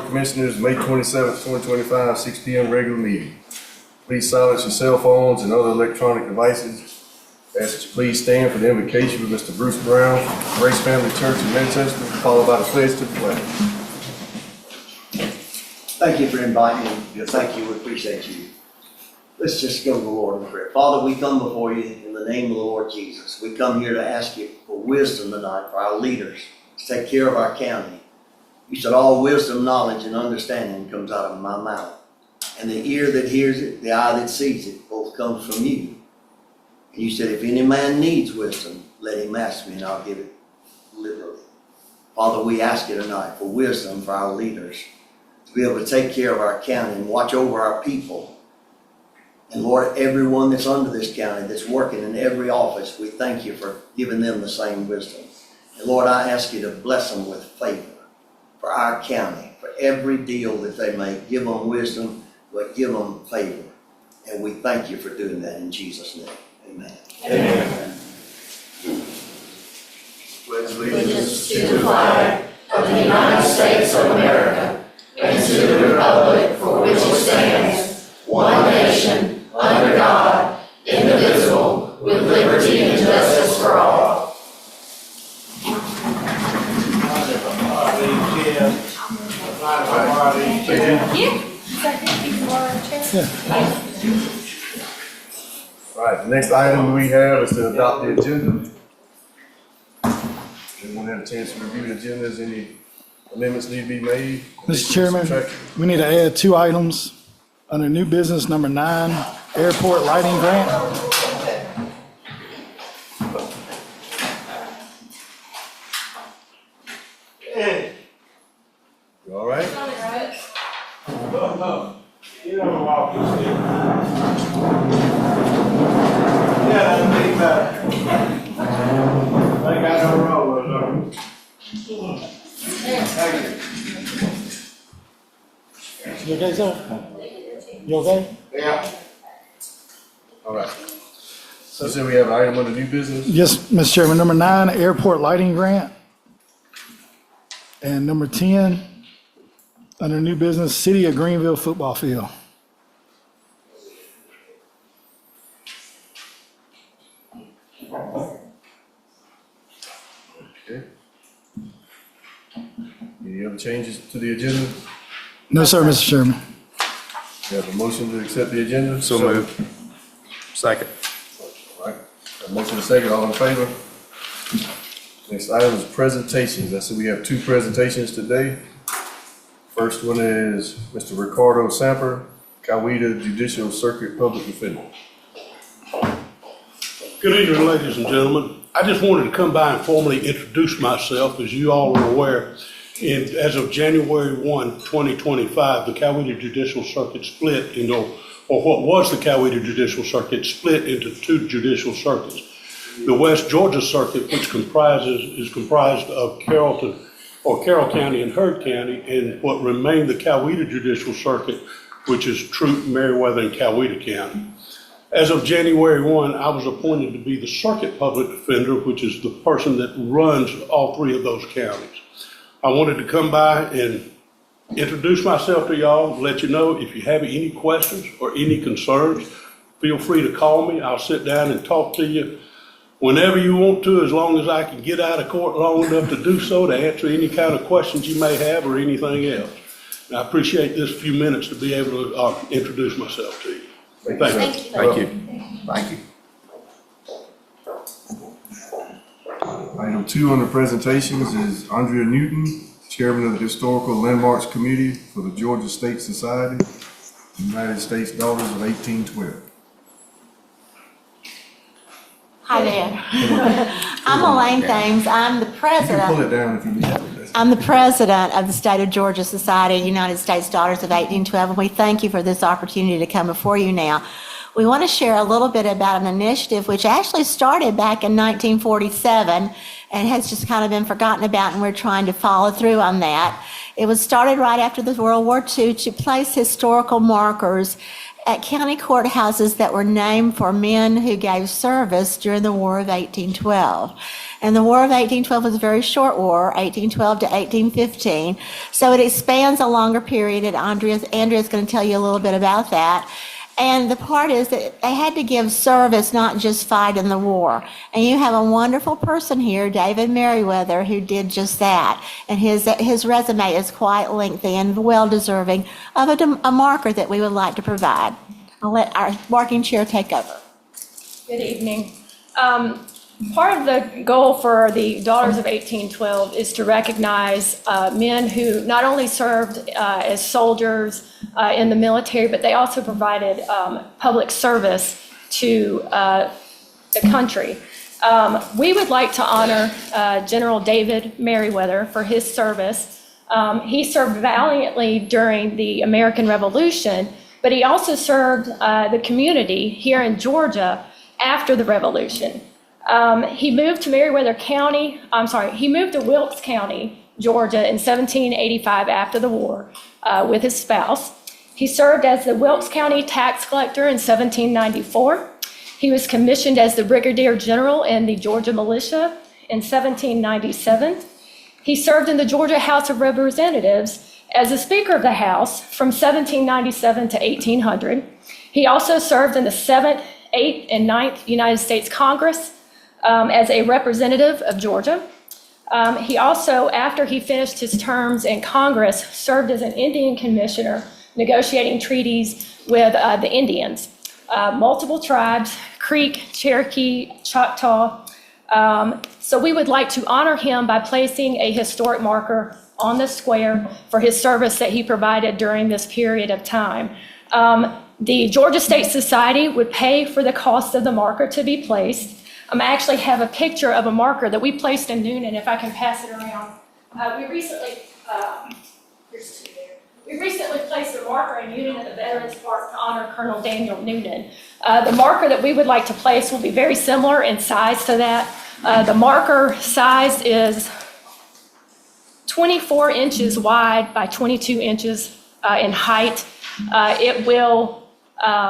Commissioners, May 27th, 2025, 6 p.m. regular meeting. Please silence your cell phones and other electronic devices. Ask that you please stand for the invocation of Mr. Bruce Brown, Grace Family Church in Manchester, followed by the pledge to the flag. Thank you for inviting me. Thank you. We appreciate you. Let's just go to the Lord in prayer. Father, we come before you in the name of the Lord Jesus. We come here to ask you for wisdom tonight for our leaders to take care of our county. You said all wisdom, knowledge, and understanding comes out of my mouth. And the ear that hears it, the eye that sees it, both comes from you. And you said, if any man needs wisdom, let him ask me, and I'll give it liberally. Father, we ask you tonight for wisdom for our leaders to be able to take care of our county and watch over our people. And Lord, everyone that's under this county, that's working in every office, we thank you for giving them the same wisdom. And Lord, I ask you to bless them with favor for our county, for every deal that they make. Give them wisdom, but give them favor. And we thank you for doing that in Jesus' name. Amen. Amen. Pledge Allegiance to the flag of the United States of America and to the republic for which it stands, one nation, under God, indivisible, with liberty and justice for all. All right, the next item we have is to adopt the agenda. Anyone had a chance to review the agenda? Is any amendments need to be made? Mr. Chairman, we need to add 2 items under new business number 9, airport lighting grant. You all right? You don't walk this thing. Yeah, that'd be better. They got no rollers, Thank you. You okay, sir? You okay? Yeah. All right. So we have an item under new business? Yes, Mr. Chairman. Number 9, airport lighting grant. And number 10, under new business, City of Greenville football field. Okay. Any other changes to the agenda? No, sir, Mr. Chairman. We have a motion to accept the agenda? So moved. Second. All right. A motion and a second, all in favor? Next item is presentations. I see we have 2 presentations today. First one is Mr. Ricardo Samper, Coweta Judicial Circuit Public Defender. Good evening, ladies and gentlemen. I just wanted to come by and formally introduce myself. As you all are aware, as of January 1, 2025, the Coweta Judicial Circuit split into, or what was the Coweta Judicial Circuit, split into 2 judicial circuits. The West Georgia Circuit, which is comprised of Carroll County and Heard County, and what remained the Coweta Judicial Circuit, which is Troup, Meriwether, and Coweta County. As of January 1, I was appointed to be the Circuit Public Defender, which is the person that runs all 3 of those counties. I wanted to come by and introduce myself to y'all, let you know if you have any questions or any concerns, feel free to call me. I'll sit down and talk to you whenever you want to, as long as I can get out of court long enough to do so, to answer any kind of questions you may have or anything else. And I appreciate this few minutes to be able to introduce myself to you. Thank you. Thank you. Thank you. Item 2 on the presentations is Andrea Newton, Chairman of the Historical Landmarks Committee for the Georgia State Society, United States Daughters of 1812. Hi there. I'm Elaine Thames. I'm the You can pull president. it down if you need to. I'm the president of the State of Georgia Society, United States Daughters of 1812, and we thank you for this opportunity to come before you now. We want to share a little bit about an initiative which actually started back in 1947 and has just kind of been forgotten about, and we're trying to follow through on that. It was started right after the World War II to place historical markers at county courthouses that were named for men who gave service during the War of 1812. And the War of 1812 was a very short war, 1812 to 1815. So it expands a longer period, and Andrea's going to tell you a little bit about that. And the part is that they had to give service, not just fight in the war. And you have a wonderful person here, David Merriweather, who did just that. And his resume is quite lengthy and well-deserving of a marker that we would like to provide. I'll let our marking chair take over. Good evening. Part of the goal for the Daughters of 1812 is to recognize men who not only served as soldiers in the military, but they also provided public service to the country. We would like to honor General David Merriweather for his service. He served valiantly during the American Revolution, but he also served the community here in Georgia after the Revolution. He moved to he moved to Wilkes County, Georgia in 1785 after the war with his spouse. He served as the Wilkes County tax collector in 1794. He was commissioned as the Brigadier General in the Georgia Militia in 1797. He served in the Georgia House of Representatives as the Speaker of the House from 1797 to 1800. He also served in the 7th, 8th, and 9th United States Congress as a representative of Georgia. He also, after he finished his terms in Congress, served as an Indian commissioner negotiating treaties with the Indians, multiple tribes, Creek, Cherokee, Choctaw. So we would like to honor him by placing a historic marker on the square for his service that he provided during this period of time. The Georgia State Society would pay for the cost of the marker to be placed. I actually have a picture of a marker that we placed in Noonan, if I can pass it around. We recently placed a marker in Noonan at the Veterans Park to honor Colonel Daniel Noonan. The marker that we would like to place will be very similar in size to that. The marker size is 24 inches wide by 22 inches in height. It will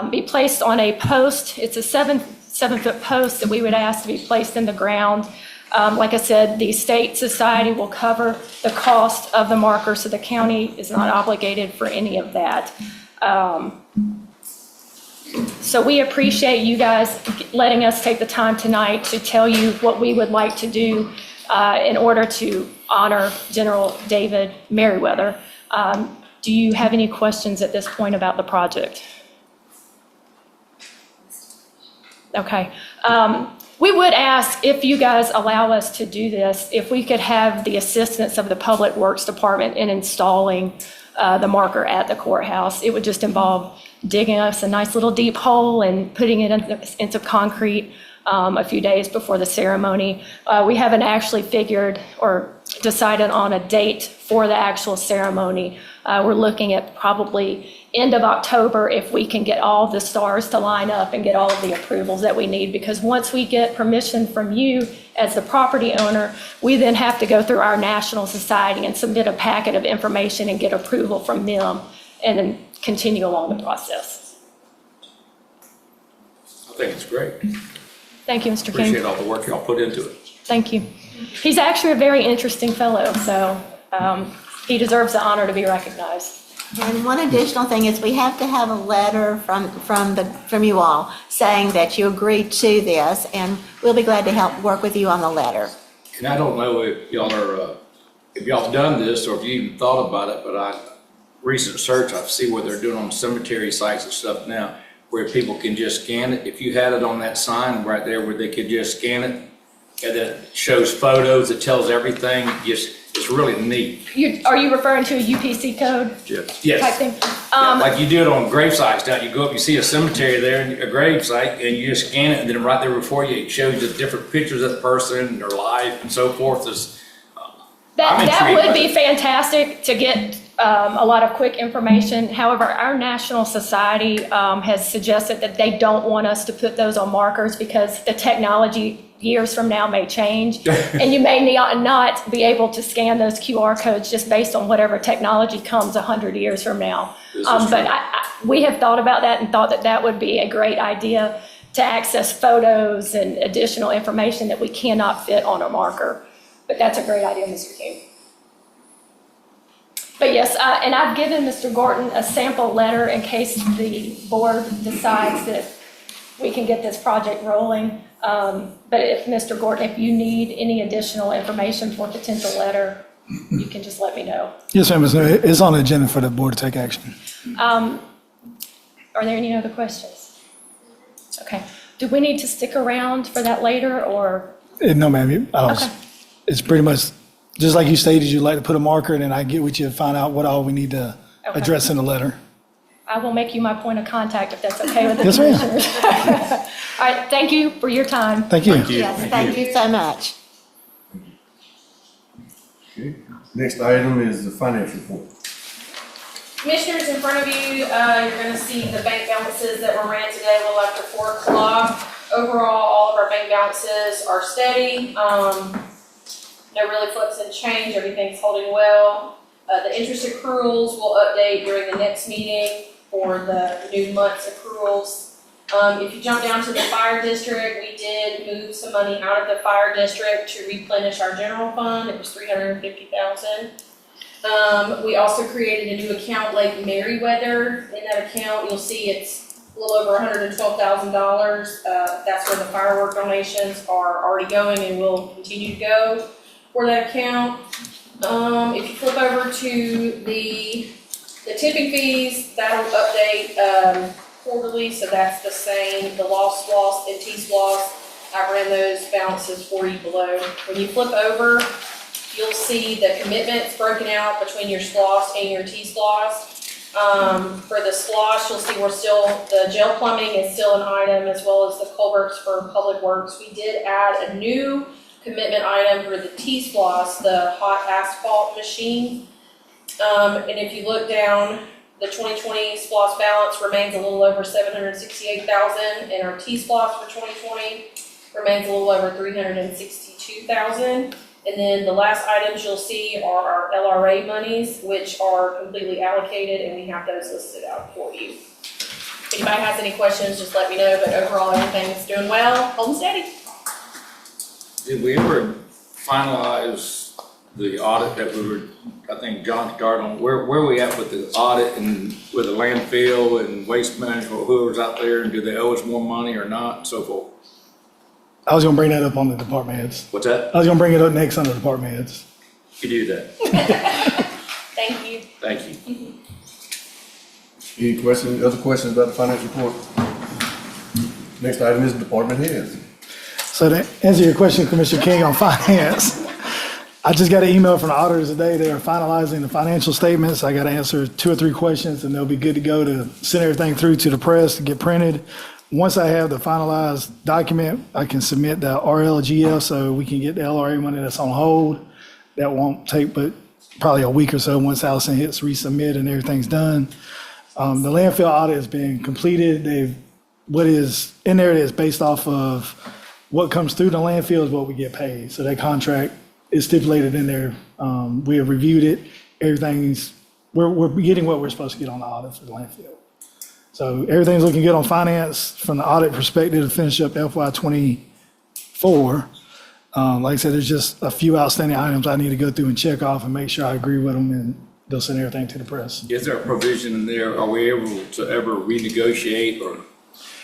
be placed on a post. It's a 7-foot post that we would ask to be placed in the ground. Like I said, the state society will cover the cost of the marker, so the county is not obligated for any of that. So we appreciate you guys letting us take the time tonight to tell you what we would like to do in order to honor General David Merriweather. Do you have any questions at this point about the project? Okay. We would ask, if you guys allow us to do this, if we could have the assistance of the Public Works Department in installing the marker at the courthouse. It would just involve digging us a nice little deep hole and putting it into concrete a few days before the ceremony. We haven't actually figured or decided on a date for the actual ceremony. We're looking at probably end of October if we can get all the stars to line up and get all of the approvals that we need, because once we get permission from you as the property owner, we then have to go through our national society and submit a packet of information and get approval from them and then continue along the process. I think it's great. Thank you, Mr. King. Appreciate all the work y'all put into it. Thank you. He's actually a very interesting fellow, so he deserves the honor to be recognized. And one additional thing is we have to have a letter from you all saying that you agreed to this, and we'll be glad to help work with you on the letter. And I don't know if y'all are, if y'all done this or if you even thought about it, but recent search, I see what they're doing on cemetery sites and stuff now, where people can just scan it. If you had it on that sign right there where they could just scan it, and then it shows photos, it tells everything, it's really neat. Are you referring to a UPC code Yes. type thing? Like you do it on grave sites down, you go up, you see a cemetery there, and a grave site, and you just scan it, and then right there before you, it shows you the different pictures of the person, their life, and so forth. That would be fantastic to get a lot of quick information. However, our National Society has suggested that they don't want us to put those on markers because the technology years from now may change, and you may not be able to scan those QR codes just based on whatever technology comes 100 years from now. This is true. But we have thought about that and thought that that would be a great idea to access photos and additional information that we cannot fit on a marker. But that's a great idea, Mr. King. But yes, and I've given Mr. Gorton a sample letter in case the board decides that we can get this project rolling. But if Mr. Gorton, if you need any additional information for a potential letter, you can just let me know. Yes, ma'am. It's on the agenda for the board to take action. Are there any other questions? Okay. Do we need to stick around for that later, or? No, ma'am. Okay. It's pretty much, just like you stated, you'd like to put a marker, and then I get with you and find out what all we need to Okay. address in the letter. I will make you my point of contact if that's okay with the Yes, ma'am. commissioners. All right, thank you for your time. Thank you. Yes, thank you so much. Okay. Next item is the finance report. Commissioners, in front of you, you're going to see the bank balances that were ran today a little after 4 o'clock. Overall, all of our bank balances are steady. No really flips and change. Everything's holding well. The interest accruals will update during the next meeting for the new month's accruals. If you jump down to the fire district, we did move some money out of the fire district to replenish our general fund. It was $350,000. We also created a new account, Lake Meriwether. In that account, you'll see it's a little over $112,000. That's where the firework donations are already going and will continue to go for that account. If you flip over to the tipping fees, that'll update quarterly, so that's the same. The loss and T-SPLOS, I ran those balances for you below. When you flip over, you'll see the commitments broken out between your SPLOS and your T-SPLOS. For the SPLOS, you'll see the jail plumbing is still an item, as well as the culverts for public works. We did add a new commitment item for the T-SPLOS, the hot asphalt machine. And if you look down, the 2020 SPLOS balance remains a little over $768,000, and our T-SPLOS for 2020 remains a little over $362,000. And then the last items you'll see are our LRA monies, which are completely allocated, and we have those listed out for you. If anybody has any questions, just let me know, but overall, everything is doing well, holding steady. Did we ever finalize the audit that I think John started on? Where are we at with the audit and with the landfill and waste management, or whoever's out there, and do they owe us more money or not, and so forth? I was going to bring that up on the department heads. What's that? I was going to bring it up next on the department heads. You do that. Thank you. Thank you. Any questions, other questions about the finance report? Next item is department heads. So to answer your question, Commissioner King, on finance, I just got an email from the auditors today. They are finalizing the financial statements. I got to answer 2 or 3 questions, and they'll be good to go to send everything through to the press to get printed. Once I have the finalized document, I can submit the RLGF so we can get the LRA money that's on hold. That won't take but probably a week or so once Allison hits resubmit and everything's done. The landfill audit has been completed. What is in there is based off of what comes through the landfill is what we get paid. So that contract is stipulated in there. We have reviewed it. We're getting what we're supposed to get on the audit for the landfill. So everything's looking good on finance from the audit perspective to finish up FY '24. Like I said, there's just a few outstanding items I need to go through and check off and make sure I agree with them, and they'll send everything to the press. Is there a provision in there, are we able to ever renegotiate or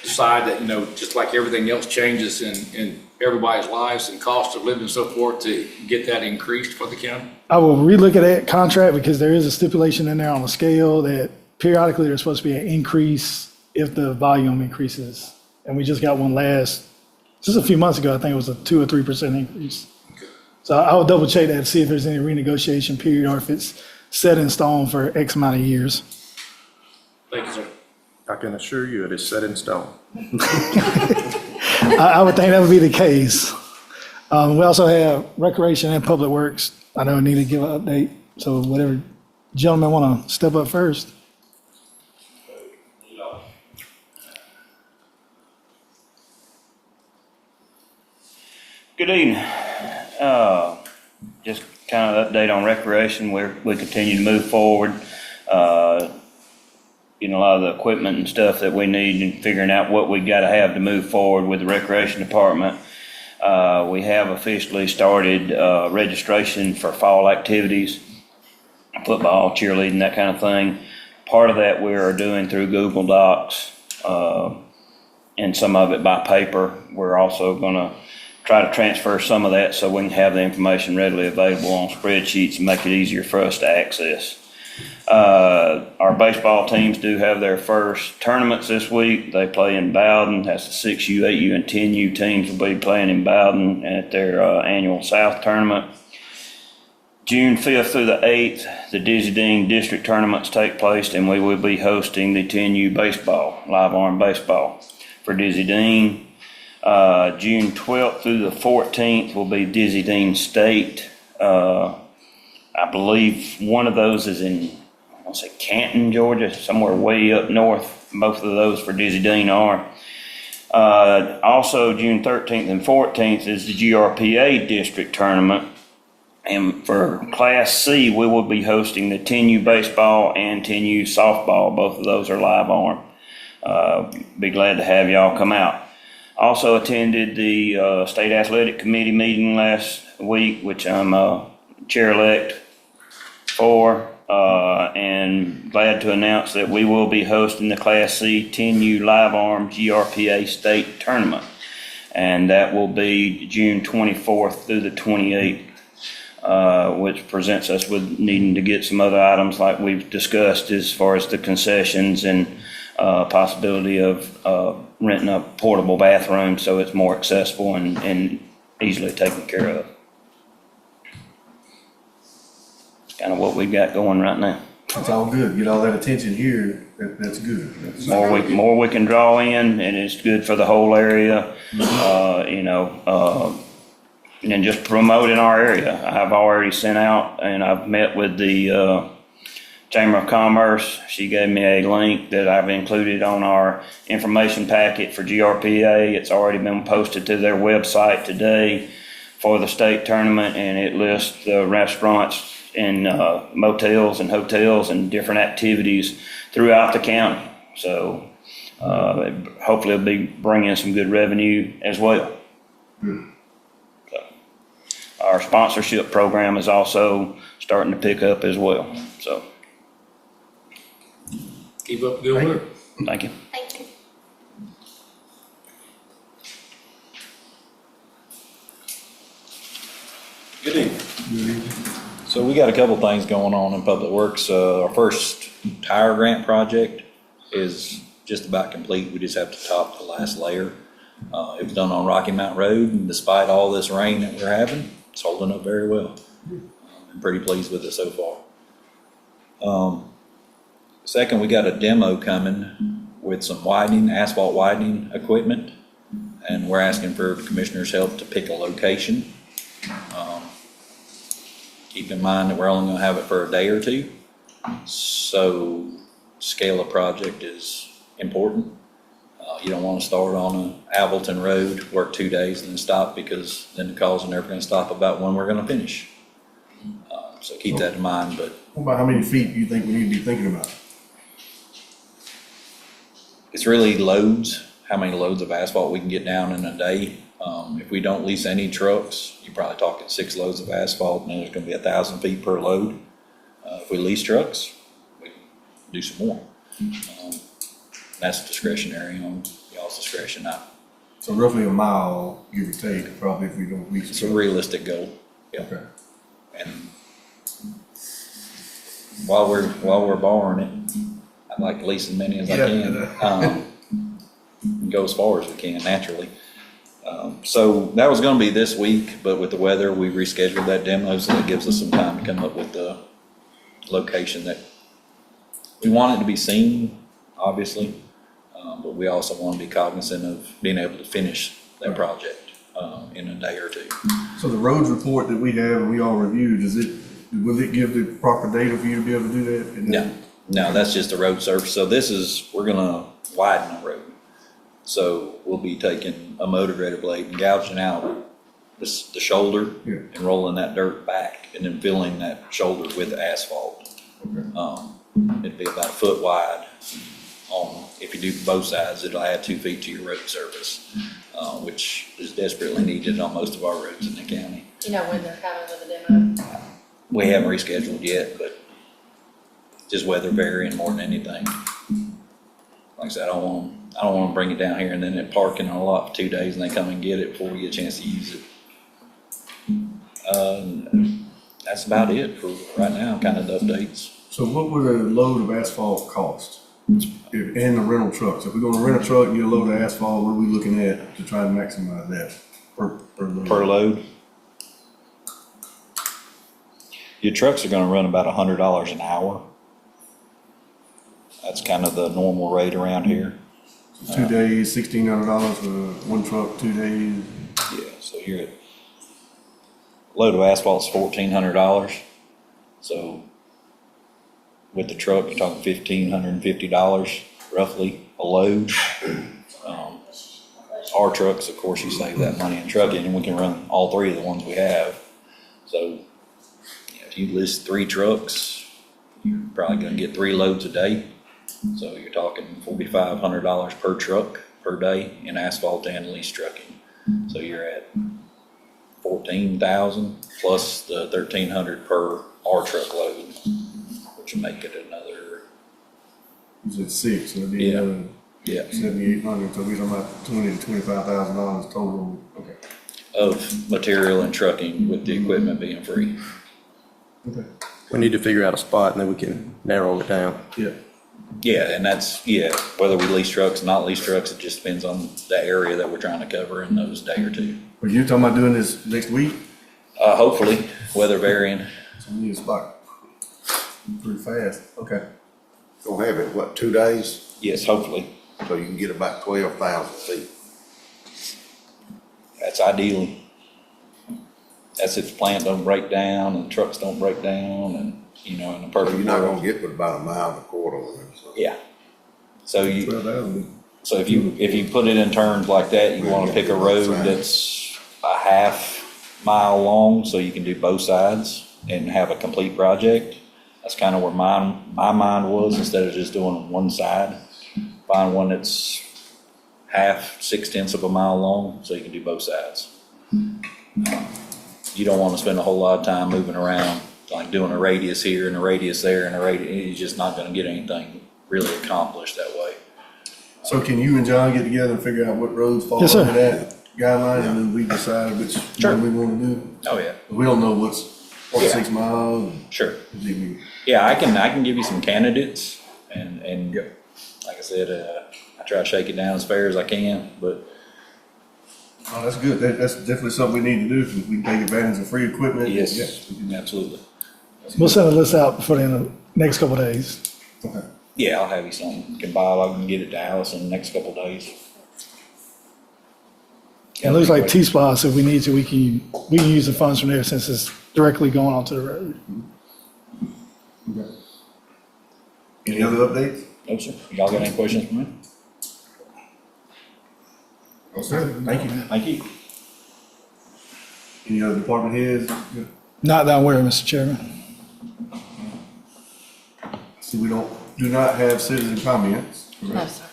decide that, just like everything else changes in everybody's lives and cost of living and so forth, to get that increased for the county? I will relook at that contract because there is a stipulation in there on the scale that periodically there's supposed to be an increase if the volume increases. And we just got one just a few months ago. I think it was a 2 or 3% increase. Okay. So I will double check that to see if there's any renegotiation period or if it's set in stone for X amount of years. Thank you, sir. I can assure you it is set in stone. I would think that would be the case. We also have Recreation and Public Works. I know I need to give an update. So whatever gentlemen want to step up first. Good evening. Just kind of update on recreation where we continue to move forward. getting a lot of the equipment and stuff that we need and figuring out what we got to have to move forward with the recreation department. We have officially started registration for fall activities, football, cheerleading, that kind of thing. Part of that we are doing through Google Docs, and some of it by paper. We're also going to try to transfer some of that so we can have the information readily available on spreadsheets and make it easier for us to access. Our baseball teams do have their first tournaments this week. They play in Bowden. That's the 6U, 8U, and 10U teams will be playing in Bowden at their annual South tournament. June 5th through the 8th, the Dizzy Dean district tournaments take place, and we will be hosting the 10U baseball, live arm baseball for Dizzy Dean. June 12th through the 14th will be Dizzy Dean State. I believe one of those is in, I want to say Canton, Georgia, somewhere way up north. Both of those for Dizzy Dean are. Also, June 13th and 14th is the GRPA district tournament. And for Class C, we will be hosting the 10U baseball and 10U softball. Both of those are live arm. Be glad to have y'all come out. Also attended the State Athletic Committee meeting last week, which I'm chair-elect for, and glad to announce that we will be hosting the Class C 10U live arm GRPA state tournament. And that will be June 24th through the 28th. Which presents us with needing to get some other items like we've discussed as far as the concessions and possibility of renting a portable bathroom so it's more accessible and easily taken care of. It's kind of what we've got going right now. It's all good. Get all that attention here. That's good. More we can draw in, and it's good for the whole area. And just promoting our area. I've already sent out and I've met with the Chamber of Commerce. She gave me a link that I've included on our information packet for GRPA. It's already been posted to their website today for the state tournament, and it lists the restaurants and motels and hotels and different activities throughout the county. So hopefully it'll be bringing some good revenue as well. Our sponsorship program is also starting to pick up as well. So, Keep up the good work. thank you. Thank you. Good evening. So we got a couple things going on in Public Works. Our first tire grant project is just about complete. We just have to top the last layer. It was done on Rocky Mount Road, and despite all this rain that we're having, it's holding up very well. I'm pretty pleased with it so far. Second, we got a demo coming with some widening, asphalt widening equipment, and we're asking for the commissioner's help to pick a location. Keep in mind that we're only going to have it for a day or two, so scale of project is important. You don't want to start on a Appleton Road, work 2 days and then stop, because then the calls are never going to stop about when we're going to finish. So keep that in mind. But What about how many feet do you think we need to be thinking about? it's really loads, how many loads of asphalt we can get down in a day. If we don't lease any trucks, you're probably talking 6 loads of asphalt, and there's going to be 1,000 feet per load. If we lease trucks, we can do some more. That's discretionary, on y'all's discretion. So roughly a mile, give or take, probably, if we don't reach. It's a realistic goal. Yeah. Okay. And while we're borrowing it, I'd like to lease as many as I can. And go as far as we can naturally. So that was going to be this week, but with the weather, we rescheduled that demo, so that gives us some time to come up with the location that we want it to be seen, obviously, but we also want to be cognizant of being able to finish that project in a day or two. So the roads report that we have and we all reviewed, will it give the proper data for you to be able to do that? No, that's just the road surface. So we're going to widen the road. So we'll be taking a motor grader blade and gouging out the shoulder and rolling that dirt back and then filling that shoulder with asphalt. Okay. It'd be about 1 foot wide If you do both sides, it'll add 2 feet to your road surface, which is desperately needed on most of our roads in the county. You know when they're coming with a demo? We haven't rescheduled yet, but just weather varying more than anything. Like I said, I don't want to bring it down here and then it park in a lot for 2 days and they come and get it before we get a chance to use it. That's about it for right now, kind of the updates. So what would a load of asphalt cost? And the rental trucks, if we're gonna rent a truck and get a load of asphalt, what are we looking at to try and maximize that per load? Per load. Your trucks are gonna run about $100 an hour. That's kind of the normal rate around here. 2 days, $1,600 for one truck, 2 days. Yeah, so you're at, load of asphalt's $1,400. So with the truck, you're talking $1,550 roughly a load. Our trucks, of course, you save that money in trucking, and we can run all 3 of the ones we have. So if you list 3 trucks, you're probably gonna get 3 loads a day. So you're talking $4,500 per truck per day in asphalt and lease trucking. So you're at 14,000 plus the 1,300 per our truckload, which will make it another. You said 6, so it'd be Yeah. another Yeah. 7,800, so we're talking about $20,000 to $25,000 total. Okay. Of material and trucking with the equipment being free. Okay. We need to figure out a spot and then we can narrow it down. Yeah. Yeah, and that's, whether we lease trucks, not lease trucks, it just depends on the area that we're trying to cover in those day or 2. But you're talking about doing this next week? Hopefully, weather varying. So we need a spot pretty fast. Okay. Gonna have it, what, 2 days? Yes, hopefully. So you can get about 12,000 feet. That's ideally. That's if the plant don't break down and trucks don't break down and, in the So perfect you're not world. gonna get but about 1.25 miles. So. Yeah. So 12,000. So if you put it in terms like that, you want to pick a road that's a half mile long so you can do both sides and have a complete project. That's kind of where my mind was, instead of just doing one side. Find one that's half, 6/10 of a mile long so you can do both sides. You don't want to spend a whole lot of time moving around, like doing a radius here and a radius there and a radius. You're just not going to get anything really accomplished that way. So can you and John get together and figure out what roads fall Yes, sir. under that guideline, and then we decide which one we want to do? Oh, yeah. We don't know what's 46 Yeah. miles. Sure. We- Yeah, I can give you some candidates and like I said, I try to shake it down as fair as I can, but Oh, that's good. That's definitely something we need to do, if we can take advantage of free equipment. yes, we can. absolutely. We'll send a list out before the end of the next couple of days. Okay. Yeah, I'll have you some compile. I can get it to Alice in the next couple of days. And it looks like T-Splosh, if we need to, we can use the funds from there since it's directly going onto the road. Okay. Any other updates? No, sir. Y'all got any questions for me? No, sir. Thank you. Thank you. Any other department heads? Good. Not that I'm aware of, Mr. Chairman. So we do not have citizen comments. No, sir.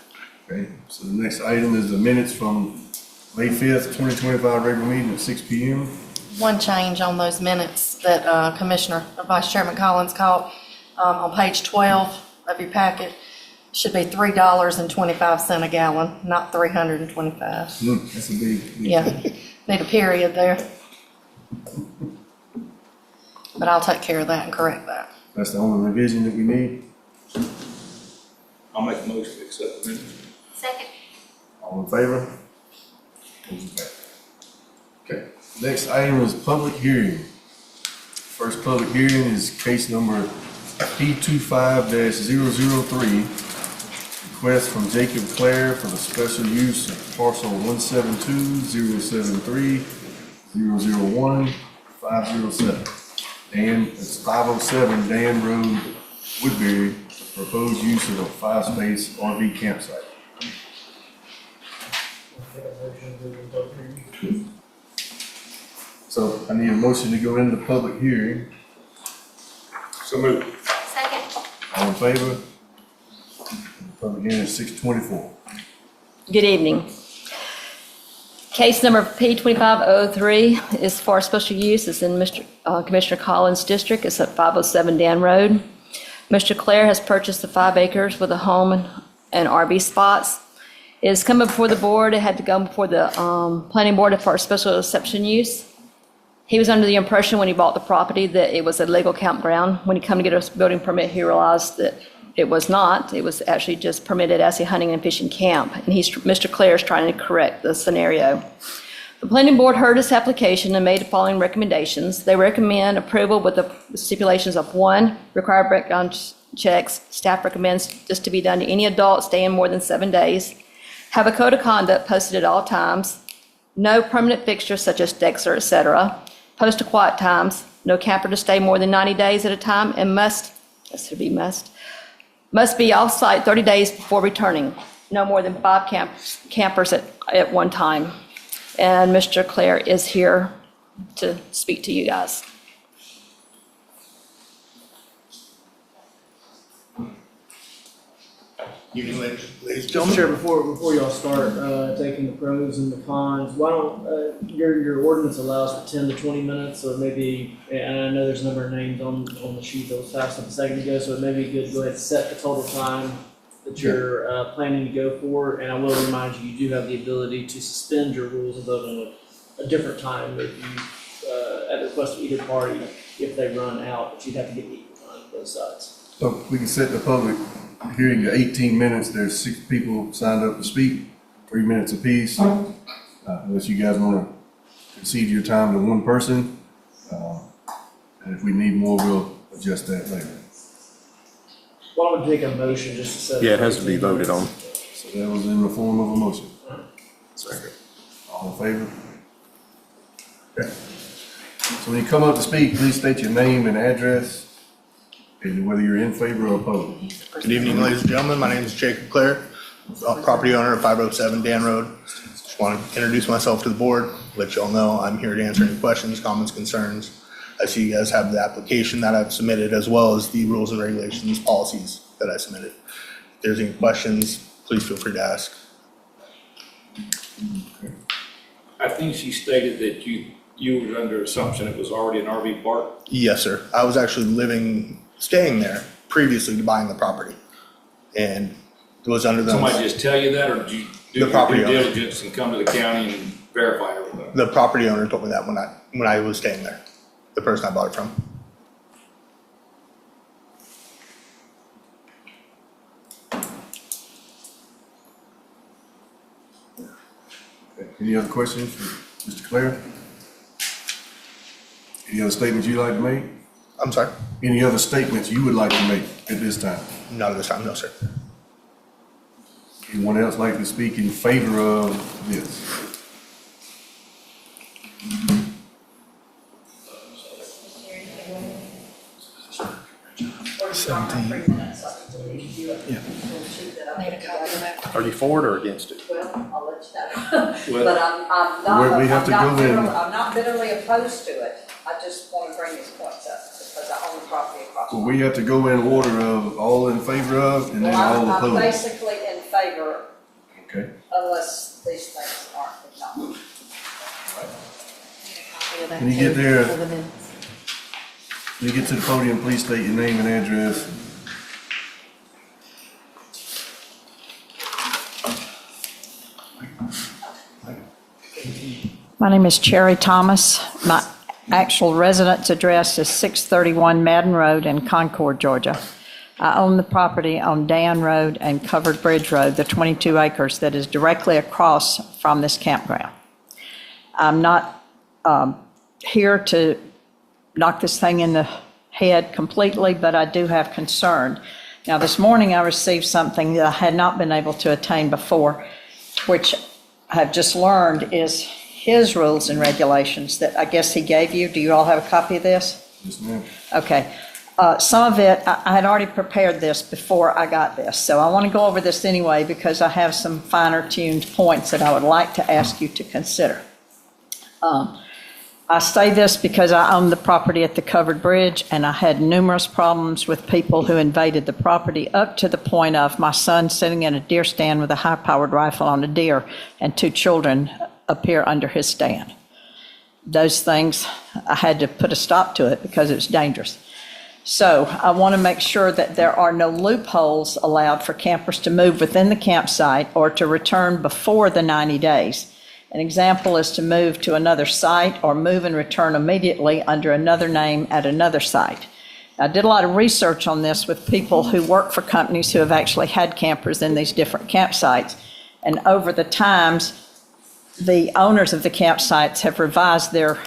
Okay, so the next item is the minutes from May 5th, 2025 regular meeting at 6 PM. One change on those minutes that Vice Chairman Collins caught, on page 12 of your packet, should be $3.25 a gallon, not 325. That's a big. Yeah, need a period there. But I'll take care of that and correct that. That's the only revision that we need. I'll make a motion to accept the minutes. Second. All in favor? Motion passed. Okay, next item is public hearing. First public hearing is case number P25-003. Request from Jacob Clare for the special use of parcel 172-073-001-507. It's 507 Dan Road, Woodbury, proposed use of a 5-space RV campsite. So I need a motion to go into public hearing. So moved. Second. All in favor? Public hearing is 6:24. Good evening. Case number P2503 is for special use. It's in Commissioner Collins' district. It's at 507 Dan Road. Mr. Clare has purchased the 5 acres with a home and RV spots. It is coming before the board. It had to go before the planning board for special exception use. He was under the impression when he bought the property that it was a legal campground. When he came to get a building permit, he realized that it was not. It was actually just permitted as a hunting and fishing camp. And Mr. Clare is trying to correct the scenario. The planning board heard his application and made the following recommendations. They recommend approval with the stipulations of 1, required background checks. Staff recommends this to be done to any adult staying more than 7 days. Have a code of conduct posted at all times. No permanent fixtures such as decks or etc. Post to quiet times. No camper to stay more than 90 days at a time and must be off-site 30 days before returning. No more than 5 campers at one time. And Mr. Clare is here to speak to you guys. Evening, ladies and gentlemen. Sure, before y'all start taking the pros and the cons, why don't, your ordinance allows for 10 to 20 minutes, or maybe, and I know there's a number of names on the sheet that was passed up a second ago, so it may be good to go ahead and set the total time that you're planning to go for, and I will remind you, you do have the ability to suspend your rules and vote on a different time if you, at the request of either party, if they run out, but you'd have to get the equal time both sides. So we can set the public hearing to 18 minutes. There's 6 people signed up to speak, 3 minutes apiece. Unless you guys want to concede your time to one person. And if we need more, we'll adjust that later. Why don't we take a motion just to set? Yeah, it has to be 18 voted on. minutes? So that was in the form of a motion. Second. All in favor? Okay. So when you come up to speak, please state your name and address, and whether you're in favor or opposed. Good evening, ladies and gentlemen. My name is Jacob Clare, property owner of 507 Dan Road. Just want to introduce myself to the board, let you all know I'm here to answer any questions, comments, concerns. I see you guys have the application that I've submitted, as well as the rules and regulations, policies that I submitted. If there's any questions, please feel free to ask. I think she stated that you were under assumption it was already an RV park. Yes, sir. I was actually staying there previously to buying the properperty, and it was under the. Somebody just tell you that, or did you do The your property due owner. diligence and come to the county and verify everything? The property owner told me that when I was staying there, the person I bought it from. Okay. Any other questions for Mr. Clare? Any other statements you'd like to make? I'm sorry? Any other statements you would like to make at this time? Not at this time, no, sir. Anyone else like to speak in favor of this? Are you for it or against it? Well, I'll let you know. Well, But I'm not, we have to I'm not go in. bitterly- I'm not bitterly opposed to it. I just want to bring these points up because I own the property across. Well, we have to go in order of all in favor of and then all I'm opposed. basically in favor Okay. unless these things aren't acknowledged. When you get there, when you get to the podium, please state your name and address. My name is Cherry Thomas. My actual residence address is 631 Madden Road in Concord, Georgia. I own the property on Dan Road and Covered Bridge Road, the 22 acres that is directly across from this campground. I'm not here to knock this thing in the head completely, but I do have concern. Now, this morning I received something that I had not been able to attain before, which I have just learned is his rules and regulations that I guess he gave you. Do you all have a copy of this? Yes, ma'am. Okay. Some of it, I had already prepared this before I got this, so I want to go over this anyway because I have some finer tuned points that I would like to ask you to consider. I I say this because I own the property at the covered bridge, and I had numerous problems with people who invaded the property, up to the point of my son sitting in a deer stand with a high-powered rifle on a deer, and 2 children appear under his stand. Those things, I had to put a stop to it because it was dangerous. So I want to make sure that there are no loopholes allowed for campers to move within the campsite or to return before the 90 days. An example is to move to another site or move and return immediately under another name at another site. I did a lot of research on this with people who work for companies who have actually had campers in these different campsites. And over the times, the owners of the campsites have revised their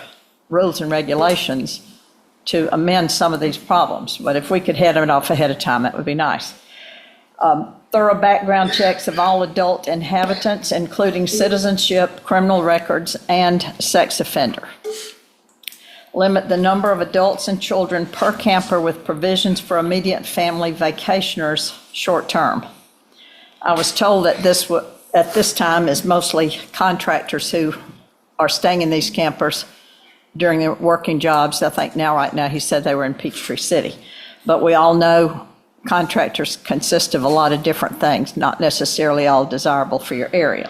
rules and regulations to amend some of these problems. But if we could head it off ahead of time, that would be nice. Thorough background checks of all adult inhabitants, including citizenship, criminal records, and sex offender. Limit the number of adults and children per camper with provisions for immediate family vacationers short term. I was told that this at this time is mostly contractors who are staying in these campers during their working jobs. I think right now he said they were in Peachtree City. But we all know contractors consist of a lot of different things, not necessarily all desirable for your area.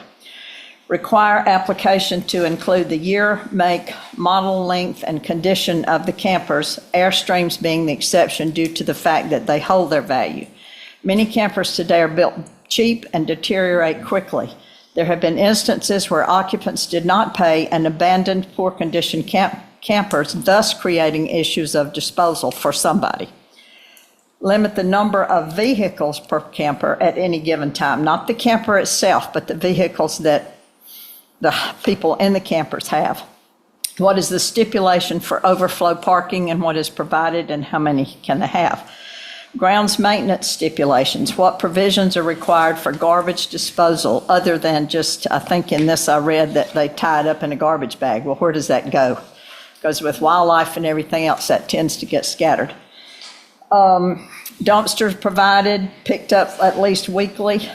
Require application to include the year, make, model, length, and condition of the campers, Airstreams being the exception due to the fact that they hold their value. Many campers today are built cheap and deteriorate quickly. There have been instances where occupants did not pay and abandoned poor condition campers, thus creating issues of disposal for somebody. Limit the number of vehicles per camper at any given time, not the camper itself, but the vehicles that the people in the campers have. What is the stipulation for overflow parking and what is provided and how many can they have? Grounds maintenance stipulations. What provisions are required for garbage disposal other than just, I think in this I read that they tie it up in a garbage bag. Well, where does that go? Because with wildlife and everything else, that tends to get scattered. Dumpsters provided, picked up at least weekly.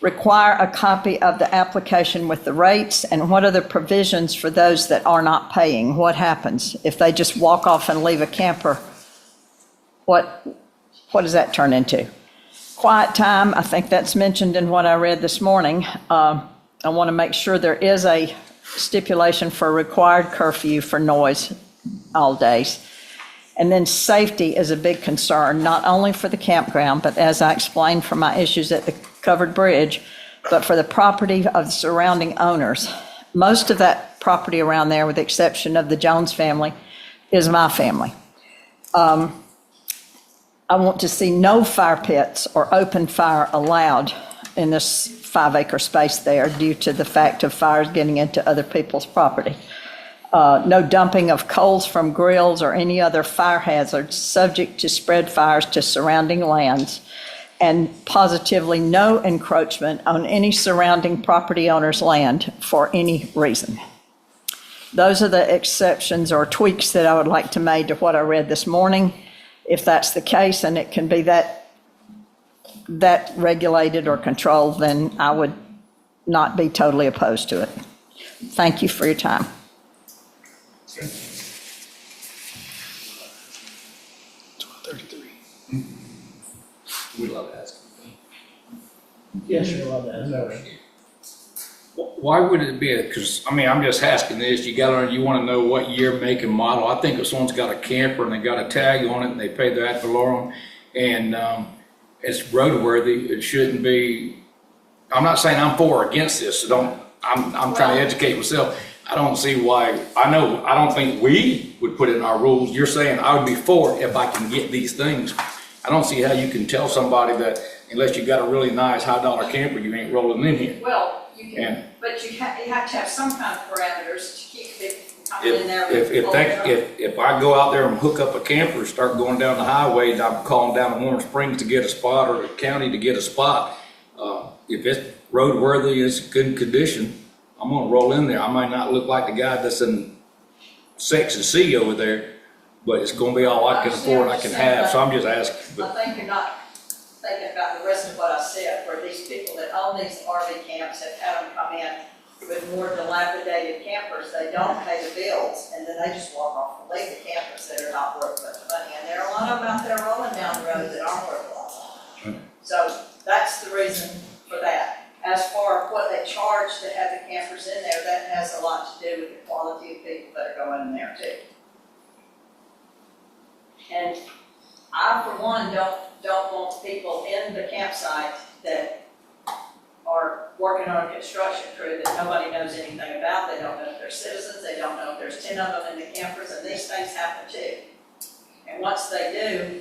Require a copy of the application with the rates, and what are the provisions for those that are not paying? What happens if they just walk off and leave a camper? What does that turn into? Quiet time, I think that's mentioned in what I read this morning. I want to make sure there is a stipulation for required curfew for noise all days. And then safety is a big concern, not only for the campground, but as I explained for my issues at the covered bridge, but for the property of the surrounding owners. Most of that property around there, with the exception of the Jones family, is my family. I want to see no fire pits or open fire allowed in this 5-acre space there due to the fact of fires getting into other people's property. No dumping of coals from grills or any other fire hazards subject to spread fires to surrounding lands, and positively no encroachment on any surrounding property owner's land for any reason. Those are the exceptions or tweaks that I would like to make to what I read this morning. If that's the case and it can be that regulated or controlled, then I would not be totally opposed to it. Thank you for your time. We love to ask. Yes, you're allowed to ask. Why would it be because, I mean, I'm just asking this, you want to know what year, make, and model. I think if someone's got a camper and they got a tag on it and they pay the ad valorem and it's roadworthy, it shouldn't be, I'm not saying I'm for or against this, so I'm trying to educate myself. I don't see why, I don't think we would put it in our rules. You're saying I would be for it if I can get these things. I don't see how you can tell somebody that unless you got a really nice $high-dollar camper, you ain't rolling in here. Well, you can, but you have to have some kind of parameters to keep it coming in there. If I go out there and hook up a camper and start going down the highway and I'm calling down to Warm Springs to get a spot or the county to get a spot, if it's roadworthy, it's good condition, I'm gonna roll in there. I might not look like the guy that's in Section C over there, but it's gonna be all I can afford, I can have, so I'm just asking. I think you're not thinking about the rest of what I said, where these people that own these RV camps have had them come in with more dilapidated campers, they don't pay the bills, and then they just walk off and leave the campers that are not worth much money. And there are a lot of them out there rolling down the road that aren't worth a lot of money. So that's the reason for that. As for what they charge to have the campers in there, that has a lot to do with the quality of people that are going in there too. And I, for one, don't want people in the campsite that are working on a construction crew that nobody knows anything about. They don't know if they're citizens, they don't know if there's 10 of them in the campers, and these things happen too. And once they do,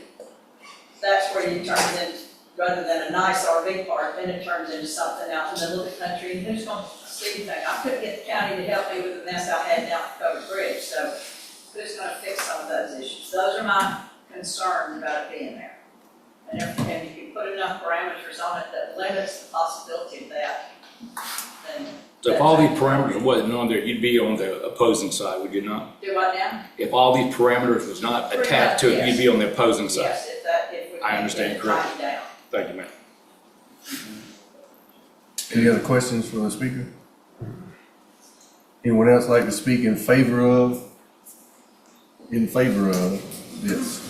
that's where you turn it into, rather than a nice RV park, then it turns into something out in the middle of the country, and who's gonna see anything? I couldn't get the county to help me with the mess I had down at Covered Bridge, so who's gonna fix some of those issues? Those are my concerns about it being there. And if you put enough parameters on it that limits the possibility of that, then. So if all these parameters wasn't on there, you'd be on the opposing side, would you not? Do what now? If all these parameters was not attached to it, you'd be on the opposing side. Yes, if we I can understand get it correctly. tightened down. Thank you, ma'am. Any other questions for the speaker? Anyone else like to speak in favor of this?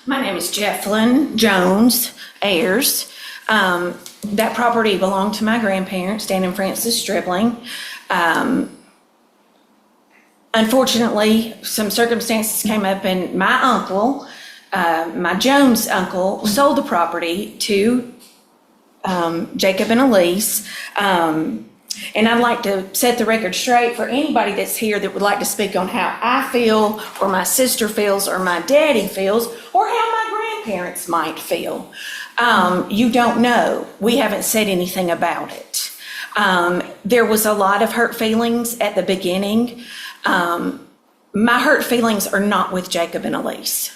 My name is Jefflyn Jones Ayers. That property belonged to my grandparents, Dan and Francis Stribling. Unfortunately, some circumstances came up and my uncle, my Jones uncle, sold the property to Jacob and Elise. And I'd like to set the record straight for anybody that's here that would like to speak on how I feel, or my sister feels, or my daddy feels, or how my grandparents might feel. You don't know. We haven't said anything about it. There was a lot of hurt feelings at the beginning. My hurt feelings are not with Jacob and Elise.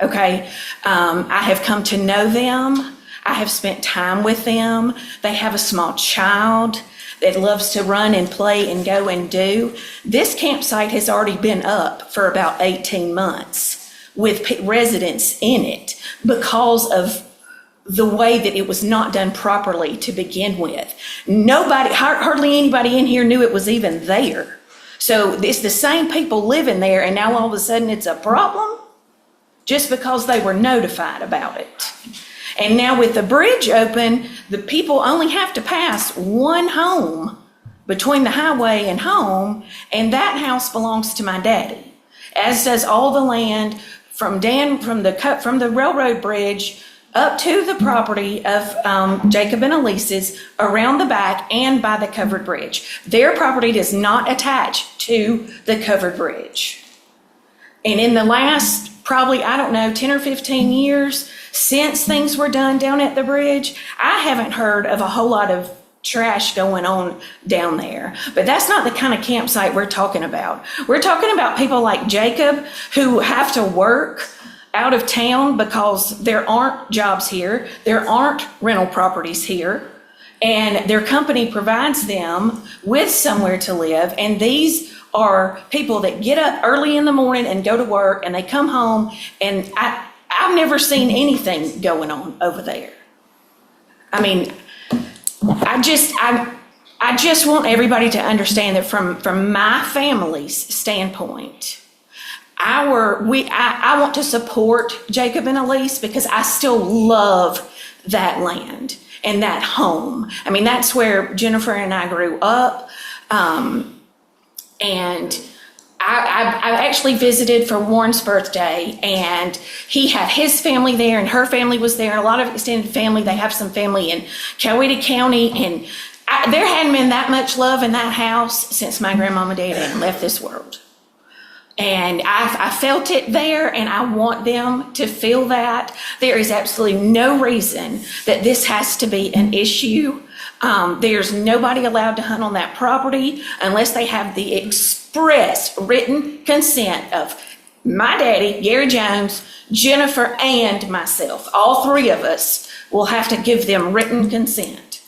Okay? I have come to know them. I have spent time with them. They have a small child that loves to run and play and go and do. This campsite has already been up for about 18 months with residents in it because of the way that it was not done properly to begin with. Hardly anybody in here knew it was even there. So it's the same people living there, and now all of a sudden it's a problem just because they were notified about it. And now with the bridge open, the people only have to pass one home between the highway and home, and that house belongs to my daddy, as does all the land from the railroad bridge up to the property of Jacob and Elise's, around the back and by the covered bridge. Their property does not attach to the covered bridge. And in the last probably, 10 or 15 years since things were done down at the bridge, I haven't heard of a whole lot of trash going on down there. But that's not the kind of campsite we're talking about. We're talking about people like Jacob who have to work out of town because there aren't jobs here, there aren't rental properties here, and their company provides them with somewhere to live. And these are people that get up early in the morning and go to work, and they come home, and I've never seen anything going on over there. I mean, I just want everybody to understand that from my family's standpoint, I want to support Jacob and Elise because I still love that land and that home. I mean, that's where Jennifer and I grew up. And I actually visited for Warren's birthday, and he had his family there and her family was there, a lot of extended family. They have some family in Coweta County, and there hadn't been that much love in that house since my grandmama died and left this world. And I felt it there, and I want them to feel that. There is absolutely no reason that this has to be an issue. There's nobody allowed to hunt on that property unless they have the express written consent of my daddy, Gary Jones, Jennifer, and myself. All three of us will have to give them written consent.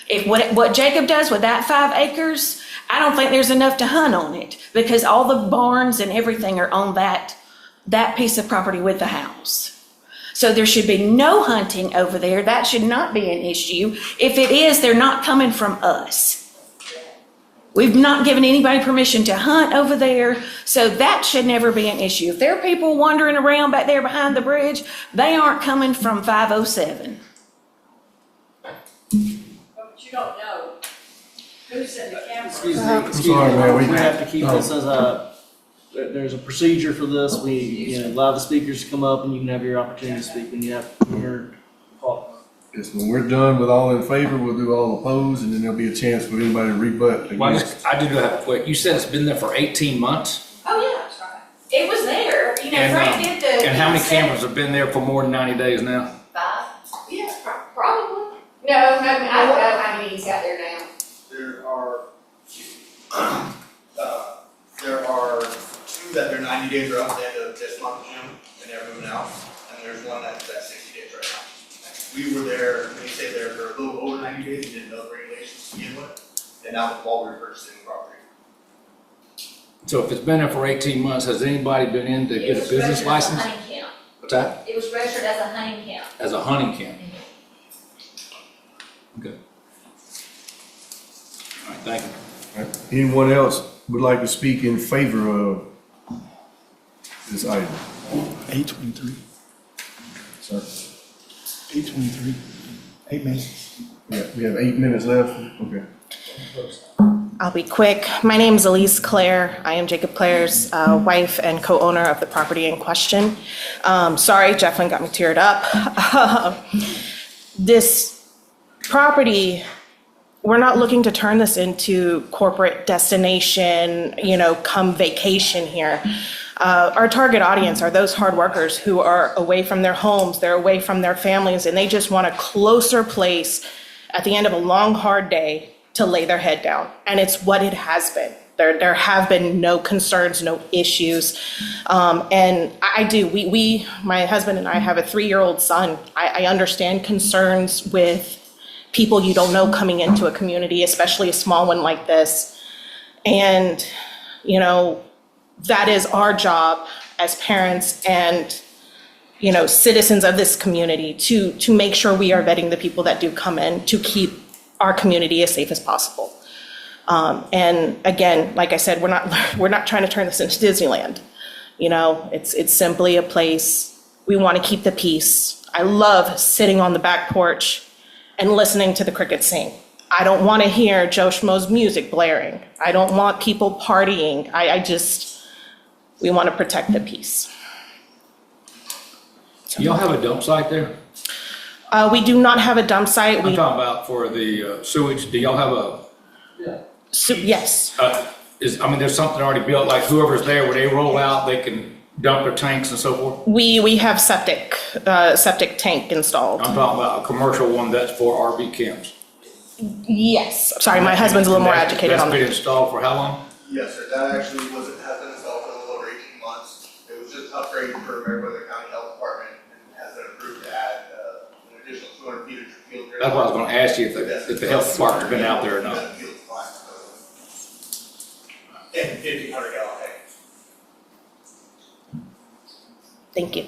If what Jacob does with that 5 acres, I don't think there's enough to hunt on it because all the barns and everything are on that piece of property with the house. So there should be no hunting over there. That should not be an issue. If it is, they're not coming from us. We've not given anybody permission to hunt over there, so that should never be an issue. If there are people wandering around back there behind the bridge, they aren't coming from 507. But you don't know who's in the camera. Excuse me, sorry, man, we have to keep this as there's a procedure for this. We allow the speakers to come up and you can have your opportunity to speak when you have your call. Yes, when we're done with all in favor, we'll do all opposed, and then there'll be a chance for anybody to rebut against. I do have a quick, you said it's been there for 18 months? Oh, yeah, that's right. It was there, Frank did the. And how many cameras have been there for more than 90 days now? 5? Yeah, probably. No, I don't know how many he's got there now. There are 2 that their 90 days are up at the end of this month, June, and they're moving out. And there's one that's at 60 days right now. We were there, they say they're a little over 90 days, and didn't know the regulations to begin with. And now the ball we're purchasing the property. So if it's been there for 18 months, has anybody been in to get a business license? It was registered as a hunting camp. What's that? It was registered as a hunting camp. As a hunting camp? Okay. All right, thank you. All right. Anyone else would like to speak in favor of this item? 8:23. Sir? 8:23. 8 minutes. Yeah, we have 8 minutes left. Okay. I'll be quick. My name is Elise Claire. I am Jacob Claire's wife and co-owner of the property in question. Sorry, Jefflin got me teared up. This property, we're not looking to turn this into corporate destination, come vacation here. Our target audience are those hard workers who are away from their homes, they're away from their families, and they just want a closer place at the end of a long, hard day to lay their head down. And it's what it has been. There have been no concerns, no issues. And my husband and I have a 3-year-old son. I understand concerns with people you don't know coming into a community, especially a small one like this. And, that is our job as parents and, citizens of this community to make sure we are vetting the people that do come in to keep our community as safe as possible. And again, like I said, we're not trying to turn this into Disneyland. It's simply a place, we want to keep the peace. I love sitting on the back porch and listening to the crickets sing. I don't want to hear Joe Schmo's music blaring. I don't want people partying. We want to protect the peace. Do y'all have a dump site there? We do not have a dump site. I'm talking about for the sewage. Do y'all have a? Yes. There's something already built, like whoever's there, when they roll out, they can dump their tanks and so forth? We have septic tank installed. I'm talking about a commercial one that's for RV camps. Yes. Sorry, my husband's a little more educated on That's been that. installed for how long? Yes, sir, that actually has been installed for a little over 18 months. It was just upgraded for Meriwether County Health Department and has been approved to add an additional 200 feet of field. That's what I was gonna ask you, if the health department's been out there or not. And 1,500 gallon tank. Thank you.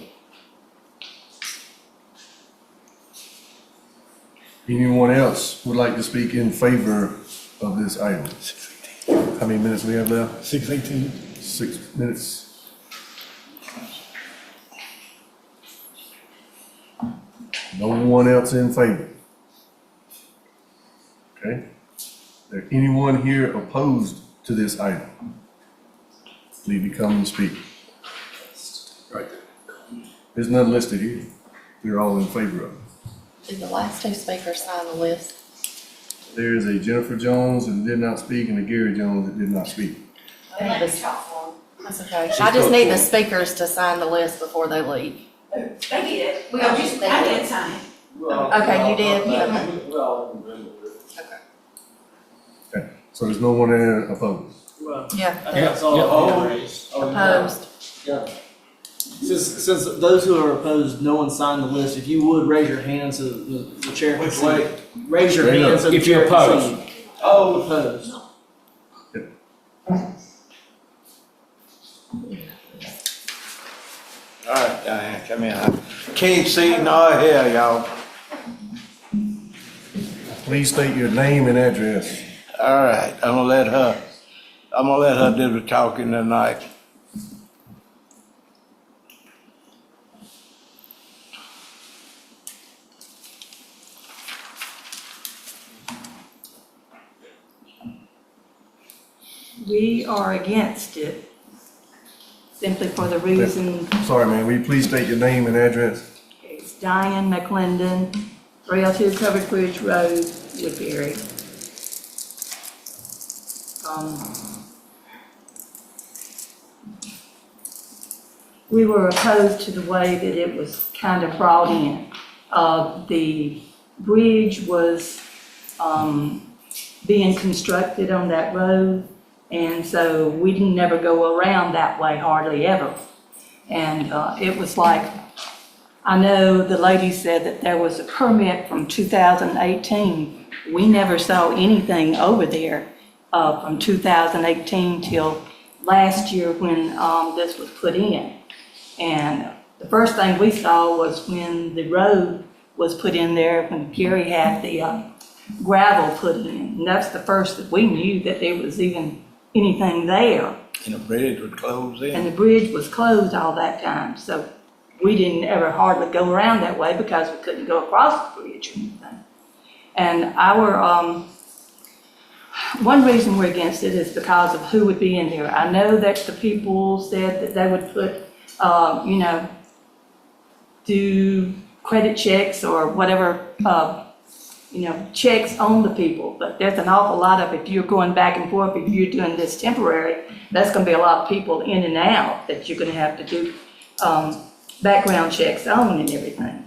Anyone else would like to speak in favor of this item? How many minutes we have left? 6:18. 6 minutes. No one else in favor? Okay. Is there anyone here opposed to this item? Please be come and speak. Right there. There's none listed here. We're all in favor of it. Did the last 2 speakers sign the list? There is a Jennifer Jones that did not speak and a Gary Jones that did not speak. That's okay. I just need the speakers to sign the list before they leave. They did. I did sign it. Okay, you did? Okay, so there's no one there opposed? Well, Yeah. that's all raised. Opposed. Yeah. Since those who are opposed, no one signed the list, if you would raise your hand so the chair can see. Raise your hand so the If you're chair can see. opposed. Oh, opposed. All right, Diane, come here. Can't see nor hear y'all. Please state your name and address. All right, I'm gonna let her do the talking tonight. We are against it, simply for the reason, Sorry, ma'am, will you please state your name and address? it's Diane McClendon, 302 Covered Bridge Road, Woodbury. We were opposed to the way that it was kind of brought in. The bridge was being constructed on that road, and so we didn't never go around that way hardly ever. And it was like, I know the lady said that there was a permit from 2018. We never saw anything over there from 2018 till last year when this was put in. And the first thing we saw was when the road was put in there, when Gary had the gravel put in. And that's the first that we knew that there was even anything there. And the bridge was closed in. And the bridge was closed all that time. So we didn't ever hardly go around that way because we couldn't go across the bridge or anything. And our, one reason we're against it is because of who would be in there. I know that the people said that they would put, do credit checks or whatever, checks on the people. But there's an awful lot of, if you're going back and forth, if you're doing this temporary, that's going to be a lot of people in and out that you're going to have to do background checks on and everything.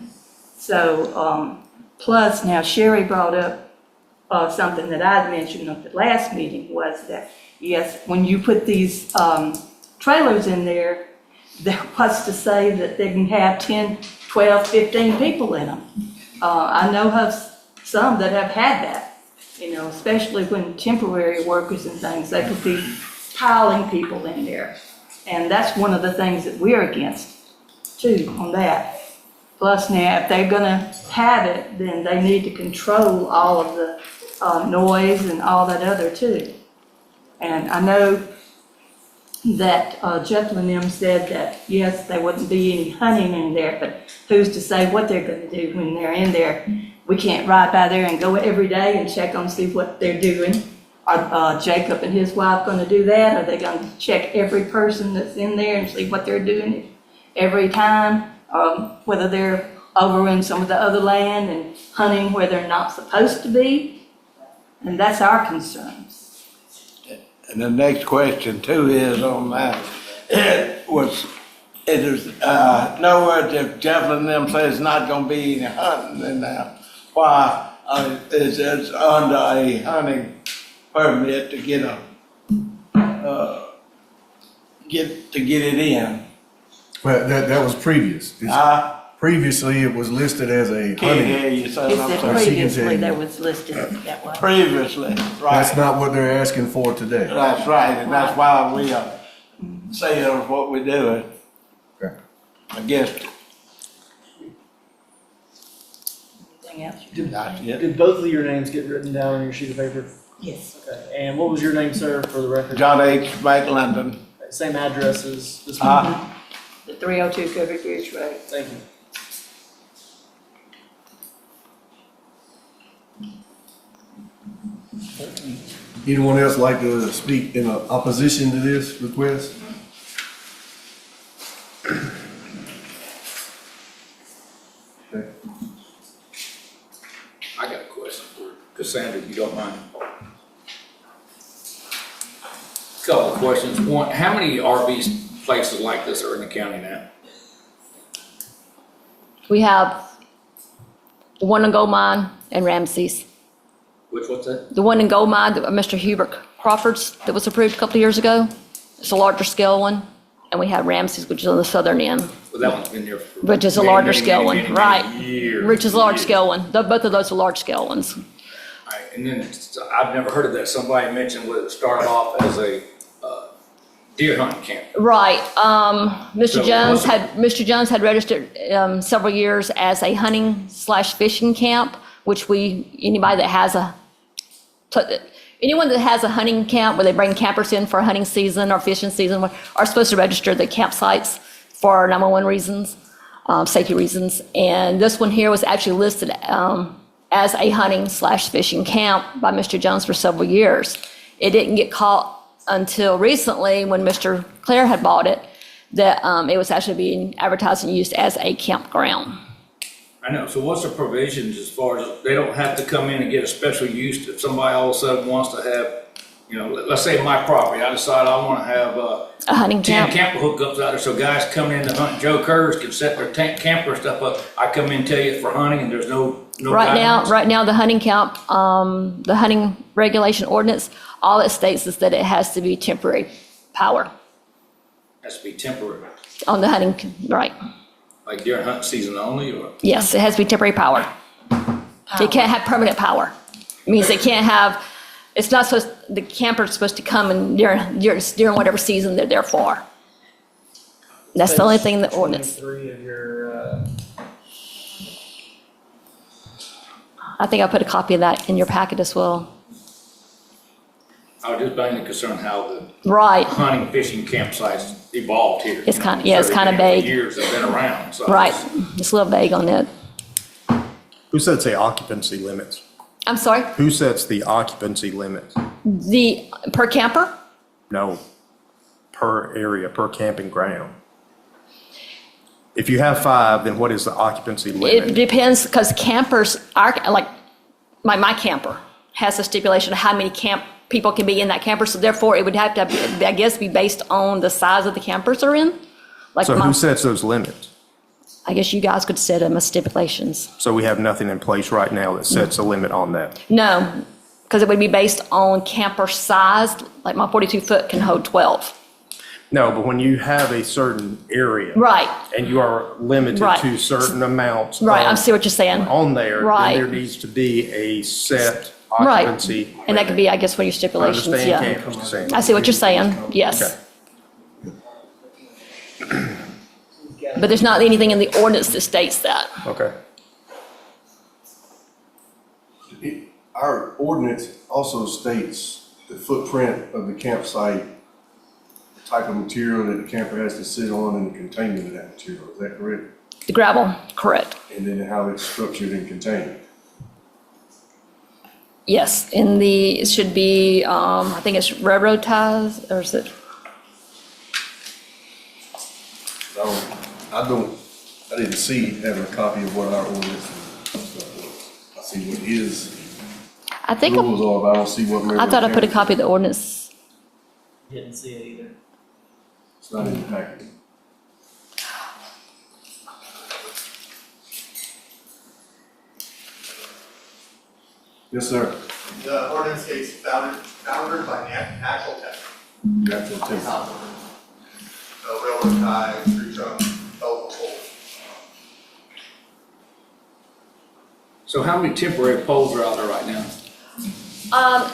So, plus now Sherry brought up something that I mentioned at the last meeting was that, yes, when you put these trailers in there, what's to say that they can have 10, 12, 15 people in them? I know of some that have had that, especially when temporary workers and things, they could be piling people in there. And that's one of the things that we're against too on that. Plus now, if they're gonna have it, then they need to control all of the noise and all that other too. And I know that Jeff and them said that, yes, there wouldn't be any hunting in there, but who's to say what they're gonna do when they're in there? We can't ride by there and go every day and check on, see what they're doing. Are Jacob and his wife gonna do that? Are they gonna check every person that's in there and see what they're doing every time? Whether they're over in some of the other land and hunting where they're not supposed to be? And that's our concerns. And the next question too is on that. It is, nowhere if Jeff and them say it's not gonna be any hunting in there. Why is it under a hunting permit to get it in? Well, that was previous. Previously, it was listed as a Can't hunting. hear you, so He I'm said sorry. previously there was listed that way. Previously, That's right. not what they're asking for today. That's right, and that's why we are saying what we're doing. Okay. Against it. Anything else? Not yet. Did both of your names get written down on your sheet of paper? Yes. Okay, and what was your name, sir, for the record? John H. McLendon. Same address as this one? The 302 Covered Bridge Road. Thank you. Anyone else like to speak in opposition to this request? Okay. I got a question for Cassandra, if you don't mind. Couple of questions. One, how many RV places like this are in the county now? We have one in Gold Mine and Ramsey's. What's that? The one in Gold Mine, Mr. Hubert Crawford's, that was approved a couple of years ago. It's a larger scale one. And we have Ramsey's, which is on the southern end, Well, that one's been there for. which is a many, larger many, scale many, one, many, right? many years, Which is a large years. scale one. Both of those are large scale ones. All right, and then I've never heard of that. Somebody mentioned it started off as a Deer hunting camp. Right. So Mr. Jones had registered several years as a hunting/fishing camp, which anyone that has a hunting camp where they bring campers in for hunting season or fishing season are supposed to register the campsites for 911 reasons, safety reasons. And this one here was actually listed as a hunting/fishing camp by Mr. Jones for several years. It didn't get caught until recently when Mr. Claire had bought it, that it was actually being advertised and used as a campground. I know, so what's the provisions as far as, they don't have to come in and get a special use if somebody all of a sudden wants to have, let's say my property, I decide I want to have A hunting 10 camp. camper hookups out there, so guys coming in to hunt, Joe Kerrs can set their camper and stuff up. I come in and tell you it's for hunting and there's no guidelines. Right now, the hunting camp, the hunting regulation ordinance, all it states is that it has to be temporary power Has to be temporary, on the hunting, right? like during hunting season only, or? Yes, it has to be temporary power. It can't have permanent power. It means it can't have, it's not supposed, the camper's supposed to come and during whatever season they're there for. That's the only thing in the ordinance. 23 of your, I think I put a copy of that in your packet as well. I was just mainly concerned how the Right, hunting, fishing campsites evolved here. It's kind of vague. Years have been around, so. Right, it's a little vague on that. Who sets the occupancy limits? I'm sorry, Who sets the occupancy limits? the, per camper? No, per area, per camping ground. If you have 5, then what is the occupancy It limit? depends, because campers are, like, my camper has a stipulation of how many people can be in that camper, so therefore it would have to, I guess, be based on the size of the campers they're in. Like So who sets those limits? I guess you guys could set them as stipulations. So we have nothing in place right now that sets a limit on that. No, because it would be based on camper size, like my 42-foot can hold 12. No, but when you have a certain area. Right. And you are limited Right. to certain amounts. Right, I of- see what you're saying. On there, Right. then there needs to be a set Right. occupancy. And that could be, I guess, one of your stipulations, I yeah. understand campers, the same. I see what you're saying, yes. But there's not anything in the ordinance that states that. Okay. Our ordinance also states the footprint of the campsite, the type of material that the camper has to sit on and the containment of that material. Is that correct? The gravel, correct. And then how it's structured and contained. Yes, it should be, I think it's railroad ties, or is it? I didn't see having a copy of what our ordinance was. I see what his I think, rules are, but I don't see what. I thought I put a copy of the ordinance. didn't see it either. It's not in the packet. Yes, sir. The ordinance is founded by natural testing. Natural testing. So railroad ties, tree trunks, telephone poles. So how many temporary poles are out there right now?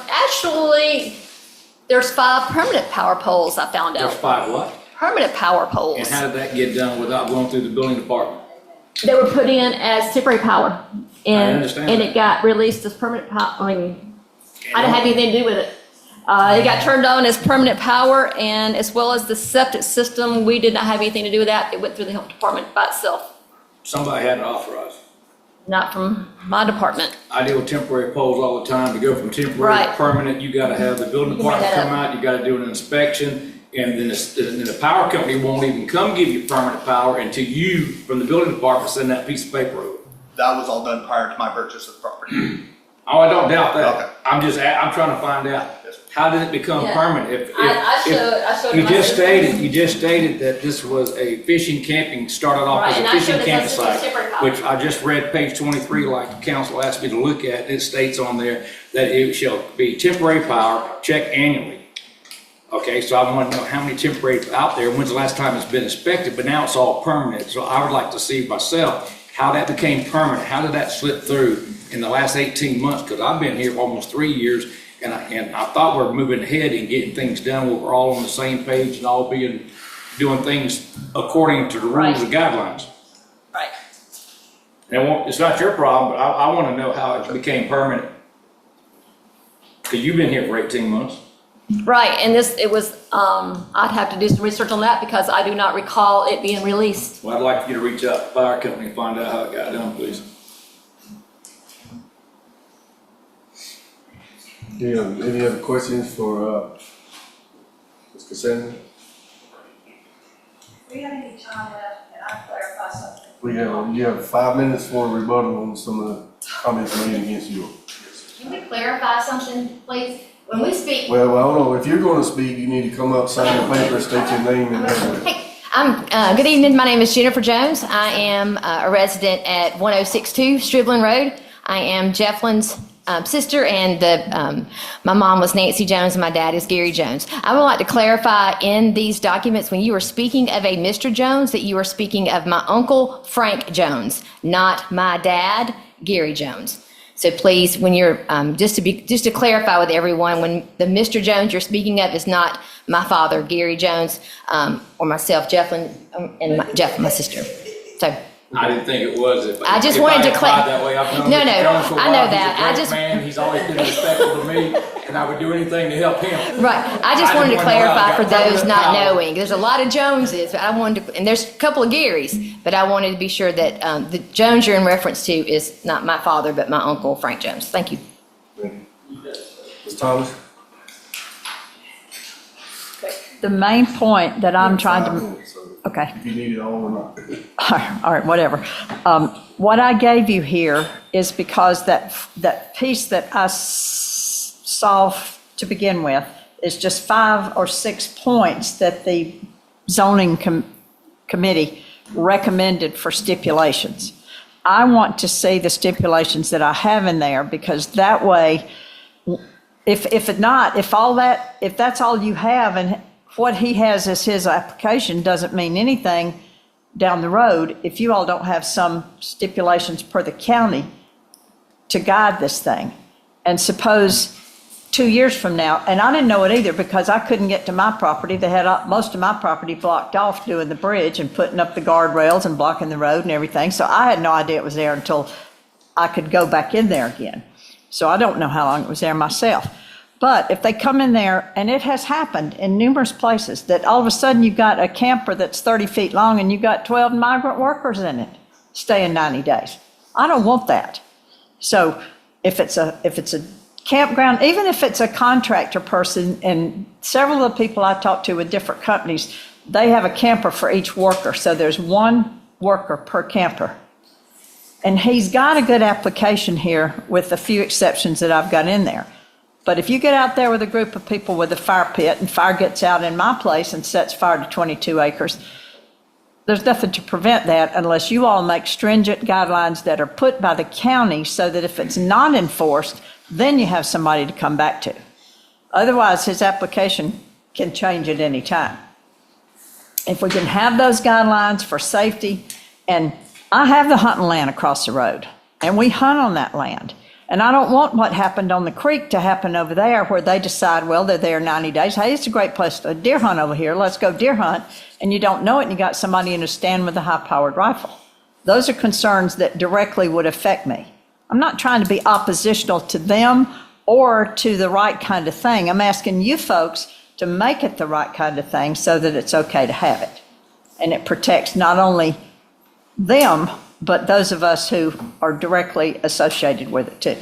Actually, there's 5 permanent power poles I found There's out. 5 what? Permanent power poles. And how did that get done without going through the building department? They were put in as temporary power. And understand and that. it got released as permanent power, I didn't have anything to do with it. It got turned on as permanent power, and as well as the septic system, we did not have anything to do with that. It went through the health department by itself, Somebody had to authorize. not from my department. I deal with temporary poles all the time. To go from temporary to Right. permanent, you gotta have the building You can make department that come out, you gotta do an inspection, and then the power company won't even come give you permanent power until you, from the building department, send that piece of paper over. That was all done prior to my purchase of the property. Oh, I don't doubt that. Okay. I'm trying to find out, how did it become Yeah. permanent? If I showed you my just system. you just stated that this was a fishing camping, started off Right, as and a I fishing showed it as a campsite, temporary power. which I just read page 23, like the council asked me to look at. It states on there that it shall be temporary power, check annually. Okay, so I want to know how many temporary out there, when's the last time it's been inspected, but now it's all permanent. So I would like to see myself how that became permanent. How did that slip through in the last 18 months? Because I've been here for almost 3 years, And I thought we were moving ahead and getting things done, where we're all on the same page and all doing things according to the rules and guidelines. Right. And it's not your problem, but I want to know how it became permanent. Because you've been here for 18 months. Right, and I'd have to do some research on that because I do not recall it being released. Well, I'd like you to reach out to the fire company and find out how it got done, please. Any other questions for Ms. Cassandra? We have any time left, and I clarify something. You have 5 minutes for a rebuttal on some of the comments made against you. Can we clarify something, please? When we speak. Well, I don't know, if you're gonna speak, you need to come up, sign the paper, state your name and address. Hey, good evening. My name is Jennifer Jones. I am a resident at 1062 Striblin Road. I am Jefflin's sister, and my mom was Nancy Jones, and my dad is Gary Jones. I would like to clarify in these documents, when you were speaking of a Mr. Jones, that you were speaking of my uncle, Frank Jones, not my dad, Gary Jones. So please, when you're, just to clarify with everyone, when the Mr. Jones you're speaking of is not my father, Gary Jones, or myself, Jefflin, and my sister. So. I didn't think it was. I just wanted to clarify that way. I've known No, Mr. no, Jones for a I while. know He's that. a great man. He's always been respectful to me, and I would do anything to help him. Right. I just wanted to clarify for those not power. knowing. There's a lot of Joneses, but I wanted to, and there's a couple of Garys, but I wanted to be sure that the Jones you're in reference to is not my father, but my uncle, Frank Jones. Thank you. Ms. Thomas? The main point that I'm trying to, okay. If you need it all or not. All right, whatever. What I gave you here is because that piece that I saw to begin with is just 5 or 6 points that the zoning committee recommended for stipulations. I want to see the stipulations that I have in there, because that way, if that's all you have and what he has as his application doesn't mean anything down the road, if you all don't have some stipulations per the county to guide this thing. And suppose 2 years from now, and I didn't know it either because I couldn't get to my property. They had most of my property blocked off doing the bridge and putting up the guardrails and blocking the road and everything. So I had no idea it was there until I could go back in there again. So I don't know how long it was there myself. But if they come in there, and it has happened in numerous places, that all of a sudden you've got a camper that's 30 feet long and you've got 12 migrant workers in it staying 90 days. I don't want that. So if it's a campground, even if it's a contractor person, and several of the people I talked to with different companies, they have a camper for each worker. So there's one worker per camper. And he's got a good application here with a few exceptions that I've got in there. But if you get out there with a group of people with a fire pit and fire gets out in my place and sets fire to 22 acres, there's nothing to prevent that unless you all make stringent guidelines that are put by the county so that if it's not enforced, then you have somebody to come back to. Otherwise, his application can change at any time. If we can have those guidelines for safety, and I have the hunting land across the road, and we hunt on that land. And I don't want what happened on the creek to happen over there where they decide, well, they're there 90 days. Hey, it's a great place to deer hunt over here. Let's go deer hunt. And you don't know it, and you got somebody in a stand with a high-powered rifle. Those are concerns that directly would affect me. I'm not trying to be oppositional to them or to the right kind of thing. I'm asking you folks to make it the right kind of thing so that it's okay to have it. And it protects not only them, but those of us who are directly associated with it too.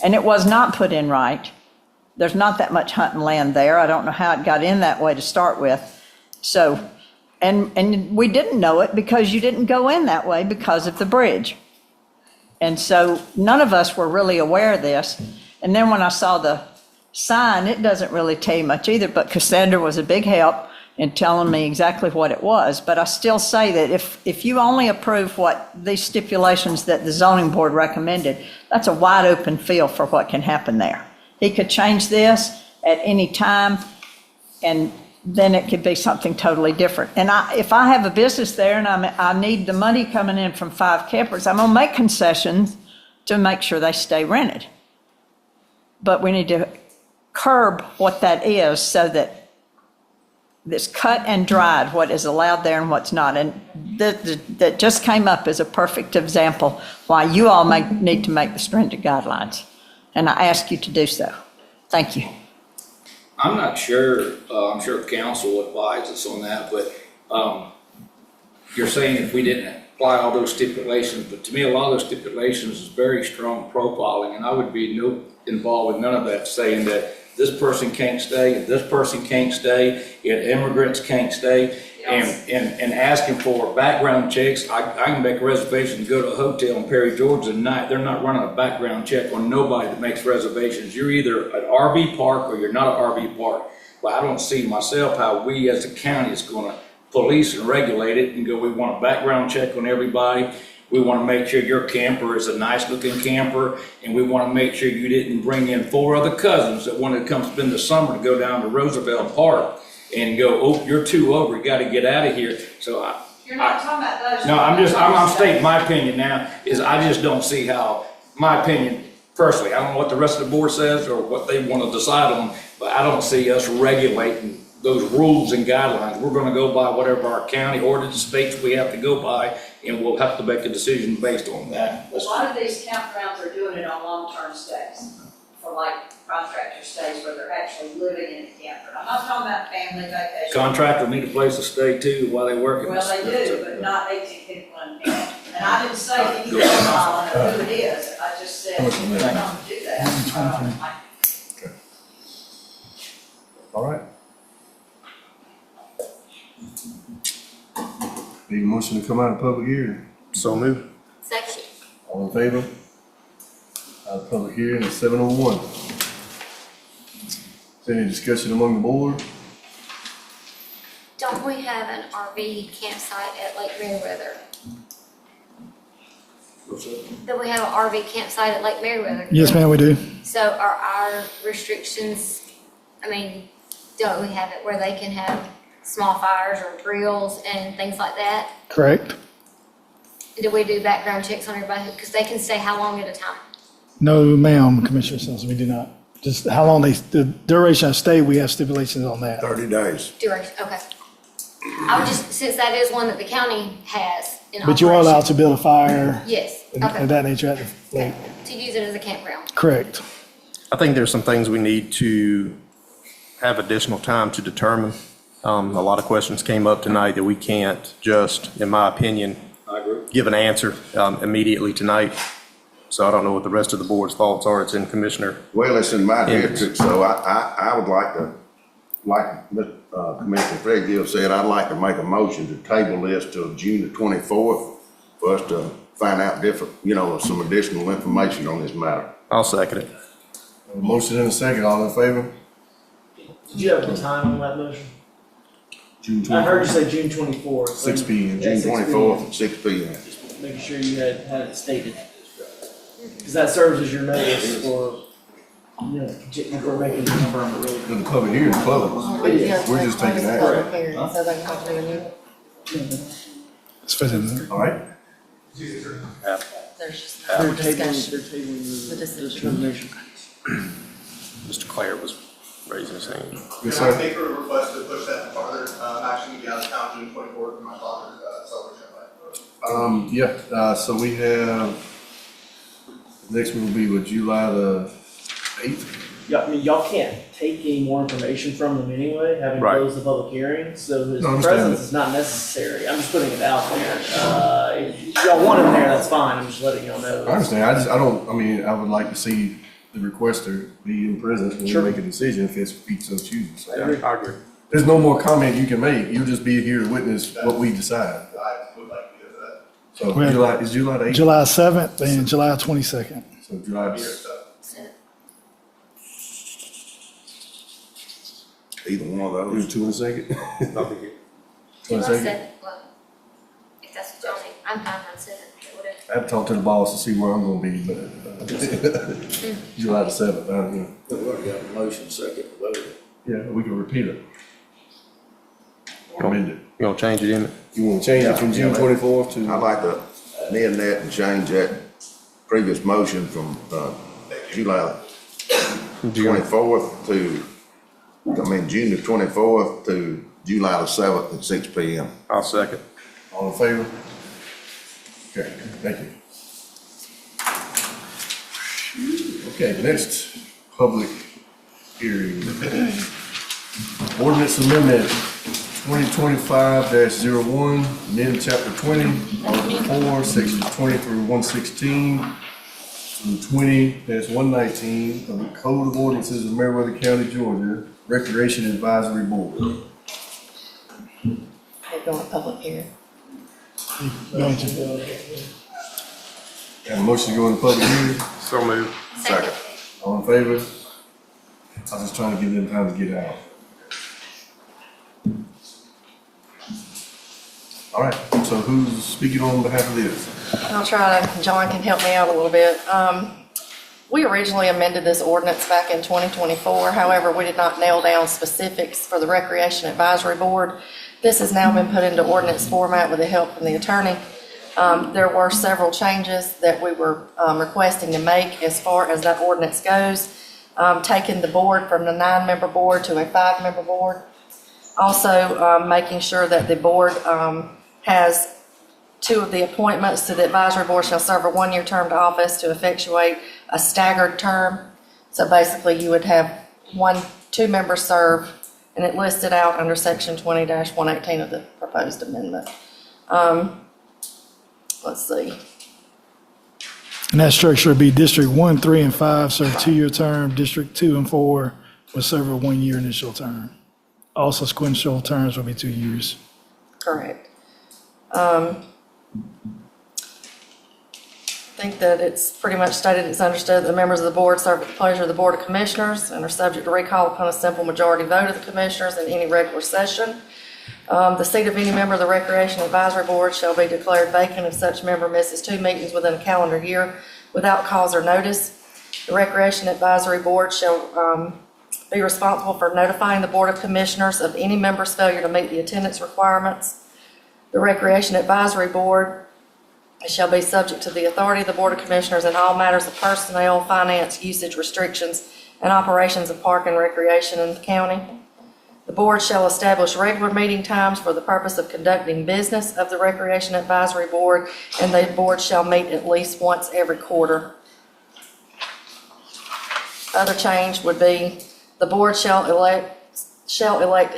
And it was not put in right. There's not that much hunting land there. I don't know how it got in that way to start with. So, and we didn't know it because you didn't go in that way because of the bridge. And so none of us were really aware of this. And then when I saw the sign, it doesn't really tell you much either, but Cassandra was a big help in telling me exactly what it was. But I still say that if you only approve what these stipulations that the zoning board recommended, that's a wide open field for what can happen there. He could change this at any time, and then it could be something totally different. And if I have a business there and I need the money coming in from 5 campers, I'm gonna make concessions to make sure they stay rented. But we need to curb what that is so that this cut and dried, what is allowed there and what's not. And that just came up as a perfect example why you all need to make the stringent guidelines. And I ask you to do so. Thank you. I'm not sure, I'm sure council will advise us on that, but you're saying if we didn't apply all those stipulations, but to me, a lot of those stipulations is very strong profiling, and I would be involved with none of that, saying that this person can't stay, and this person can't stay, and immigrants can't stay, and asking for background checks. I can make a reservation to go to a hotel in Perry, Georgia tonight. They're not running a background check on nobody that makes reservations. You're either an RV park or you're not an RV park. But I don't see myself how we as a county is going to police and regulate it and go, we want a background check on everybody. We want to make sure your camper is a nice looking camper, and we want to make sure you didn't bring in 4 other cousins that wanted to come spend the summer to go down to Roosevelt Park and go, oh, you're 2 over, you got to get out of here. So You're not talking about those. no, I'm stating my opinion now, is I just don't see how, my opinion personally, I don't know what the rest of the board says or what they want to decide on, but I don't see us regulating those rules and guidelines. We're going to go by whatever our county ordinance states we have to go by, and we'll have to make a decision based on that. A lot of these campgrounds are doing it on long-term stays, for like contractor stays where they're actually living in the camper. I'm not talking about family vacation. Contractor need a place to stay too while they work. Well, they do, but not 18 people in camp. And I didn't say that you can follow who it is. I just said, you don't do that. All right. Need a motion to come out of public hearing. So moved. Second. All in favor? Out of public hearing at 7:01. Is there any discussion among the board? Don't we have an RV campsite at Lake Meriwether? Don't we have an RV campsite at Lake Meriwether? Yes, ma'am, we do. So are our restrictions, I mean, don't we have it where they can have small fires or grills and things like that? Correct. Do we do background checks on everybody? Because they can stay how long at a time? No, ma'am, Commissioner Simpson, we do not. Just how long the duration of stay, we have stipulations on that. 30 days. Duration, okay. I would just, since that is one that the county has in But you are operation. allowed to build a fire Yes, and okay. that nature at the lake. To use it as a campground. Correct. I think there's some things we need to have additional time to determine. A lot of questions came up tonight that we can't just, in my opinion, give an answer immedately tonight. So I don't know what the rest of the board's thoughts are. It's in Commissioner. Well, it's in my Hendricks. district, so I would like to, like Commissioner Fred Gill said, I'd like to make a motion to table this till June the 24th for us to find out some additional information on this matter. I'll second it. A motion and a second, all in favor? Did you have a time on that motion? June I heard you 24th, say June 24th. 6 p.m. Yeah, June 6 p.m. 24th at 6 p.m. Just making sure you had it stated. Because that serves as your notice for, we're making the confirm really. The public hearing is closed. We're just taking action. It's fitting. All right? They're tabling the determination. Mr. Claire was raising his hand. Yes, Can I sir. make a request to push that farther? Actually, be out of town June 24th for my father's celebration. Yeah, so we have, next one will be with July the 8th. Yeah, I mean, y'all can't take any more information from them anyway, having Right. closed the public hearing, so his No, I understand presence that. is not necessary. I'm just putting it out there. If y'all want him there, that's fine, I'm just letting y'all know. I understand, I would like to see the requester be in presence when we Sure. make a decision if it's feet so chooses. So I agree. I agree. there's no more comment you can make, you'll just be here to witness what we decide. I would like to do that. So Well, is July the 8th? July 7th and July 22nd. So July, Either one of do those. 2 and 2nd? I'll be here. July 22nd? 7th, well, if that's what y'all need, I'm fine on 7th, whatever. I have to talk to the boss to see where I'm gonna be, but, July the 7th, We already got a motion second voted. yeah, we can repeat it. Or amend it. You gonna change it in? You wanna change it from June 24th to? I'd like to amend that and change that previous motion from July 24th to, June the 24th to July the 7th at 6 p.m. I'll second. All in favor? Okay, thank you. Okay, next public hearing. Ordinance amendment 2025-01, amend chapter 20, article 4, sections 20 through 116 through 20-119 of the Code of Ordinances of Meriwether County, Georgia, Recreation Advisory Board. We're going to public hearing. Got a motion to go into public hearing? So moved. Second. All in favor? I was just trying to give them time to get out. All right, so who's speaking on behalf of this? I'll try to, John can help me out a little bit. We originally amended this ordinance back in 2024. However, we did not nail down specifics for the Recreation Advisory Board. This has now been put into ordinance format with the help from the attorney. There were several changes that we were requesting to make as far as that ordinance goes. Taking the board from the 9-member board to a 5-member board. Also, making sure that the board has 2 of the appointments to the advisory board shall serve a 1-year term to office to effectuate a staggered term. So basically, you would have 2 members serve, and it listed out under section 20-118 of the proposed amendment. Let's see. And that structure would be District 1, 3, and 5 serve 2-year term. District 2 and 4 will serve a 1-year initial term. All sequential terms will be 2 years. Correct. I think that it's pretty much stated, it's understood that the members of the board serve at the pleasure of the Board of Commissioners and are subject to recall upon a simple majority vote of the commissioners in any regular session. The seat of any member of the Recreation Advisory Board shall be declared vacant if such member misses 2 meetings within a calendar year without cause or notice. The Recreation Advisory Board shall be responsible for notifying the Board of Commissioners of any member's failure to meet the attendance requirements. The Recreation Advisory Board shall be subject to the authority of the Board of Commissioners in all matters of personnel, finance, usage restrictions, and operations of park and recreation in the county. The board shall establish regular meeting times for the purpose of conducting business of the Recreation Advisory Board, and the board shall meet at least once every quarter. Other change would be the board shall elect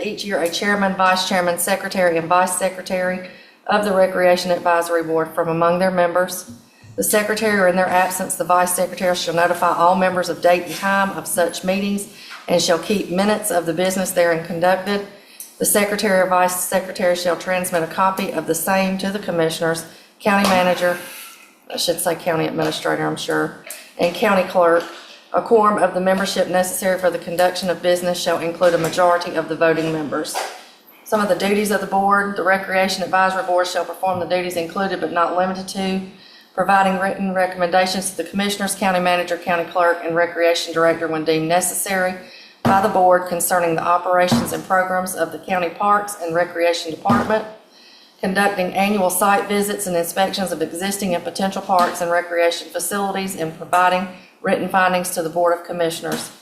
each year a chairman, vice chairman, secretary, and vice secretary of the Recreation Advisory Board from among their members. The secretary, or in their absence, the vice secretary shall notify all members of date and time of such meetings and shall keep minutes of the business therein conducted. The secretary or vice secretary shall transmit a copy of the same to the commissioners, county manager, I should say county administrator, I'm sure, and county clerk. A quorum of the membership necessary for the conduction of business shall include a majority of the voting members. Some of the duties of the board: the Recreation Advisory Board shall perform the duties included but not limited to providing written recommendations to the commissioners, county manager, county clerk, and recreation director when deemed necessary by the board concerning the operations and programs of the county parks and recreation department, conducting annual site visits and inspections of existing and potential parks and recreation facilities, and providing written findings to the Board of Commissioners,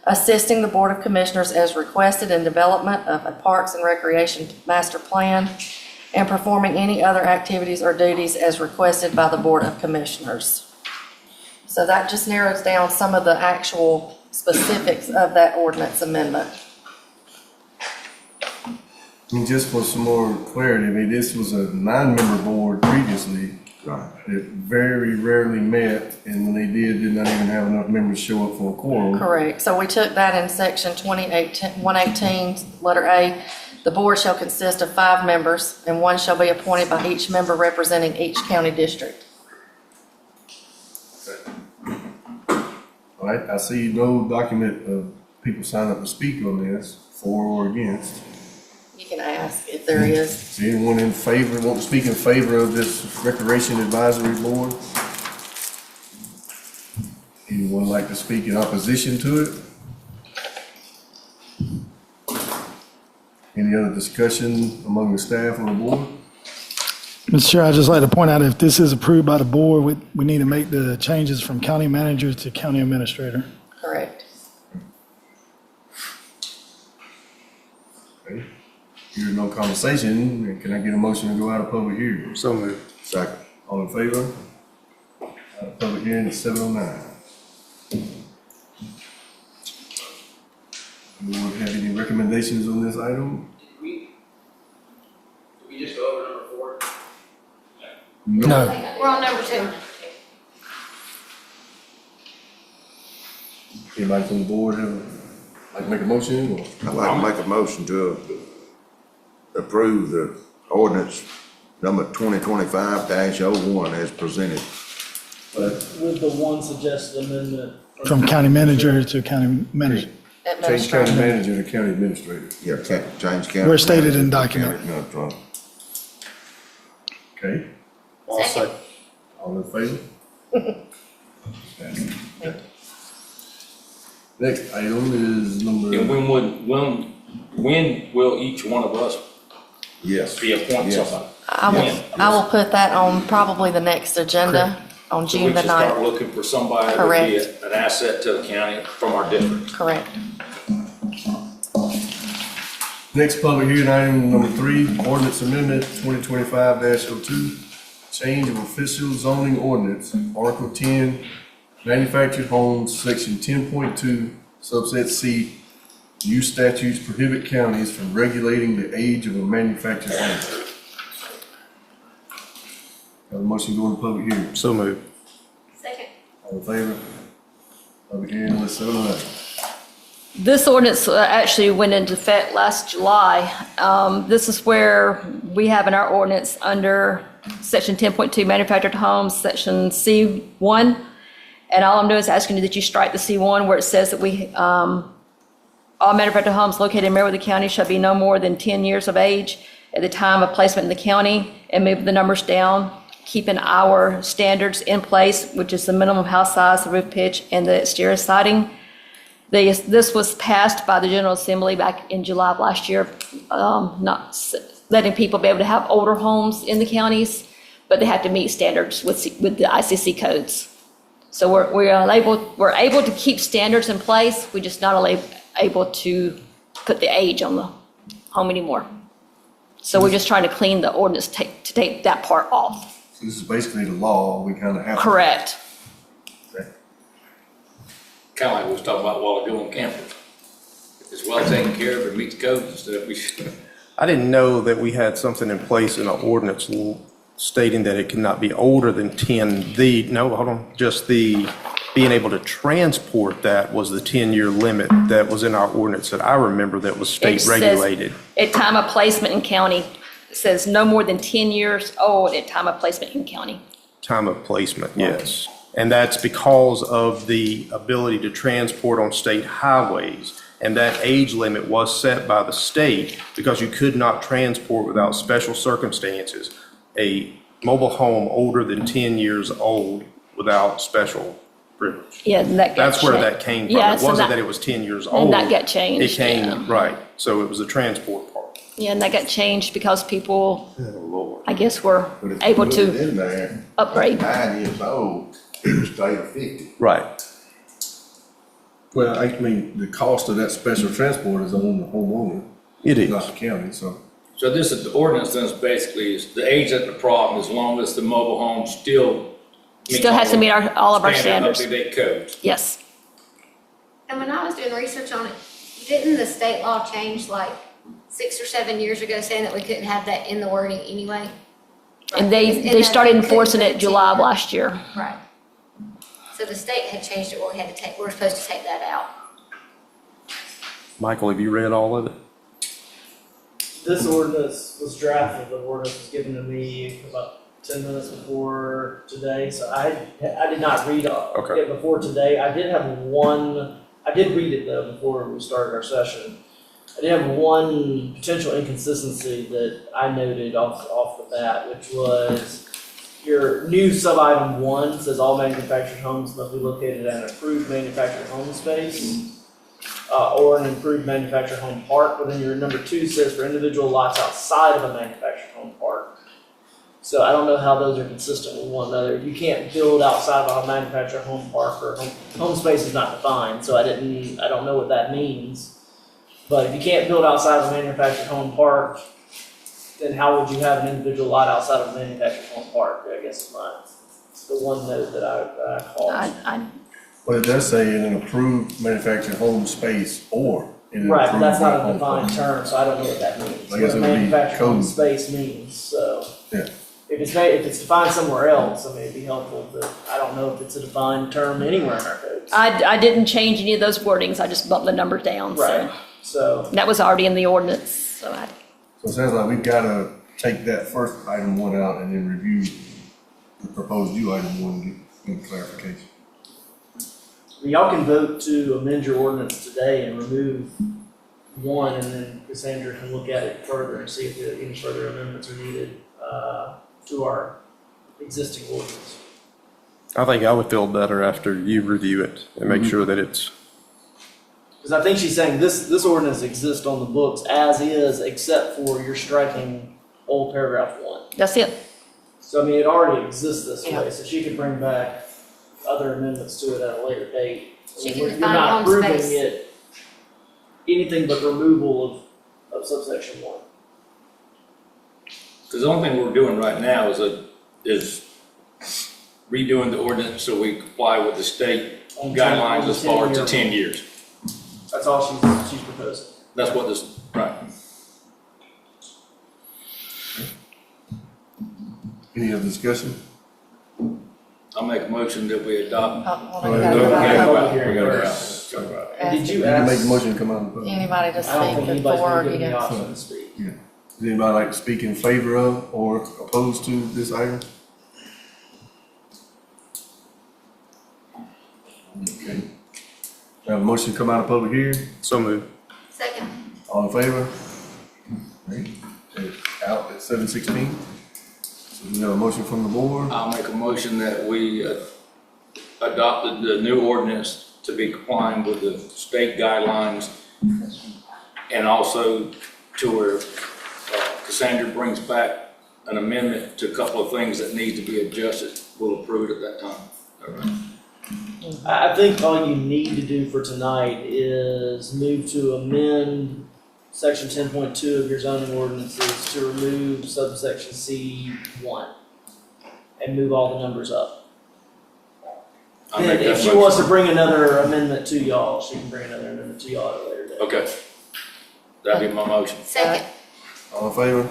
assisting the Board of Commissioners as requested in development of a Parks and Recreation Master Plan, and performing any other activities or duties as requested by the Board of Commissioners. So that just narrows down some of the actual specifics of that ordinance amendment. I mean, just for some more clarity, I mean, this was a 9-member board previously. Right. It very rarely met, and when they did not even have enough members show up for a quorum. Correct. So we took that in section 118, letter A. The board shall consist of 5 members, and 1 shall be appointed by each member representing each county district. All right, I see no document of people sign up to speak on this, for or against. You can ask if there is. Is anyone in favor, want to speak in favor of this Recreation Advisory Board? Anyone like to speak in opposition to it? Any other discussion among the staff or the board? Mr. Chair, I'd just like to point out, if this is approved by the board, we need to make the changes from county manager to county administrator. Correct. Okay. Here's no conversation, can I get a motion to go out of public hearing? So moved. Second. All in favor? Out of public hearing at 7:09. Anyone have any recommendations on this item? Did we just go over number 4? No. We're on number 2. Anybody from the board have, like to make a motion or? I'd like to make a motion to approve the ordinance number 2025-01 as presented. With the one suggested amendment. From county manager to county manager. Change county manager to county administrator. Yeah, change county. Where stated in manager to document. county administrator. Okay, I'll second. all in favor? Okay. Next item is number. And when will each one of us Yes. be appointed Yes. somebody? I will put that on probably the next agenda on So we June the should start 9th. looking for somebody that would be Correct. an asset to the county from our district. Correct. Next public hearing item number 3, ordinance amendment 2025-02, change of official zoning ordinance, Article 10, manufactured homes, section 10.2, subset C, new statutes prohibit counties from regulating the age of a manufactured home. Have a motion to go into public hearing. So moved. Second. All in favor? Public hearing, let's settle that. This ordinance actually went into effect last July. This is where we have in our ordinance under section 10.2 manufactured homes, section C1. And all I'm doing is asking you that you strike the C1 where it says that all manufactured homes located in Meriwether County shall be no more than 10 years of age at the time of placement in the county, and move the numbers down, keeping our standards in place, which is the minimum house size, the roof pitch, and the exterior siding. This was passed by the General Assembly back in July of last year, not letting people be able to have older homes in the counties, but they have to meet standards with the ICC codes. So we're able to keep standards in place. We're just not able to put the age on the home anymore. So we're just trying to clean the ordinance to take that part off. So this is basically the law, we kind of have. Correct. Kind of like we was talking about a while ago on campus. If it's well taken care of, it meets codes and stuff, we should. I didn't know that we had something in place in an ordinance stating that it cannot be older than 10. Just the being able to transport that was the 10-year limit that was in our ordinance that I remember that was state regulated. At time of placement in county, it says no more than 10 years old at time of placement in county. Time of placement, yes. And that's because of the ability to transport on state highways. And that age limit was set by the state because you could not transport without special circumstances a mobile home older than 10 years old without special privilege. Yeah, and that got That's where changed. that came from. Yeah, It so wasn't that it was 10 years old. And that got changed. It came, yeah. right. So it was the transport part. Yeah, and that got changed because people, Oh, Lord. I guess, were But if able you put it to in there, upgrade. 9 years old, state of 50. Right. Well, I mean, the cost of that special transport is on the homeowner. It is. Not the county, so. So this is, the ordinance then is basically, is the age isn't the problem as long as the mobile home still. Still has to meet all of our standards. Up-to-date codes. Yes. And when I was doing research on it, didn't the state law change like 6 or 7 years ago saying that we couldn't have that in the wording anyway? And Right. they started that enforcing couldn't it July of continue. last year. Right. So the state had changed it where we were supposed to take that out. Michael, have you read all of it? This ordinance was drafted, the ordinance was given to me about 10 minutes before today, so I did not read it before today. I did read it though before we started our session. I did have one potential inconsistency that I noted off the bat, which was your new sub-item 1 says all manufactured homes must be located at an approved manufactured home space. Or an improved manufactured home park, but then your number 2 says for individual lots outside of a manufactured home park. So I don't know how those are consistent with one another. You can't build outside of a manufactured home park or home space is not defined, so I don't know what that means. But if you can't build outside of a manufactured home park, then how would you have an individual lot outside of a manufactured home park? I guess is the one note that I called. Well, it does say in an approved manufactured home space or in an Right, but approved that's not a home defined park. term, so I don't know what that means. I guess What it would be manufactured home code. space means, so. Yeah. If it's defined somewhere else, I mean, it'd be helpful, but I don't know if it's a defined term anywhere in our codes. I didn't change any of those wordings, I just bumped the numbers down, Right, so. so. That was already in the ordinance, so I. So it sounds like we've gotta take that first item one out and then review the proposed new item one and get clarification. Y'all can vote to amend your ordinance today and remove one, and then Cassandra can look at it further and see if any further amendments are needed, to our existing ordinance. I think I would feel better after you review it and make sure that it's, Because I think she's saying this ordinance exists on the books as is, except for you're striking old paragraph 1. That's it. So, I mean, it already exists this way, so she could bring back other amendments to it at a later date. She can You're define not home approving space. it, anything but removal of subsection 1. Because the only thing we're doing right now is redoing the ordinance so we comply with the state On guidelines the as far as the 10-year 10 years. That's all she's proposing. That's what this, right. Any other discussion? I'll make a motion that we adopt. We gotta go back. And did you You can ask make the motion to come out of the public. Anybody to I don't think speak anybody's before been you given the get. option to speak. Yeah. Does anybody like to speak in favor of or opposed to this item? Okay. We have a motion to come out of public hearing. so moved. Second. All in favor? Great. Okay, out at 7:16. So we have a motion from the board. I'll make a motion that we adopted the new ordinance to be complying with the state guidelines, and also to where Cassandra brings back an amendment to a couple of things that need to be adjusted. We'll approve it at that time. All right. I think all you need to do for tonight is move to amend section 10.2 of your zoning ordinances to remove subsection C1 and move all the numbers up. I'll Then make that if she motion. wants to bring another amendment to y'all, she can bring another amendment to y'all at a later date. Okay. That'd be my motion. Second. All in favor?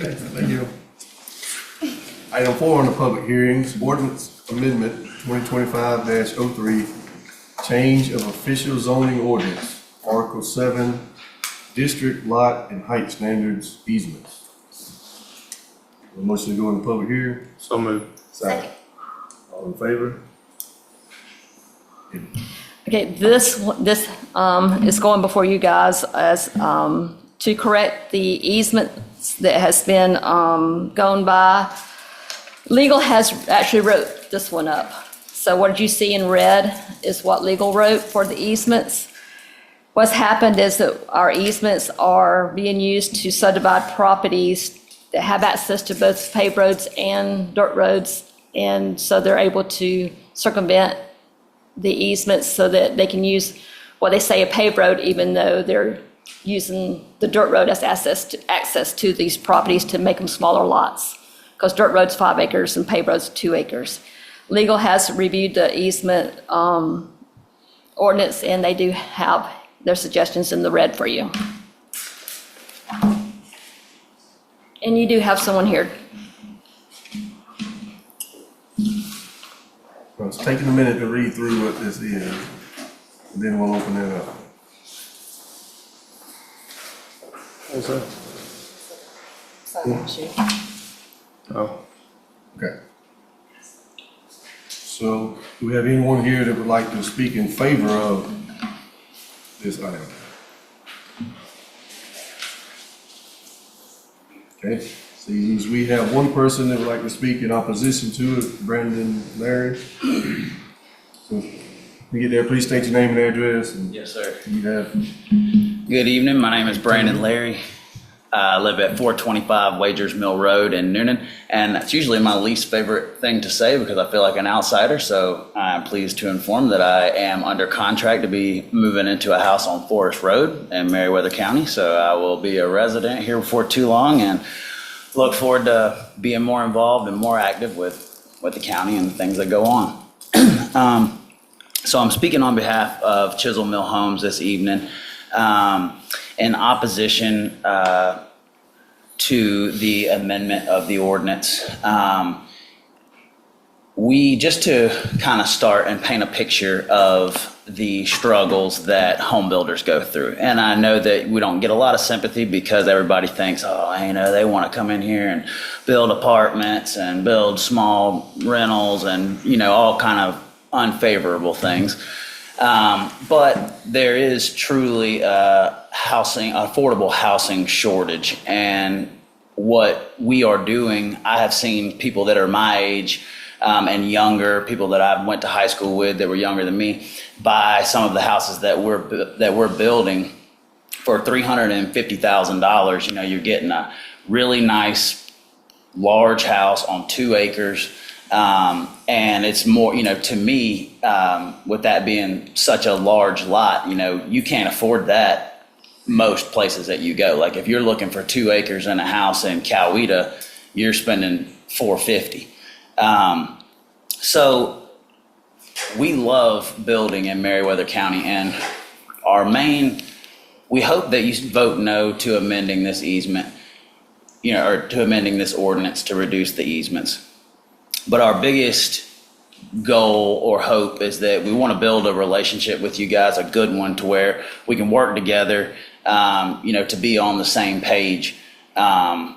Okay, thank you. Item 4 on the public hearings, ordinance amendment 2025-03, change of official zoning ordinance, Article 7, district lot and height standards easements. A motion to go in the public hearing? So moved. Second. All in favor? Okay, this is going before you guys as, to correct the easements that has been, gone by. Legal has actually wrote this one up. So what you see in red is what legal wrote for the easements. What's happened is that our easements are being used to subdivide properties that have access to both paved roads and dirt roads. And so they're able to circumvent the easements so that they can use what they say a paved road, even though they're using the dirt road as access to these properties to make them smaller lots. Because dirt road's 5 acres and paved road's 2 acres. Legal has reviewed the easement ordinance, and they do have their suggestions in the red for you. And you do have someone here. Well, it's taking a minute to read through what this is, and then we'll open it up. Oh, Okay. So, do we have anyone here that would like to speak in favor of this item? Okay, seems we have one person that would like to speak in opposition to it, Brandon Larry. So, when you get there, please state your name and address, and Yes, sir. you have, Good evening. My name is Brandon Larry. I live at 425 Wagers Mill Road in Noonan, and that's usually my least favorite thing to say because I feel like an outsider, so I'm pleased to inform that I am under contract to be moving into a house on Forest Road in Meriwether County, so I will be a resident here before too long and look forward to being more involved and more active with the county and the things that go on. So I'm speaking on behalf of Chisel Mill Homes this evening in opposition to the amendment of the ordinance. We, just to kind of start and paint a picture of the struggles that home builders go through. And I know that we don't get a lot of sympathy because everybody thinks, oh, you know, they want to come in here and build apartments and build small rentals and, you know, all kind of unfavorable things. But there is truly affordable housing shortage. And what we are doing, I have seen people that are my age and younger, people that I went to high school with that were younger than me, buy some of the houses that we're building for $350,000. You know, you're getting a really nice large house on 2 acres. And it's more, you know, to me, with that being such a large lot, you know, you can't afford that most places that you go. Like if you're looking for 2 acres and a house in Coweta, you're spending $450,000. So we love building in Meriwether County, and we hope that you vote no to amending this easement, you know, or to amending this ordinance to reduce the easements. But our biggest goal or hope is that we want to build a relationship with you guys, a good one, to where we can work together, you know, to be on the same page. And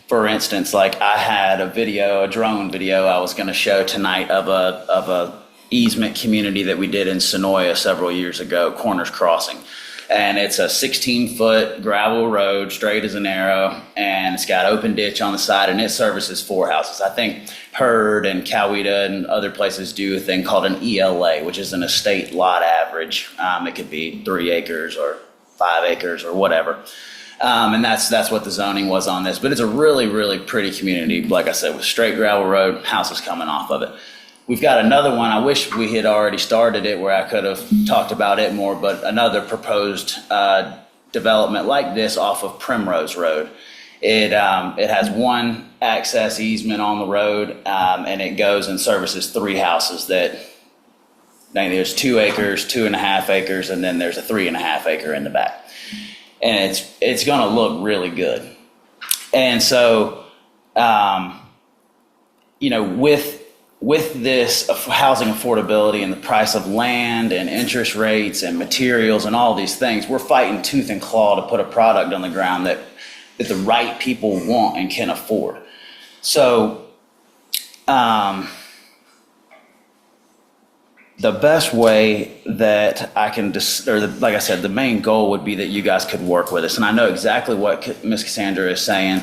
for instance, like I had a drone video I was going to show tonight of a easement community that we did in Sonoya several years ago, Corners Crossing. And it's a 16-foot gravel road, straight as an arrow, and it's got open ditch on the side, and it services 4 houses. I think Hurd and Coweta and other places do a thing called an ELA, which is an estate lot average. It could be 3 acres or 5 acres or whatever. And that's what the zoning was on this. But it's a really, really pretty community, like I said, with straight gravel road, houses coming off of it. We've got another one. I wish we had already started it where I could have talked about it more, but another proposed development like this off of Primrose Road. It has 1 access easement on the road, and it goes and services 3 houses there's 2 acres, 2.5 acres, and then there's a 3.5 acre in the back. And it's going to look really good. And so, you know, with this housing affordability and the price of land and interest rates and materials and all these things, we're fighting tooth and claw to put a product on the ground that the right people want and can afford. So the best way that I can, like I said, the main goal would be that you guys could work with us. And I know exactly what Ms. Cassandra is saying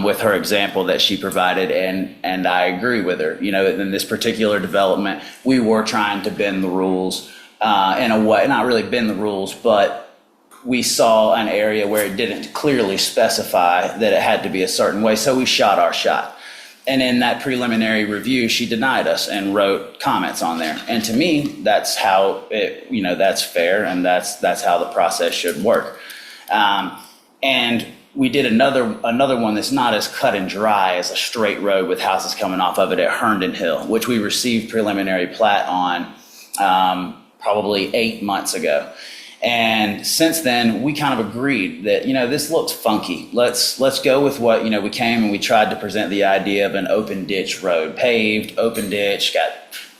with her example that she provided, and I agree with her. You know, in this particular development, we were trying to bend the rules in a way, not really bend the rules, but we saw an area where it didn't clearly specify that it had to be a certain way, so we shot our shot. And in that preliminary review, she denied us and wrote comments on there. And to me, that's how it, you know, that's fair, and that's how the process should work. And we did another one that's not as cut and dry as a straight road with houses coming off of it at Herndon Hill, which we received preliminary plat on probably 8 months ago. And since then, we kind of agreed that, you know, this looks funky. Let's go with what, you know, we came and we tried to present the idea of an open ditch road, paved, open ditch, got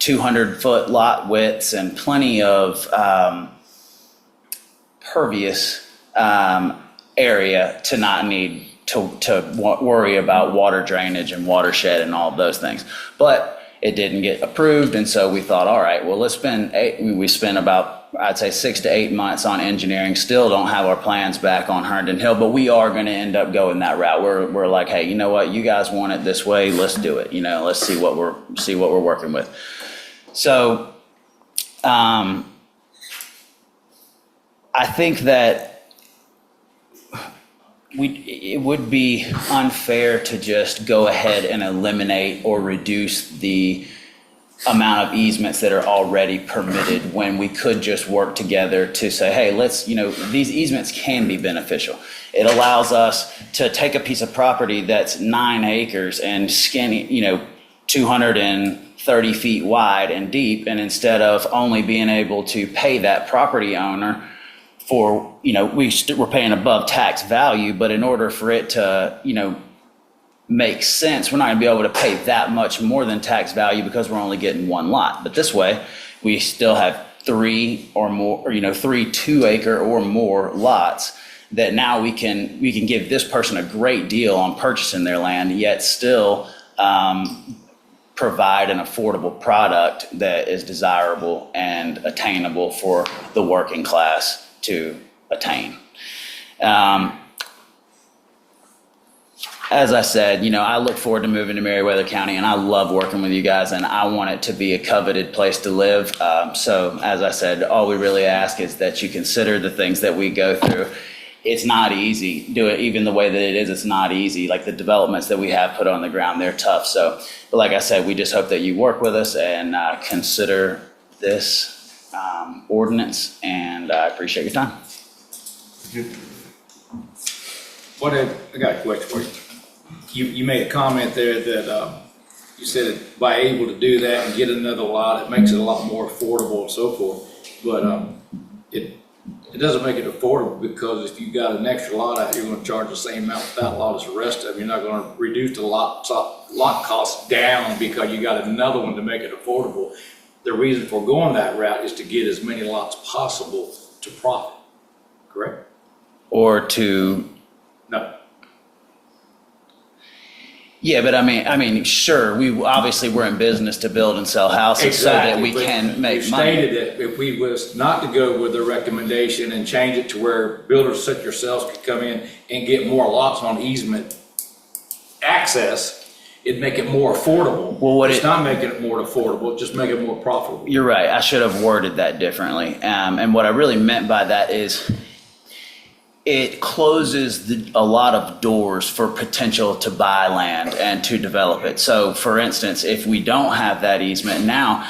200-foot lot widths and plenty of pervious area to not need to worry about water drainage and watershed and all of those things. But it didn't get approved, and so we thought, all right, well, we spent about, I'd say 6 to 8 months on engineering. Still don't have our plans back on Herndon Hill, but we are going to end up going that route. We're like, hey, you know what? You guys want it this way. Let's do it. You know, let's see what we're working with. So, I think that it would be unfair to just go ahead and eliminate or reduce the amount of easements that are already permitted when we could just work together to say, hey, these easements can be beneficial. It allows us to take a piece of property that's 9 acres and skinny, 230 feet wide and deep, and instead of only being able to pay that property owner for, we're paying above tax value, but in order for it to, make sense, we're not gonna be able to pay that much more than tax value because we're only getting one lot. But this way, we still have 3 or more, 3 2-acre or more lots that now we can give this person a great deal on purchasing their land, yet still provide an affordable product that is desirable and attainable for the working class to attain. As I said, I look forward to moving to Meriwether County, and I love working with you guys, and I want it to be a coveted place to live. So as I said, all we really ask is that you consider the things that we go through. It's not easy. Do it even the way that it is, it's not easy. Like the developments that we have put on the ground, they're tough. But like I said, we just hope that you work with us and consider this ordinance, and I appreciate your time. I got a question for you. You made a comment there that you said by able to do that and get another lot, it makes it a lot more affordable and so forth. But it doesn't make it affordable, because if you got an extra lot out, you're going to charge the same amount for that lot as the rest of them. You're not going to reduce the lot cost down because you got another one to make it affordable. The reason for going that route is to get as many lots possible to profit, correct? Or to... No. Yeah, but I mean, sure, we're in business to build and sell houses so that we can make money. You stated that if we was not to go with the recommendation and change it to where builders such yourselves could come in and get more lots on easement access, it'd make it more affordable. Well, it's not making it more affordable, just make it more profitable. You're right. I should have worded that differently. And what I really meant by that is, it closes a lot of doors for potential to buy land and to develop it. So for instance, if we don't have that easement now,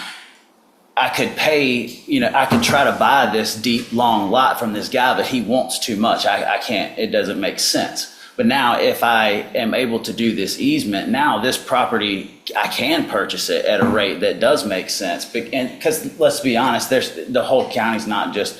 I could I could try to buy this deep, long lot from this guy, but he wants too much. I can't, it doesn't make sense. But now if I am able to do this easement, now this property, I can purchase it at a rate that does make sense. Because let's be honest, the whole county's not just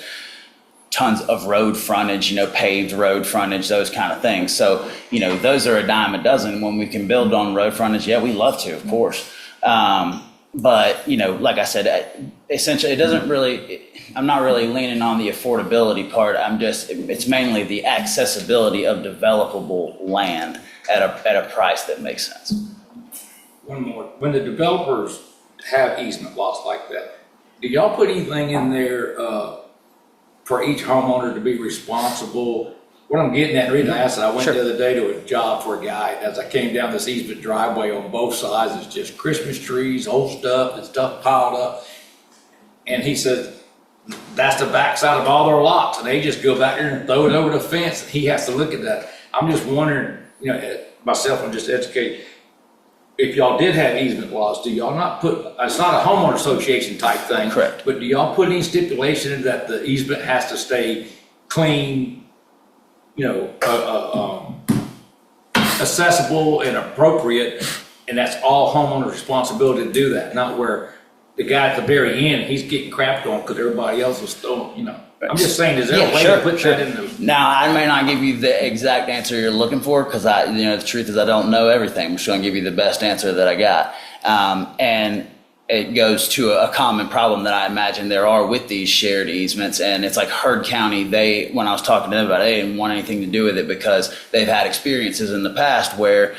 tons of road frontage, paved road frontage, those kind of things. So, those are a dime a dozen. When we can build on road frontage, yeah, we love to, of course. But, like I said, essentially, I'm not really leaning on the affordability part. It's mainly the accessibility of developable land at a price that makes sense. One more. When the developers have easement lots like that, do y'all put anything in there, for each homeowner to be responsible? What I'm getting at, the reason I asked that, I went the other day to a job for a guy, and as I came down this easement driveway on both sides, it's just Christmas trees, old stuff, and stuff piled up. And he said, that's the backside of all their lots, and they just go back there and throw it over the fence, and he has to look at that. I'm just wondering, myself, I'm just educated, if y'all did have easement laws, do y'all not put, it's not a homeowner association type thing. Correct. But do y'all put any stipulation that the easement has to stay clean, accessible and appropriate, and that's all homeowner responsibility to do that, not where the guy at the very end, he's getting crapped on because everybody else is throwing, I'm just saying, is there a way to put that in the... Now, I may not give you the exact answer you're looking for, because the truth is I don't know everything. I'm just going to give you the best answer that I got. And it goes to a common problem that I imagine there are with these shared easements. And it's like Heard County, when I was talking to them about it, they didn't want anything to do with it because they've had experiences in the past where,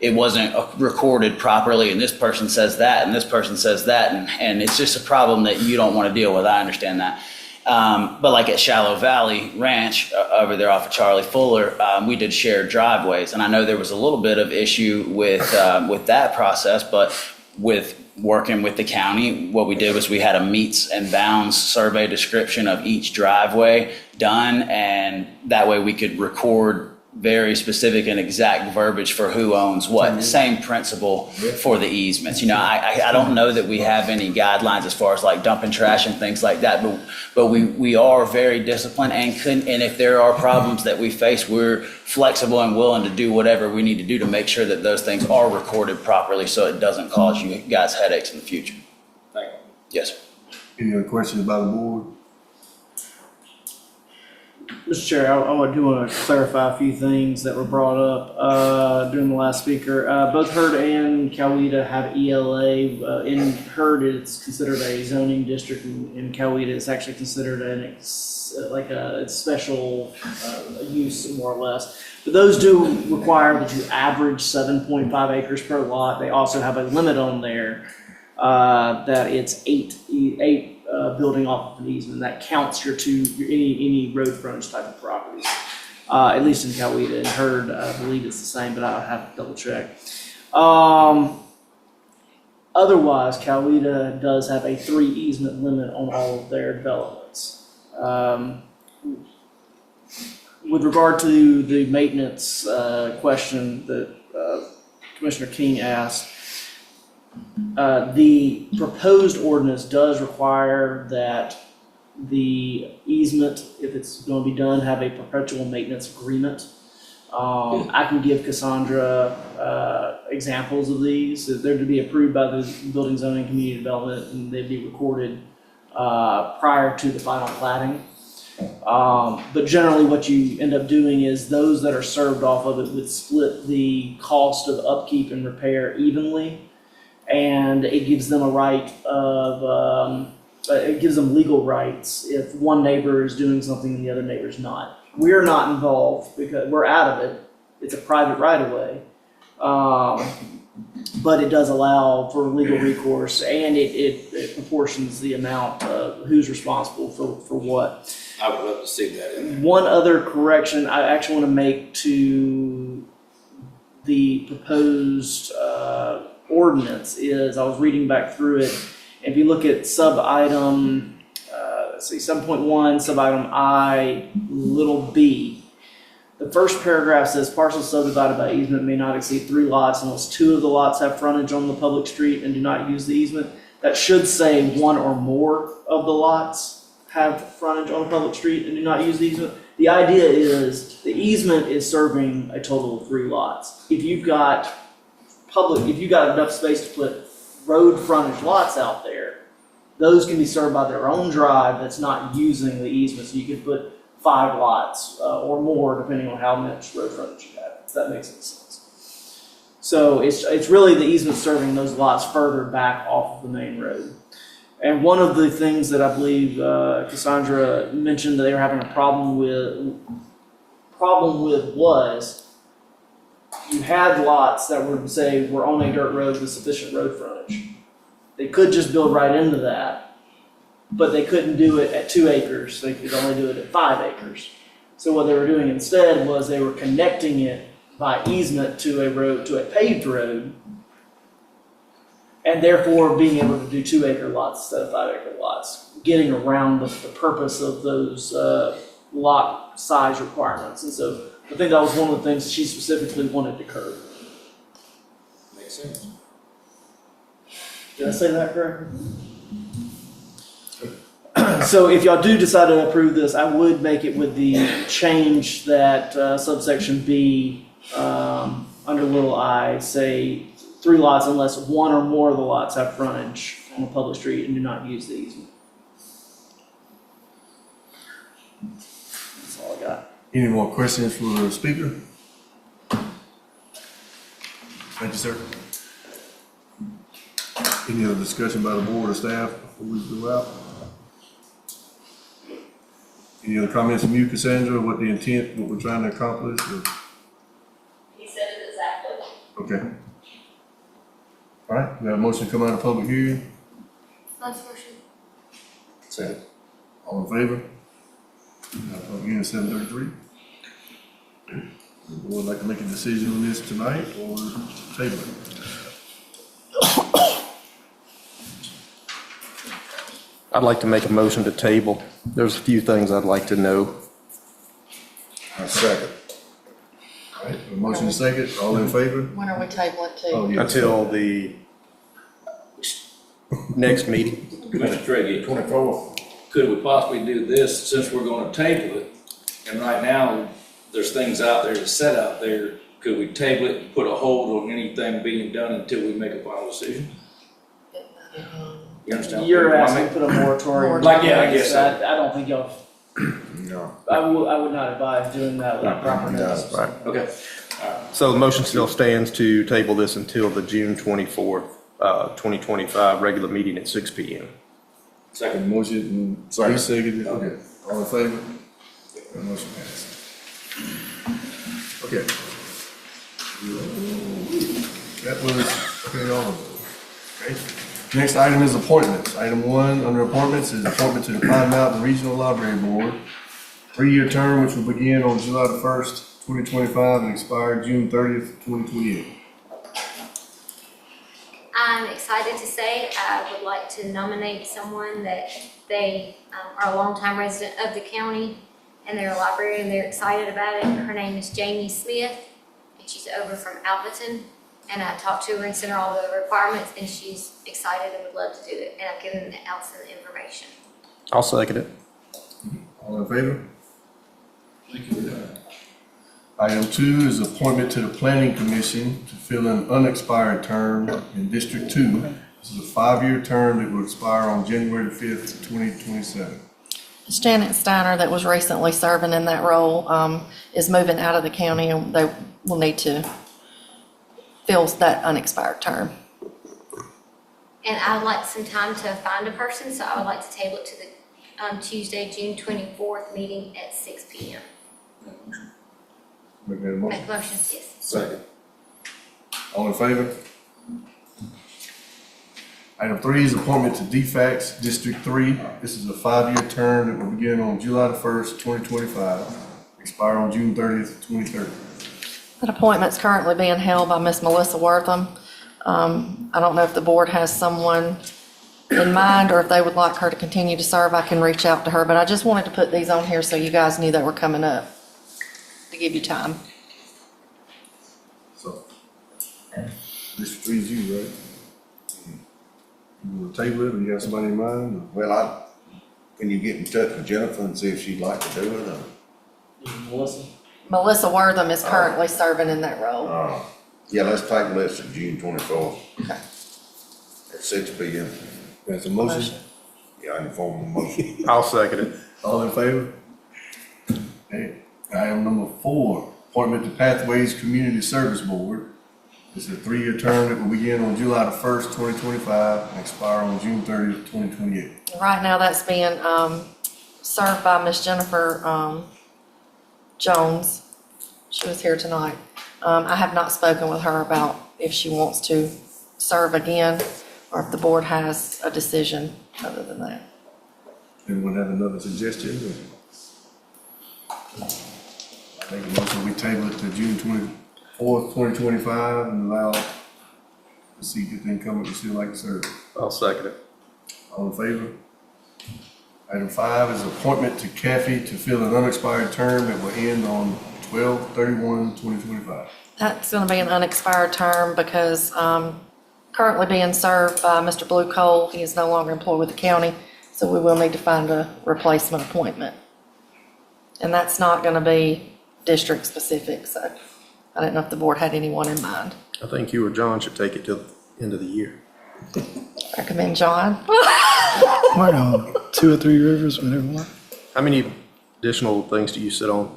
it wasn't recorded properly, and this person says that, and this person says that, and it's just a problem that you don't want to deal with. I understand that. But like at Shallow Valley Ranch over there off of Charlie Fuller, we did shared driveways, and I know there was a little bit of issue with that process, but with working with the county, what we did was we had a meets and bounds survey description of each driveway done, and that way we could record very specific and exact verbiage for who owns what. Same principle for the easements. You know, I don't know that we have any guidelines as far as like dumping trash and things like that, but we are very disciplined and if there are problems that we face, we're flexible and willing to do whatever we need to do to make sure that those things are recorded properly so it doesn't cause you guys headaches in the future. Thank you. Yes, sir. Any other questions by the board? Mr. Chair, I do want to clarify a few things that were brought up during the last speaker. Both Hurd and Coweta have ELA. In Hurd, it's considered a zoning district, and in Coweta, it's actually considered a special use, more or less. But those do require that you average 7.5 acres per lot. They also have a limit on there that it's eight building off of an easement. That counts your any road frontage type of properties. At least in Coweta. And Hurd, I believe it's the same, but I'll have to double check. Otherwise, Coweta does have a 3 easement limit on all of their developments. With regard to the maintenance question that Commissioner King asked, the proposed ordinance does require that the easement, if it's going to be done, have a perpetual maintenance agreement. I can give Cassandra examples of these. They're to be approved by the Building, Zoning, Community Development, and they'd be recorded prior to the final platting. But generally what you end up doing is those that are served off of it would split the cost of upkeep and repair evenly. And it gives them a right of, it gives them legal rights if one neighbor is doing something and the other neighbor's not. We're not involved because we're out of it. It's a private right of way. But it does allow for legal recourse, and it proportions the amount of who's responsible for what. I would love to see that in there. One other correction I actually want to make to the proposed ordinance is, I was reading back through it, and if you look at sub-item, let's see, 7.1, sub-item I, little b, the first paragraph says parcels subdivided by easement may not exceed 3 lots unless 2 of the lots have frontage on the public street and do not use the easement. That should say 1 or more of the lots have frontage on a public street and do not use the easement. The idea is the easement is serving a total of 3 lots. If you've got enough space to put road frontage lots out there, those can be served by their own drive that's not using the easement. So you could put 5 lots or more, depending on how much road frontage you have, if that makes any sense. So it's really the easement serving those lots further back off of the main road. And one of the things that I believe Cassandra mentioned that they were having a problem with was you had lots that were on a dirt road with sufficient road frontage. They could just build right into that, but they couldn't do it at 2 acres. They could only do it at 5 acres. So what they were doing instead was they were connecting it by easement to a paved road, and therefore being able to do 2 acre lots instead of 5 acre lots, getting around the purpose of those lot size requirements. And so I think that was one of the things she specifically wanted to curb. Makes sense. Did I say that correctly? So if y'all do decide to approve this, I would make it with the change that subsection B under little I say 3 lots unless 1 or more of the lots have frontage on a public street and do not use the easement. That's all I got. Any more questions for the speaker? Thank you, sir. Any other discussion by the board or staff before we go out? Any other comments from you, Cassandra, what the intent, what we're trying to accomplish? Or? He said it exactly. Okay. All right, we have a motion to come out of public hearing. Last motion. Second. All in favor? Public hearing 7:33. The board like to make a decision on this tonight or table it? I'd like to make a motion to table. There's a few things I'd like to know. Second. Motion is second, all in favor? When are we tabling to? Oh, yeah. Until the next meeting. Commissioner Trey, 24th. could we possibly do this, since we're gonna table it, and right now, there's things out there to set out there, could we table it and put a hold on anything being done until we make a final decision? You understand? You're asking to put a moratorium. Like, yeah, I guess so. I don't think y'all, No. I would not advise doing that without proper notice. Right. Okay. So the motion still stands to table this until the June 24th, 2025 regular meeting at 6 PM. Second. Motion, Lee seconded, okay, all in favor? That motion passed. Okay. That was, okay, all of them. Okay. Next item is appointments. Item 1 under appointments is appointment to the Pine Mountain Regional Library Board. 3-year term which will begin on July the 1st, 2025 and expire June 30th, 2028. I'm excited to say I would like to nominate someone that they are a longtime resident of the county and they're a librarian. They're excited about it. Her name is Jamie Smith and she's over from Alberton. And I talked to her and sent her all the requirements and she's excited and would love to do it. And I've given Allison the information. I'll second it. All in favor? Item 2 is appointment to the Planning Commission to fill an unexpired term in District 2. This is a 5-year term that will expire on January the 5th, 2027. Ms. Janet Steiner, that was recently serving in that role, is moving out of the county and they will need to fill that unexpired term. And I would like some time to find a person, so I would like to table it to the Tuesday, June 24th meeting at 6 PM. Make that a motion. Make motion, yes. Second. All in favor? Item 3 is appointment to DFAX District 3. This is a 5-year term that will begin on July the 1st, 2025, expire on June 30th, 2030. That appointment's currently being held by Miss Melissa Wortham. I don't know if the board has someone in mind or if they would like her to continue to serve, I can reach out to her, but I just wanted to put these on here so you guys knew they were coming up to give you time. So, District 3 is you, right? You want to table it or you have somebody in mind? Well, can you get in touch with Jennifer and see if she'd like to do it? Melissa? Melissa Wortham is currently serving in that role. Yeah, let's table this to June 24th. Okay. At 6 PM. That's a motion. Yeah, in form of a motion. I'll second it. All in favor? Okay. Item number 4, appointment to Pathways Community Service Board. This is a 3-year term that will begin on July the 1st, 2025 and expire on June 30th, 2028. Right now, that's being served by Miss Jennifer Jones. She was here tonight. I have not spoken with her about if she wants to serve again or if the board has a decision other than that. Anyone have another suggestion? Make a motion, we table it to June 24th, 2025 and allow the seat if incumbent would still like to serve. I'll second it. All in favor? Item 5 is appointment to Kathy to fill an unexpired term that will end on 12/31/2025. That's going to be an unexpired term because currently being served by Mr. Blue Cole. He is no longer employed with the county, so we will need to find a replacement appointment. And that's not going to be district specific, so I didn't know if the board had anyone in mind. I think you or John should take it till the end of the year. Recommend John. Why not? 2 or 3 rivers, whatever one. How many additional things do you sit on?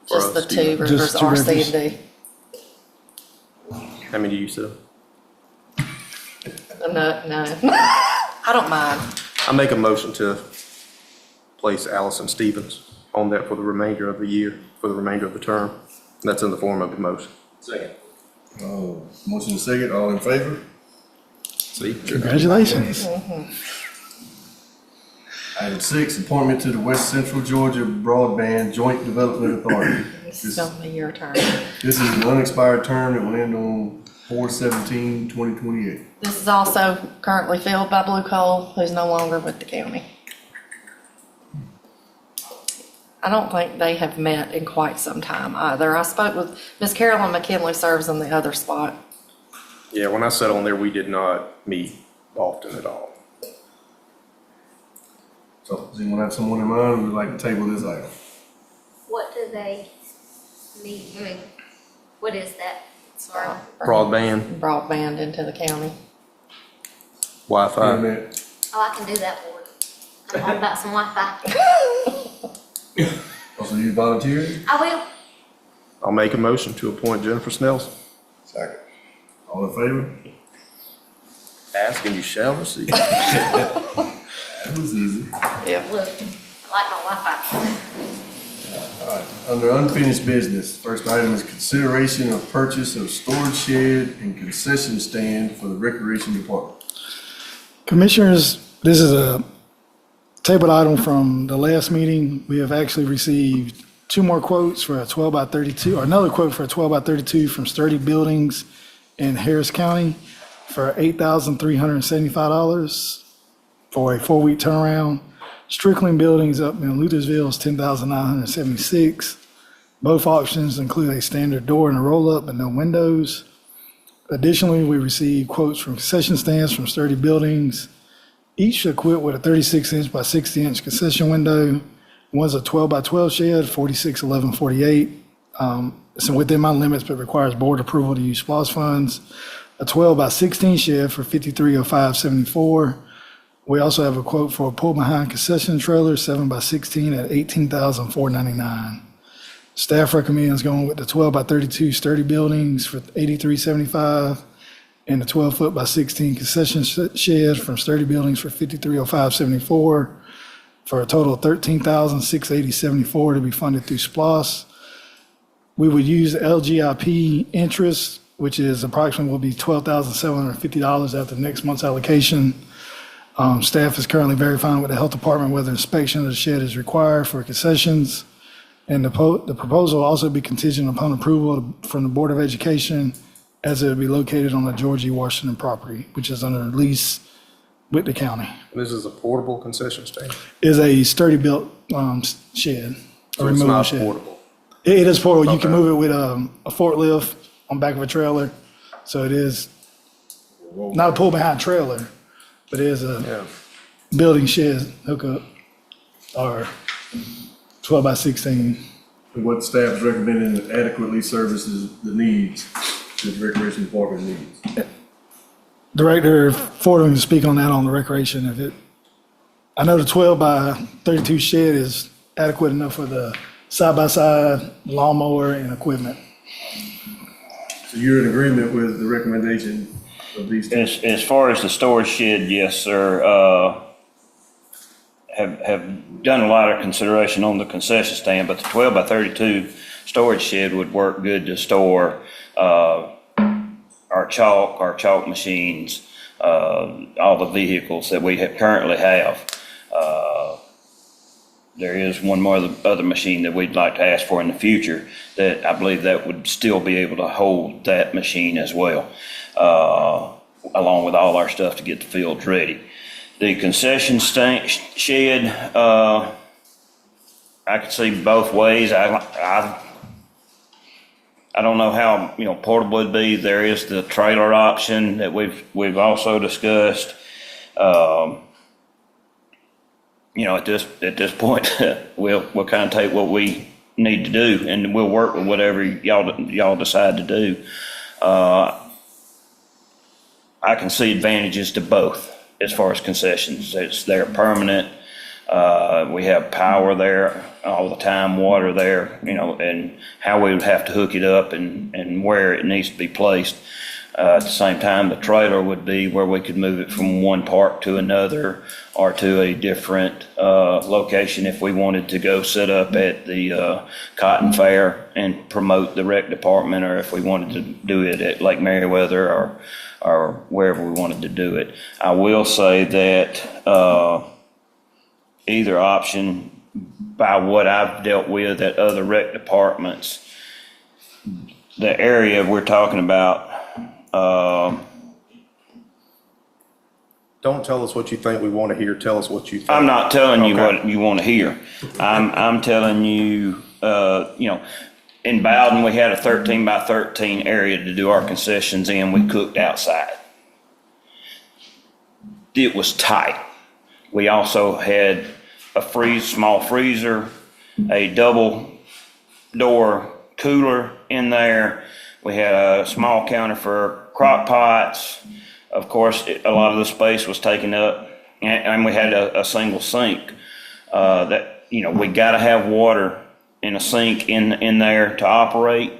for Just the us, 2 Steve? rivers, Just 2 RC rivers. and D. How many do you sit on? No, I don't mind. I make a motion to place Allison Stevens on that for the remainder of the year, for the remainder of the term. That's in the form of a motion. Second. Motion is second, all in favor? See? Congratulations. Item 6, appointment to the West Central Georgia Broadband Joint Development Authority. This is going to be your turn. This is an unexpired term that will end on 4/17/2028. This is also currently filled by Blue Cole, who's no longer with the county. I don't think they have met in quite some time either. I spoke with Miss Carolyn McKinley serves in the other spot. Yeah, when I sat on there, we did not meet often at all. So does anyone have someone in mind who would like to table this item? What do they need? I mean, what is that? Sorry. Broadband, Broadband into the county. Wi-Fi. Internet. Oh, I can do that for you. I'm all about some Wi-Fi. Also, you volunteering? I will. I'll make a motion to appoint Jennifer Snells. Second. All in favor? Ask and you shall receive. That was easy. Yeah. Look, I like my Wi-Fi. All right, under unfinished business, first item is consideration of purchase of storage shed and concession stand for the recreation department. Commissioners, this is a tabled item from the last meeting. We have actually received two more quotes for a 12 by 32, or another quote for a 12 by 32 from Sturdy Buildings in Harris County for $8,375 for a 4-week turnaround. Strickland Buildings up in Luthersville is $10,976. Both options include a standard door and a roll-up and no windows. Additionally, we received quotes from concession stands from Sturdy Buildings, each equipped with a 36-inch by 60-inch concession window. One's a 12 by 12 shed, 461148. It's within my limits, but requires board approval to use SPOS funds. A 12 by 16 shed for 530574. We also have a quote for a pull-behind concession trailer, 7 by 16 at $18,499. Staff recommends going with the 12 by 32 Sturdy Buildings for $8375 and the 12-foot by 16 concession shed from Sturdy Buildings for $530574 for a total of $13,680.74 to be funded through SPOS. We would use LGIP interest, which is approximately will be $12,750 after next month's allocation. Staff is currently verifying with the health department whether inspection of the shed is required for concessions. And the proposal will also be contingent upon approval from the Board of Education, as it will be located on the George E. Washington property, which is under lease with the county. This is a portable concession stand. Is a sturdy built shed. So it's not portable. It is portable. You can Okay. move it with a forklift on back of a trailer. So it is not a pull behind trailer, but it is a building shed hookup or 12 by 16. And what staff is recommending that adequately services the needs that the recreation department needs. Director Fordham can speak on that on the recreation of it. I know the 12 by 32 shed is adequate enough for the side-by-side lawnmower and equipment. So you're in agreement with the recommendation of these two? As far as the storage shed, yes, sir. Have done a lot of consideration on the concession stand, but the 12 by 32 storage shed would work good to store our chalk machines, all the vehicles that we currently have. There is one more other machine that we'd like to ask for in the future that I believe that would still be able to hold that machine as well, along with all our stuff to get the fields ready. The concession shed, I could see both ways. I don't know how, portable it'd be. There is the trailer option that we've also discussed. At this point, we'll kind of take what we need to do, and we'll work with whatever y'all decide to do. I can see advantages to both as far as concessions. They're permanent. We have power there all the time, water there, and how we would have to hook it up and where it needs to be placed. At the same time, the trailer would be where we could move it from one park to another or to a different location if we wanted to go set up at the Cotton Fair and promote the rec department, or if we wanted to do it at Lake Meriwether or wherever we wanted to do it. I will say that either option, by what I've dealt with at other rec departments, the area we're talking about, Don't tell us what you think we want to hear, tell us what you think. I'm not telling you Okay. what you want to hear. I'm telling you, in Bowden, we had a 13 by 13 area to do our concessions in. We cooked outside. It was tight. We also had a small freezer, a double door cooler in there. We had a small counter for crock pots. Of course, a lot of the space was taken up, and we had a single sink. We got to have water in a sink in there to operate.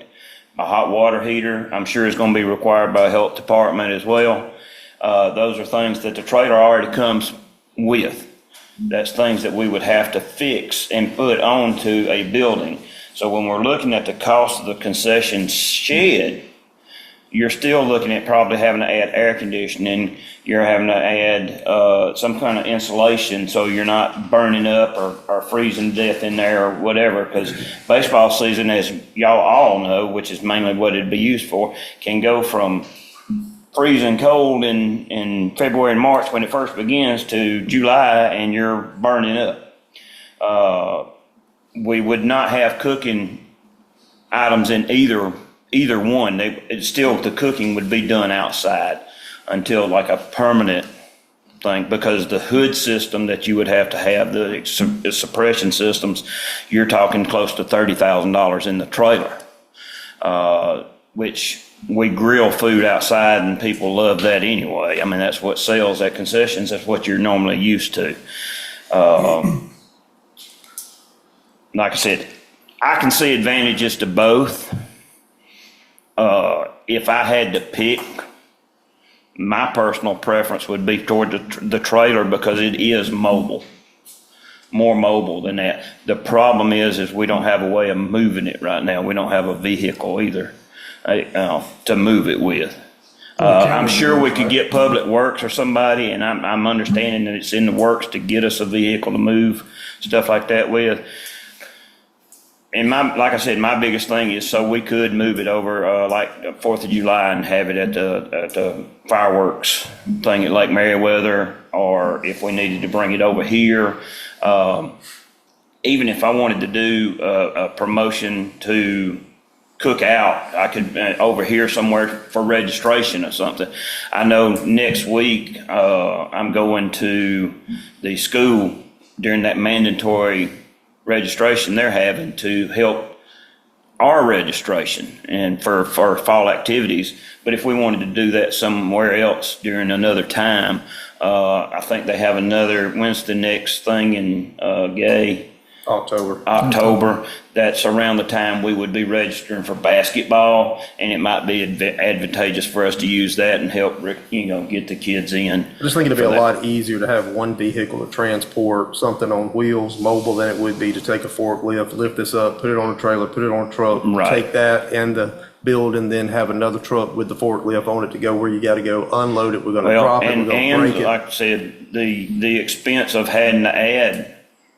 A hot water heater, I'm sure, is going to be required by the health department as well. Those are things that the trailer already comes with. That's things that we would have to fix and put onto a building. So when we're looking at the cost of the concession shed, you're still looking at probably having to add air conditioning. You're having to add some kind of insulation so you're not burning up or freezing to death in there or whatever. Because baseball season, as y'all all know, which is mainly what it'd be used for, can go from freezing cold in February and March when it first begins to July and you're burning up. We would not have cooking items in either one. The cooking would be done outside until like a permanent thing, because the hood system that you would have to have, the suppression systems, you're talking close to $30,000 in the trailer, which we grill food outside and people love that anyway. I mean, that's what sells at concessions. That's what you're normally used to. Like I said, I can see advantages to both. If I had to pick, my personal preference would be toward the trailer because it is mobile, more mobile than that. The problem is we don't have a way of moving it right now. We don't have a vehicle either to move it with. I'm sure we could get Public Works or somebody, and I'm understanding that it's in the works to get us a vehicle to move stuff like that with. And like I said, my biggest thing is so we could move it over like 4th of July and have it at the fireworks thing at Lake Meriwether, or if we needed to bring it over here. Even if I wanted to do a promotion to cook out, I could over here somewhere for registration or something. I know next week I'm going to the school during that mandatory registration they're having to help our registration and for fall activities. But if we wanted to do that somewhere else during another time, I think they have another, when's the next thing in Gay? October. That's around the time we would be registering for basketball, and it might be advantageous for us to use that and help, get the kids in. I just think it'd be a lot easier to have one vehicle to transport something on wheels, mobile, than it would be to take a forklift, lift this up, put it on a trailer, put it on a truck, take that and the build, and then have another truck with the forklift on it to go where you got to go, unload it, we're going to drop it, we're going to break it. Like I said, the expense of having to add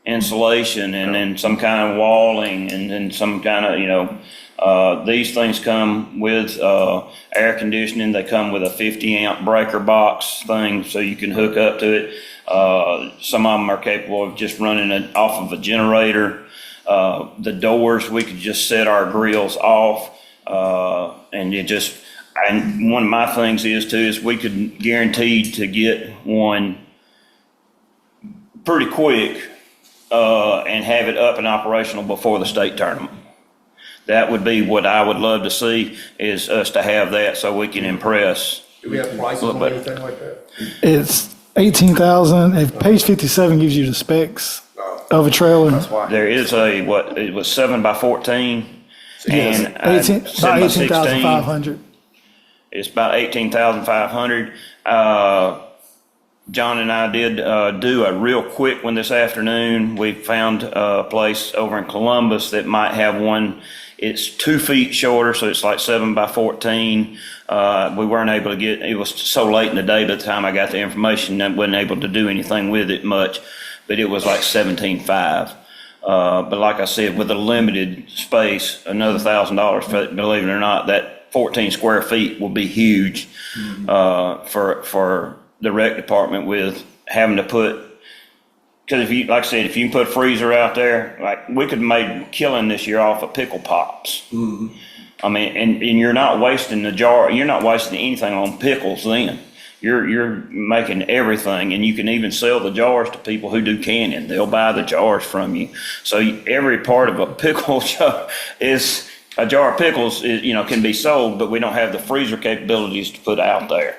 insulation and then some kind of walling and then some kind of, these things come with air conditioning. They come with a 50 amp breaker box thing so you can hook up to it. Some of them are capable of just running it off of a generator. The doors, we could just set our grills off and one of my things is we could guarantee to get one pretty quick and have it up and operational before the state tournament. That would be what I would love to see, is us to have that so we can impress. Do we have prices on anything like that? It's 18,000. If page 57 gives you the specs of a trailer. That's why. There is it was 7 by 14 Yes, and 7 by 18,500. It's about 18,500. John and I did do a real quick one this afternoon. We found a place over in Columbus that might have one. It's 2 feet shorter, so it's like 7 by 14. We weren't able to get, it was so late in the day by the time I got the information that I wasn't able to do anything with it much, but it was like 17.5. But like I said, with a limited space, another $1,000, believe it or not, that 14 square feet will be huge for the rec department with having to put, because if you, like I said, if you can put a freezer out there, like we could have made a killing this year off of pickle pops. I mean, and you're not wasting the jar, you're not wasting anything on pickles then. You're making everything, and you can even sell the jars to people who do canning. They'll buy the jars from you. So every part of a pickle jar is, a jar of pickles is, you know, can be sold, but we don't have the freezer capabilities to put out there.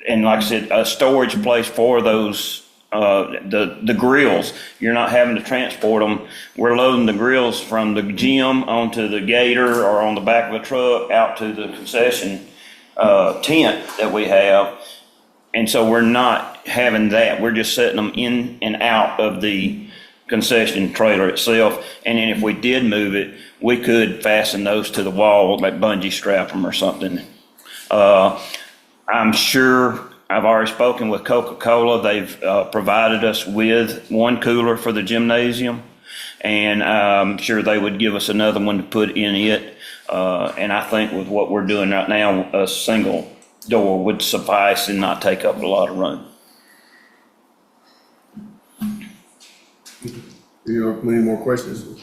And like I said, a storage place for those, the grills, you're not having to transport them. We're loading the grills from the gym onto the gator or on the back of a truck out to the concession tent that we have. And so we're not having that. We're just setting them in and out of the concession trailer itself. And then if we did move it, we could fasten those to the wall, like bungee strap them or something. I'm sure I've already spoken with Coca-Cola. They've provided us with one cooler for the gymnasium, and I'm sure they would give us another one to put in it. And I think with what we're doing right now, a single door would suffice and not take up a lot of room. Any more questions?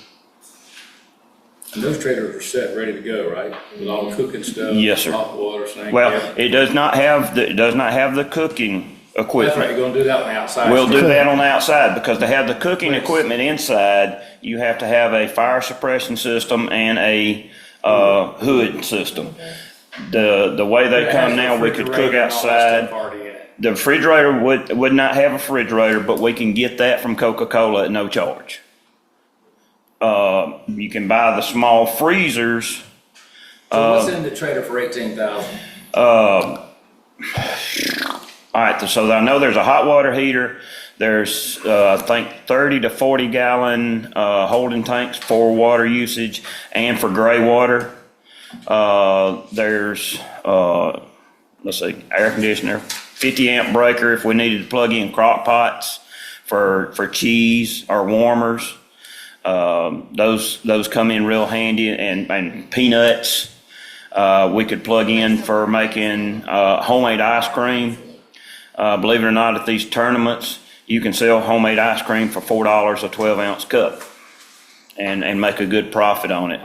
And those trailers are set, ready to go, right? With all the cooking stuff? Yes, sir. Hot water, snake. Well, it does not have the cooking equipment. That's right, you're gonna do that on the outside. We'll do that on the outside, because to have the cooking equipment inside, you have to have a fire suppression system and a hood system. The way they come now, we could cook outside. The refrigerator would not have a refrigerator, but we can get that from Coca-Cola at no charge. You can buy the small freezers. So what's in the trailer for $18,000? All right, so I know there's a hot water heater. There's, I think, 30 to 40 gallon holding tanks for water usage and for gray water. There's, let's see, air conditioner, 50 amp breaker if we needed to plug in crock pots for cheese or warmers. Those come in real handy, and peanuts. We could plug in for making homemade ice cream. Believe it or not, at these tournaments, you can sell homemade ice cream for $4 a 12-ounce cup and make a good profit on it.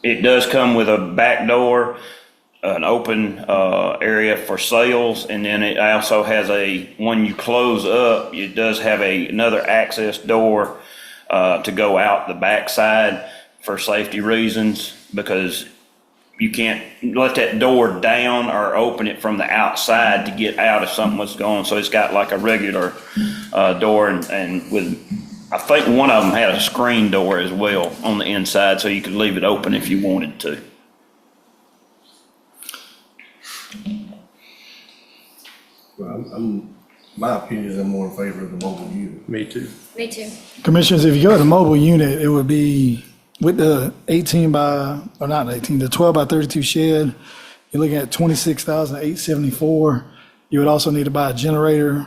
It does come with a back door, an open area for sales, and then it also has when you close up, it does have another access door to go out the back side for safety reasons, because you can't let that door down or open it from the outside to get out if something was going on. So it's got like a regular door, and with, I think one of them had a screen door as well on the inside, so you could leave it open if you wanted to. Well, my opinion is I'm more in favor of the mobile unit. Me too. Me too. Commissioners, if you go to the mobile unit, it would be with the 12 by 32 shed, you're looking at $26,874. You would also need to buy a generator.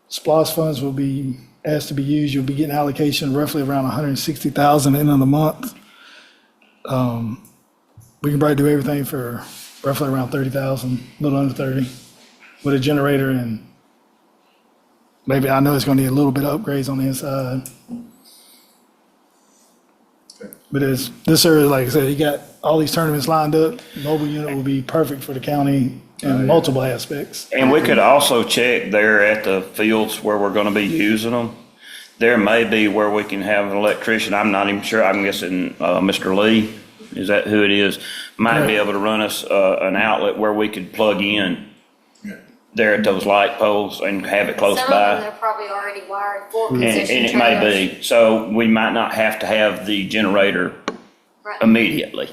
SPOS funds will be asked to be used. You'll be getting allocation roughly around $160,000 at the end of the month. We can probably do everything for roughly around $30,000, a little under 30, with a generator, and maybe, I know it's gonna need a little bit of upgrades on the inside. But this area, like I said, you got all these tournaments lined up. Mobile unit will be perfect for the county in multiple aspects. And we could also check there at the fields where we're gonna be using them. There may be where we can have an electrician. I'm not even sure. I'm guessing Mr. Lee, is that who it is? Might be able to run us an outlet where we could plug in there at those light poles and have it close Some by. of them, they're probably already wired for And concession it may trailers. be, so we might not have to have the generator Right. immediately.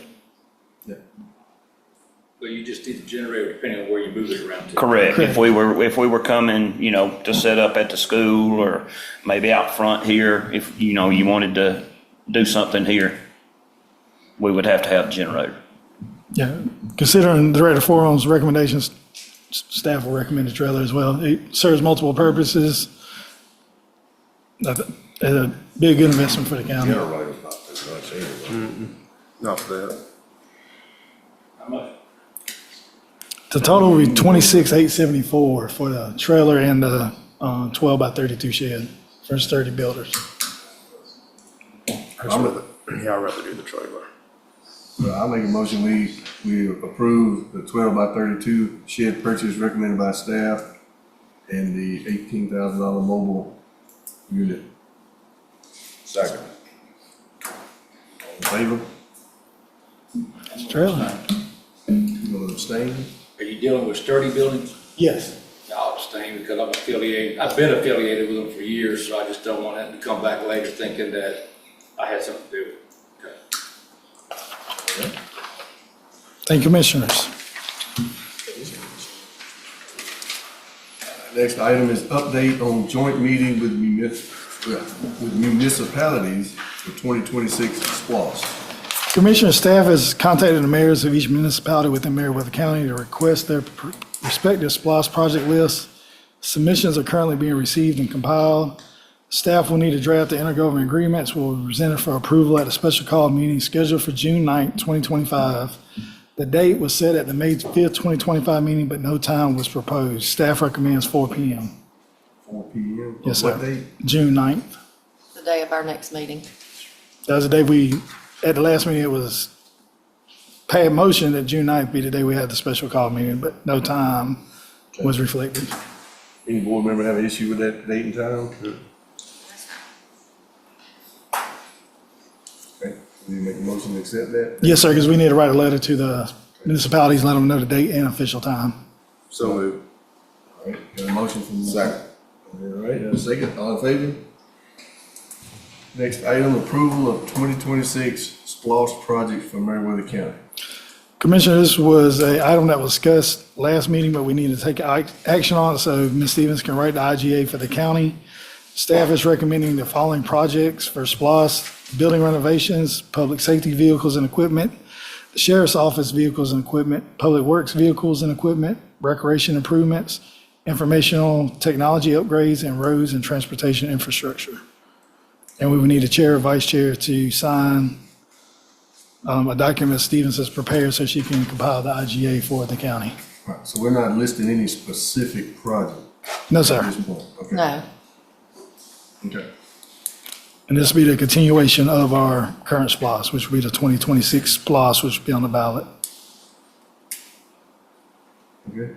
But you just need the generator depending on where you move it around to. Correct. If we were coming, to set up at the school or maybe out front here, if, you wanted to do something here, we would have to have a generator. Yeah, considering Director Forum's recommendations, staff will recommend a trailer as well. It serves multiple purposes. It'd be a good investment for the county. Generator's not too much anyway. Not for that. How much? The total will be 26,874 for the trailer and the 12 by 32 shed, first 30 builders. I'd rather do the trailer. Well, I'll make a motion, we approve the 12 by 32 shed purchase recommended by staff and the $18,000 mobile unit. Second. All in favor? It's trailer. You gonna abstain? Are you dealing with sturdy buildings? Yes. I'll abstain because I'm affiliated, I've been affiliated with them for years, so I just don't want them to come back later thinking that I had something to do with it. Okay. Thank you, Commissioners. Next item is update on joint meeting with municipalities for 2026 SPLOST. Commissioner staff has contacted the mayors of each municipality within Meriwether County to request their respective SPLOST project lists. Submissions are currently being received and compiled. Staff will need to draft the intergovernmental agreements will be presented for approval at a special call meeting scheduled for June 9th, 2025. The date was set at the May 5th, 2025 meeting, but no time was proposed. Staff recommends 4 p.m. 4 p.m. Yes, What sir. date? June 9th. The day of our next meeting. That was the day at the last meeting, it was passed motion that June 9th be the day we had the special call meeting, but no time was reflected. Any board member have an issue with that date and time? Okay, we make a motion to accept that? Yes, sir, because we need to write a letter to the municipalities, let them know the date and official time. So moved. All right, got a motion from the second. All right, and a second, all in favor? Next item, approval of 2026 SPLOST project for Meriwether County. Commissioner, this was an item that was discussed last meeting, but we need to take action on it so Ms. Stevens can write the IGA for the county. Staff is recommending the following projects for SPLOST: building renovations, public safety vehicles and equipment, the sheriff's office vehicles and equipment, public works vehicles and equipment, recreation improvements, informational technology upgrades, and roads and transportation infrastructure. And we would need a chair or vice chair to sign a document Stevens has prepared so she can compile the IGA for the county. All right, so we're not listing any specific project No, at sir. this point? Okay. No. Okay. And this will be the continuation of our current SPLOST, which will be the 2026 SPLOST, which will be on the ballot. Okay.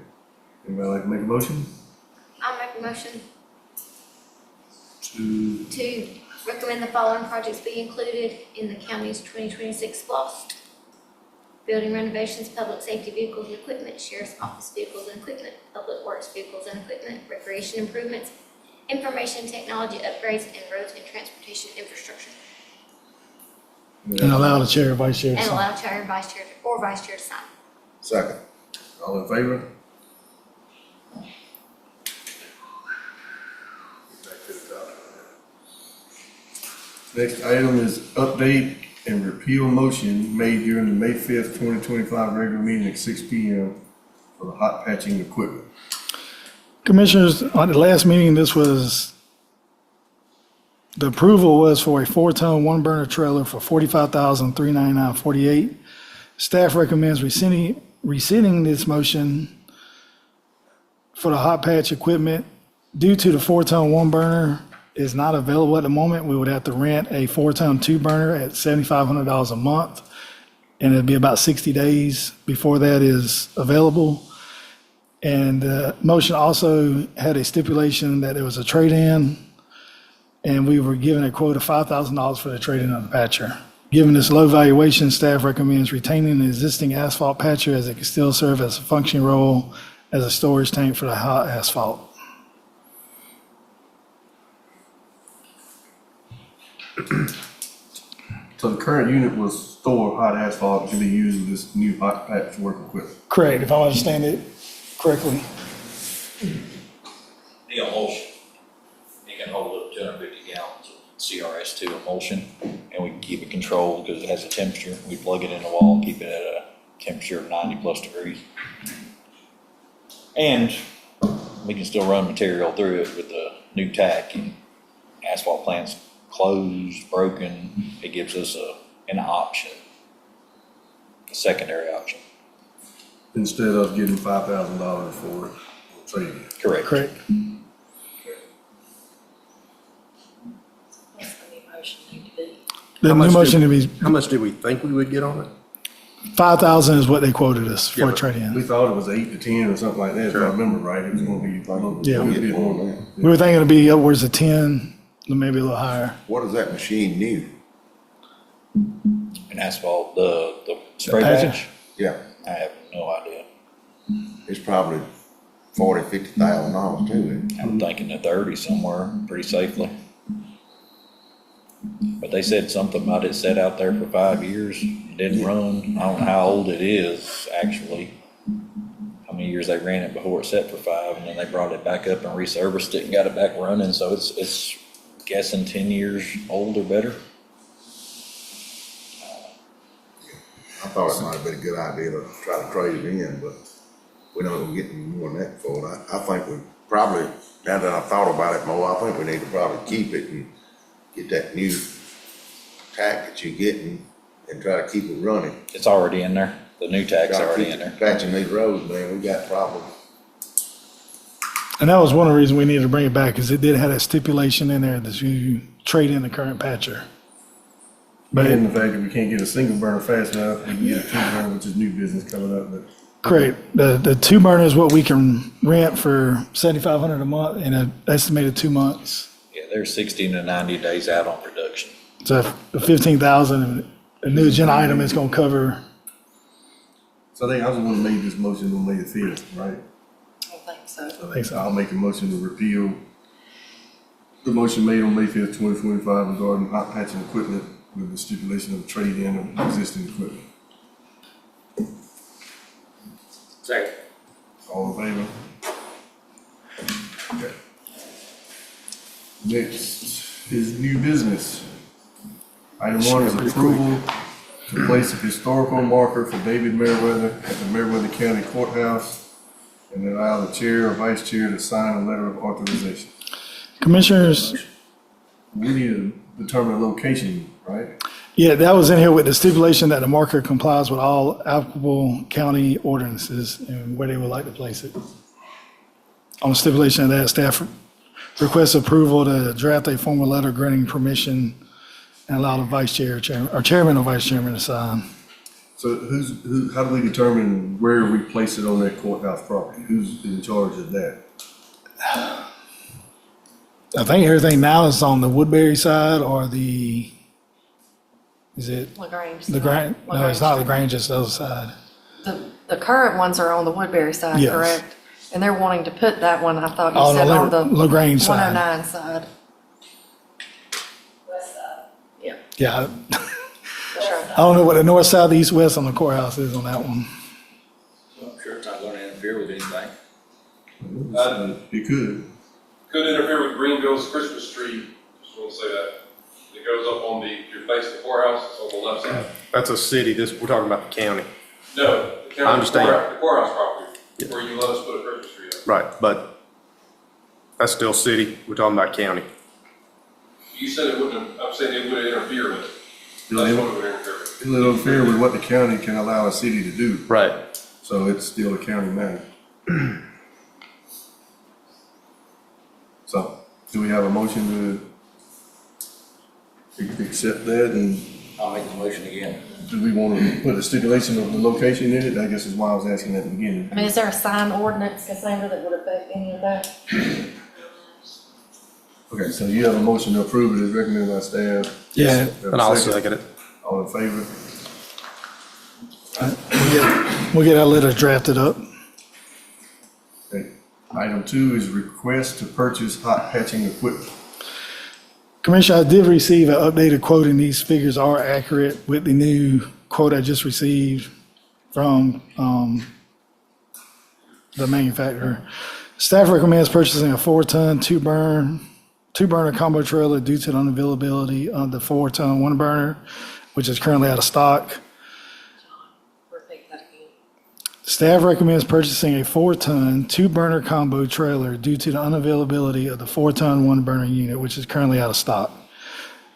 Anybody like to make a motion? I'll make a motion To, to recommend the following projects be included in the county's 2026 SPLOST. Building renovations, public safety vehicles and equipment, sheriff's office vehicles and equipment, public works vehicles and equipment, recreation improvements, information technology upgrades, and roads and transportation infrastructure. And allow the chair or vice chair to And sign. allow chair and vice chair to sign. Second. all in favor? Next item is update and repeal motion made during the May 5th, 2025 regular meeting at 6 p.m. for the hot patching equipment. Commissioners, on the last meeting, the approval was for a 4-ton, 1-burner trailer for $45,399.48. Staff recommends rescinding this motion for the hot patch equipment. Due to the 4-ton, 1-burner is not available at the moment, we would have to rent a 4-ton, 2-burner at $7,500 a month, and it'd be about 60 days before that is available. And the motion also had a stipulation that there was a trade-in, and we were given a quote of $5,000 for the trade-in of the patcher. Given this low valuation, staff recommends retaining the existing asphalt patcher as it can still serve as a functioning role as a storage tank for the hot asphalt. So the current unit will store hot asphalt and can be used with this new hot patch work equipment. Correct, if I understand it correctly. The emulsion, you can hold up 250 gallons of CRS2 emulsion, and we can keep it controlled because it has a temperature. We plug it in the wall, keep it at a temperature of 90+ degrees. And we can still run material through it with the new tack, and asphalt plants closed, broken. It gives us an option, a secondary option. instead of getting $5,000 for trading. Correct. Correct. What's the new motion need to be? The new motion to be, How much did we think we would get on it? 5,000 is what they quoted us Yeah, for but trade-in. We thought it was 8 to 10 or something like that, if I remember right. It was gonna be a little Yeah. bit more than that. We were thinking it'd be upwards of 10, maybe a little higher. What is that machine new? And asphalt, the spray patcher? patch, Yeah, I have no idea. it's probably $40,000-$50,000 too. I'm thinking the 30 somewhere, pretty safely. But they said something about it sat out there for 5 years, didn't run. I don't know how old it is, actually. How many years they ran it before it set for 5, and then they brought it back up and resurfaced it and got it back running, so it's guessing 10 years old or better. I thought it might have been a good idea to try to trade it in, but we don't get any more than that for it. I think we probably, now that I thought about it more, I think we need to probably keep it and get that new tack that you're getting and try to keep it running. It's already in there. The new tag's Gotta already keep in there. Patching these roads, man, we got problems. And that was one of the reasons we needed to bring it back, is it did have that stipulation in there that you trade in the current patcher. But in the fact that we can't get a single burner fast enough, we can get a two burner, which is new business coming up, but. Correct. The two burner is what we can rent for $7,500 a month in an estimated 2 months. Yeah, they're 60 to 90 days out on production. So the 15,000, a new agenda item is gonna cover. So I just want to make this motion on May the 5th, right? I don't think so. I think so. I'll make a motion to repeal the motion made on May 5th, 2025 regarding hot patching equipment with the stipulation of trade-in of existing equipment. Second. All in favor? Okay. Next is new business. Item 1 is approval to place a historical marker for David Meriwether at the Meriwether County Courthouse and allow the chair or vice chair to sign a letter of authorization. Commissioners, We need to determine a location, right? yeah, that was in here with the stipulation that the marker complies with all applicable county ordinances and where they would like to place it. On the stipulation of that, staff requests approval to draft a formal letter granting permission and allow the vice chair, or chairman or vice chairman to sign. So how do we determine where we place it on that courthouse property? Who's in charge of that? I think everything now is on the Woodbury side or is it LaGrange. LaGrange? No, it's not LaGrange, it's the other side. The current ones are on the Woodbury side, Yes. correct? And they're wanting to put that one, I thought On you the said on the LaGrange side. 109 side. West side. Yeah. Yeah, That's right. I don't know what the north, south, east, west on the courthouse is on that one. I'm sure it's not gonna interfere with anything. It could. Could interfere with Greenville's Christmas tree, just want to say that. It goes up on you're facing the courthouse, it's on the left side. That's a city, we're talking about the county. No, the county, I understand. the courthouse property, where you let us put a Christmas tree up. Right, but that's still city, we're talking about county. You said it wouldn't, I'm saying it would interfere with it. It'll That's what it would interfere with. it'll interfere with what the county can allow a city to do. Right. So it's still a county matter. So, do we have a motion to accept that, and I'll make the motion again. do we want to put a stipulation of the location in it? I guess is why I was asking at the beginning. I mean, is there a sign ordinance, Cassandra, that would affect any of that? Okay, so you have a motion to approve it as recommended by staff? Yeah. We have a And I'll second it. All in favor? We'll get our letter drafted up. Okay. Item 2 is request to purchase hot patching equipment. Commissioner, I did receive an updated quote, and these figures are accurate with the new quote I just received from the manufacturer. Staff recommends purchasing a 4-ton, two-burner combo trailer due to the unavailability of the 4-ton one burner, which is currently out of stock. Repeat that again. Staff recommends purchasing a 4-ton, two-burner combo trailer due to the unavailability of the 4-ton one-burner unit, which is currently out of stock.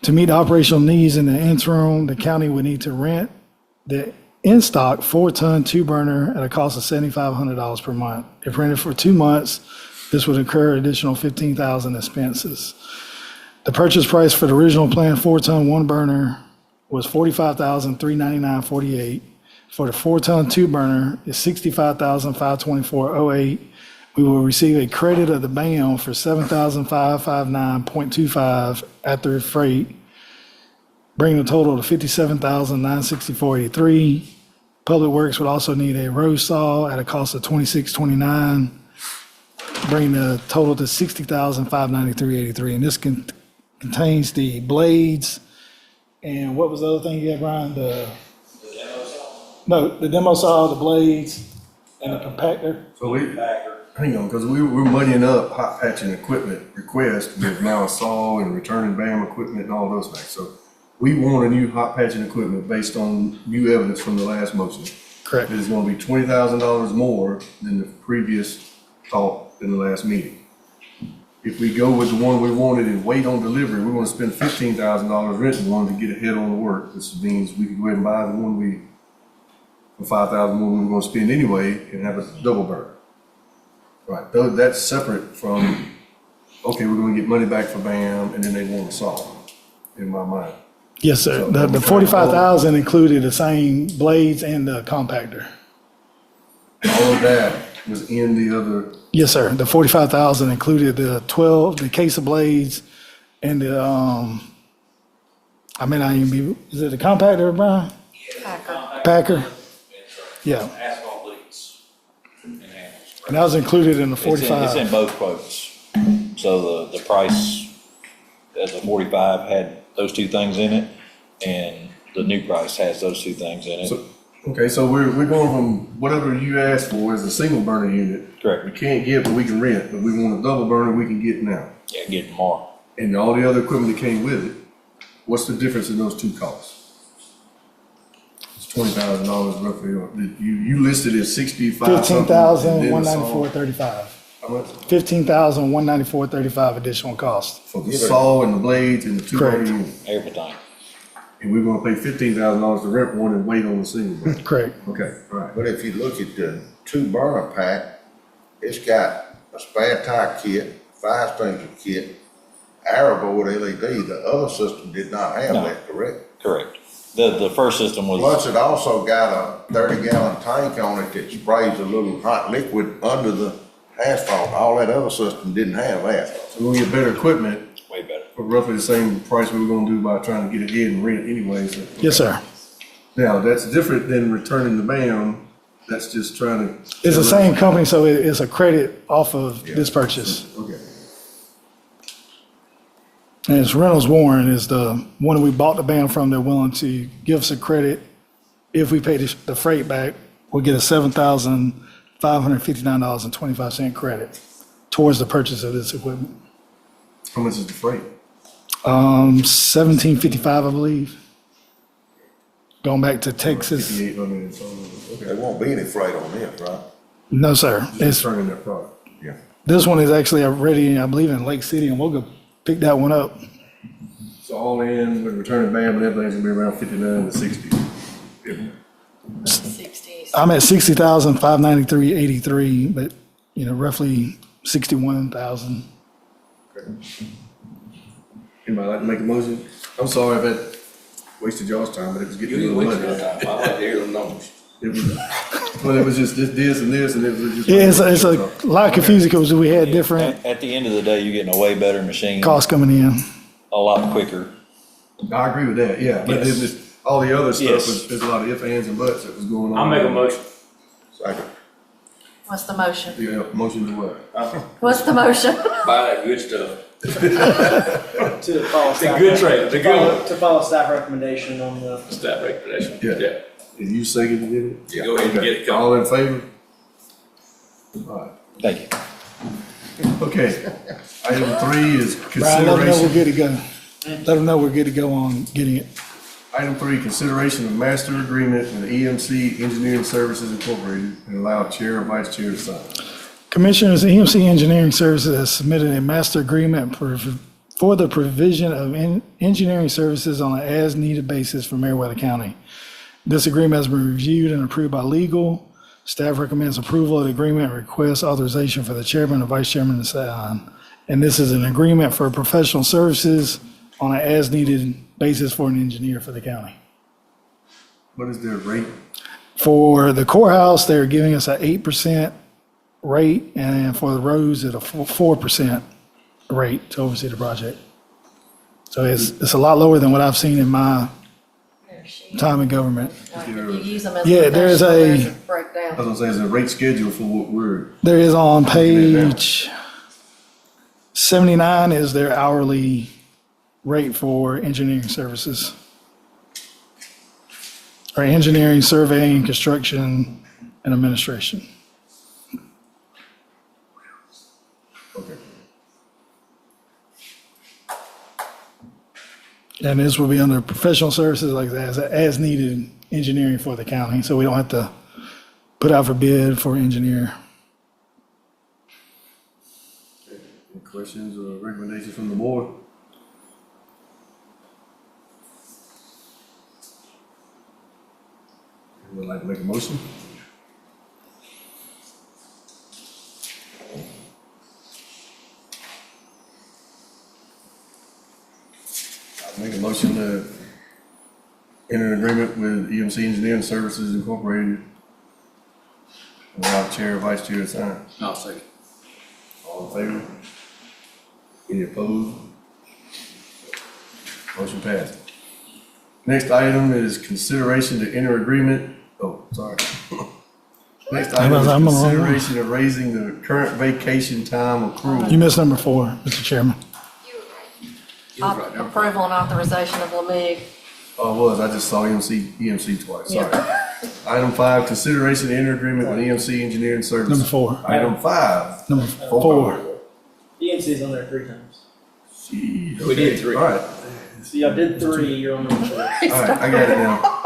To meet operational needs in the interim, the county would need to rent the in-stock 4-ton 2-burner at a cost of $7,500 per month. If rented for 2 months, this would incur additional $15,000 expenses. The purchase price for the original planned 4-ton 1-burner was $45,399.48. For the 4-ton 2-burner is $65,524.08. We will receive a credit of the BAM for $7,559.25 after freight, bringing the total to $57,964.83. Public Works would also need a row saw at a cost of $26.29, bringing the total to $60,593.83. And this contains the blades, and what was the other thing you had, Brian? The demo saw, the blades, and the compactor. So hang on, because we're muddying up hot patching equipment request with now a saw and returning BAM equipment and all those things. So we want a new hot patching equipment based on new evidence from the last motion. Correct. It is going to be $20,000 more than the previous thought in the last meeting. If we go with the one we wanted and wait on delivery, we're going to spend $15,000 renting one to get ahead on the work. This means we can go ahead and buy the one for $5,000 more we were going to spend anyway and have a double burn. Right, though that's separate from, okay, we're going to get money back for BAM and then they want a saw, in my mind. Yes, sir. So The $45,000 included the same blades and the compactor. All of that was in the other. Yes, sir. The $45,000 included the case of blades and the, is it the compactor, Brian? Packer. Yeah. Asphalt leaks. And that was included in the 45. It's in both quotes. So the price as the 45 had those two things in it, and the new price has those two things in it. Okay, so we're going from whatever you asked for as a single burner unit. Correct. We can't get, but we can rent, but we want a double burner we can get now. Yeah, get tomorrow. And all the other equipment that came with it, what's the difference in those two costs? It's $20,000 roughly. You listed it 65. $15,194.35. How much? $15,194.35 additional cost. For the saw and the blades and the two burner unit. Everything. And we're gonna pay $15,000 to rent one and wait on the single burner. Correct. Okay, all right. But if you look at the 2-burner pack, it's got a spare tire kit, fire extinguisher kit, arrow board LED. The other system did not have that, correct? Correct. The first system was. Plus, it also got a 30-gallon tank on it that sprays a little hot liquid under the asphalt. All that other system didn't have that. So we'll get better equipment. Way better. For roughly the same price we were gonna do by trying to get ahead and rent anyways. Okay. Yes, sir. Now, that's different than returning the BAM. That's just trying to. It's the same company, so it's a credit off of this purchase. Okay. And it's Reynolds Warren is the one we bought the BAM from. They're willing to give us a credit. If we pay the freight back, we'll get a $7,559.25 credit towards the purchase of this equipment. How much is the freight? $1,755, I believe. Going back to Texas. $5,800. Okay. There won't be any freight on this, right? No, sir. It's returning that product. Yeah. This one is actually already, I believe, in Lake City, and we'll go pick that one up. So all in, with returning BAM and everything's gonna be around 59 to 60. Yeah. I'm at $60,593.83, but, roughly 61,000. Anybody like to make a motion? I'm sorry if that wasted y'all's time, but it was getting a little muddy. I like to hear the numbers. It was just this and this, and it was just. Yeah, it's a lot confusing because we had different At the end of the day, you're getting a way better machine. costs coming in. A lot quicker. I agree with that, yeah, but Yes. then just all the other stuff, Yes. there's a lot of ifs, ands, and buts that was going on. I'll make a motion. Second. What's the motion? Yeah, motion to what? What's the motion? Buy that good stuff. To follow staff. good trade, the good one. To follow staff recommendation on the. Staff recommendation. Yeah. And you seconded it? Yeah. Go ahead and get it going. All in favor? All right. Thank you. Okay. Item 3 is Brian, let them know we're consideration. good to go. Let them know we're good to go on getting it. Item 3, consideration of master agreement with EMC Engineering Services Incorporated and allow chair or vice chair to sign. Commissioners, EMC Engineering Services has submitted a master agreement for the provision of engineering services on an as-needed basis for Meriwether County. This agreement has been reviewed and approved by legal. Staff recommends approval of the agreement and requests authorization for the chairman and vice chairman to sign. And this is an agreement for professional services on an as-needed basis for an engineer for the county. What is their rate? For the courthouse, they're giving us an 8% rate, and for the roads, at a 4% rate to oversee the project. So it's a lot lower than what I've seen in my time in government. Like if you use them as Yeah, there's there's a- breakdown. I was gonna say, is a rate schedule for what we're, There is on page 79 is their hourly rate for engineering services. Or engineering, surveying, construction, and administration. okay. And this will be under professional services like that, as needed engineering for the county, so we don't have to put out for bid for engineer. Any questions or recommendations from the board? Would like to make a motion? I'll make a motion to enter an agreement with EMC Engineering Services Incorporated. Allow chair, vice chair to sign. I'll second. All in favor? Any opposed? Motion passed. Next item is consideration to enter agreement, sorry. Next item is I'm on the wrong one. consideration of raising the current vacation time accrual. You missed number 4, Mr. Chairman. Approval and authorization of LMIG. Oh, it was, I just saw EMC twice, sorry. Item 5, consideration to enter agreement with EMC Engineering Services. Number 4. Item 5. Number 4. EMC's on there 3 times. Gee, We did 3. All right. See, I did 3, you're on number 4. All right, I got it now.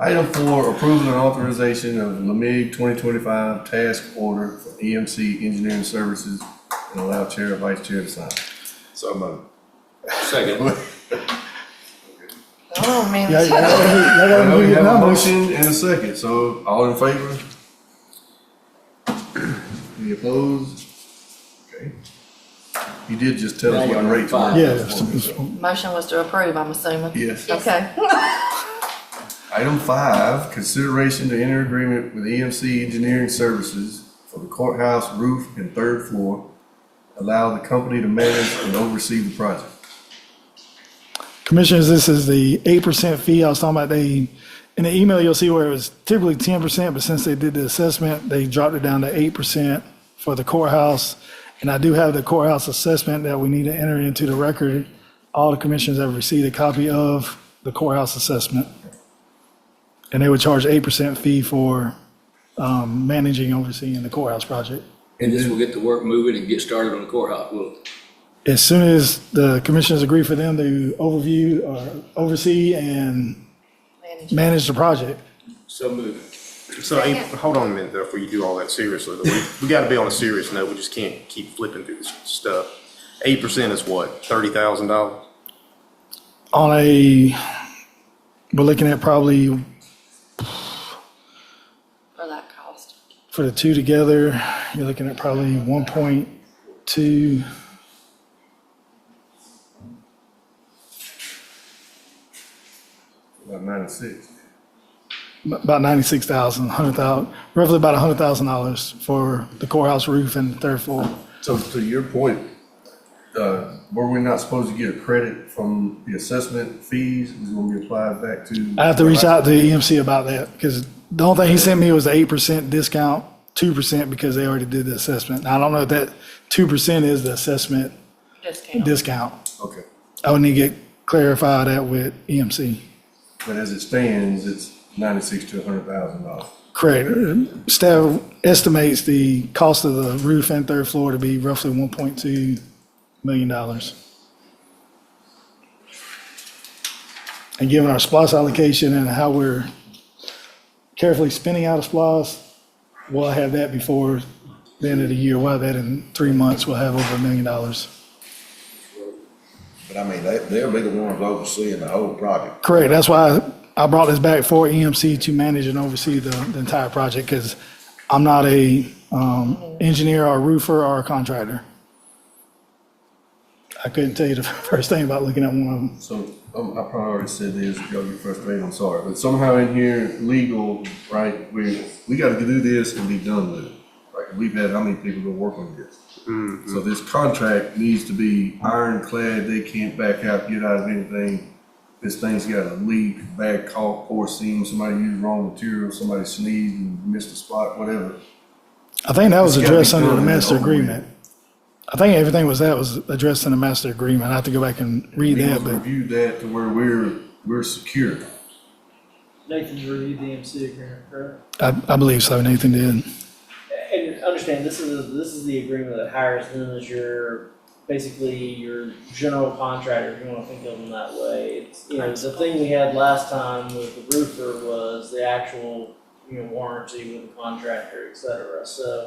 Item 4, approval and authorization of LMIG 2025 task order for EMC Engineering Services and allow chair or vice chair to sign. So moved. Second. Oh, man. Yeah, yeah, Well, we have a numbers. motion and a second, so all in favor? Any opposed? Okay. You did just tell us what the rates were. Yeah. Motion was to approve, I'm assuming. Yes. Okay. Item 5, consideration to enter agreement with EMC Engineering Services for the courthouse roof and 3rd floor. Allow the company to manage and oversee the project. Commissioners, this is the 8% fee I was talking about. In the email, you'll see where it was typically 10%, but since they did the assessment, they dropped it down to 8% for the courthouse. And I do have the courthouse assessment that we need to enter into the record. All the commissioners have received a copy of the courthouse assessment. And they would charge 8% fee for managing and overseeing the courthouse project. And this will get the work moving and get started on the courthouse, will it? As soon as the commissioners agree for them to oversee and manage the project. So moving. So, hold on a minute though, before you do all that seriously. We gotta be on a serious note. We just can't keep flipping through this stuff. 8% is what, $30,000? We're looking at probably, For that cost. for the two together, you're looking at probably 1.2. About 96. About 96,000, 100,000, roughly about $100,000 for the courthouse roof and the 3rd floor. So to your point, were we not supposed to get a credit from the assessment fees? Was going to be applied back to? I have to reach out to EMC about that because the only thing he sent me was the 8% discount, 2% because they already did the assessment. Now, I don't know if that 2% is the assessment discount. Okay. I would need to get clarified that with EMC. But as it stands, it's $96,000 to $100,000. Correct. Staff estimates the cost of the roof and 3rd floor to be roughly $1.2 million. And given our SPOS allocation and how we're carefully spending out of SPOS, we'll have that before the end of the year. We'll have that in 3 months. We'll have over $1 million. But I mean, they'll be the ones overseeing the whole project. Correct. That's why I brought this back for EMC to manage and oversee the entire project because I'm not a engineer or roofer or a contractor. I couldn't tell you the first thing about looking at one of them. So, I probably already said this, y'all get frustrated, I'm sorry, but somehow in here, legal, right, we gotta do this and be done with it. Right, we've had how many people go work on this? So this contract needs to be ironclad, they can't back out, get out of anything. This thing's got a leak, bad caulk, poor seam, somebody used wrong material, somebody sneezed and missed a spot, whatever. I think that was It's gotta be addressed under done the and master over with. agreement. I think everything was addressed in the master agreement. I have to go back and read We that, must but review that to where we're secure. Nathan, you reviewed the MC agreement, correct? I believe so. Nathan did. And understand, this is the agreement that hires them as your, basically your general contractor, if you want to think of them that way. It's, you know, the thing we had last time with the roofer was the actual, you know, warranty with the contractor, et cetera. So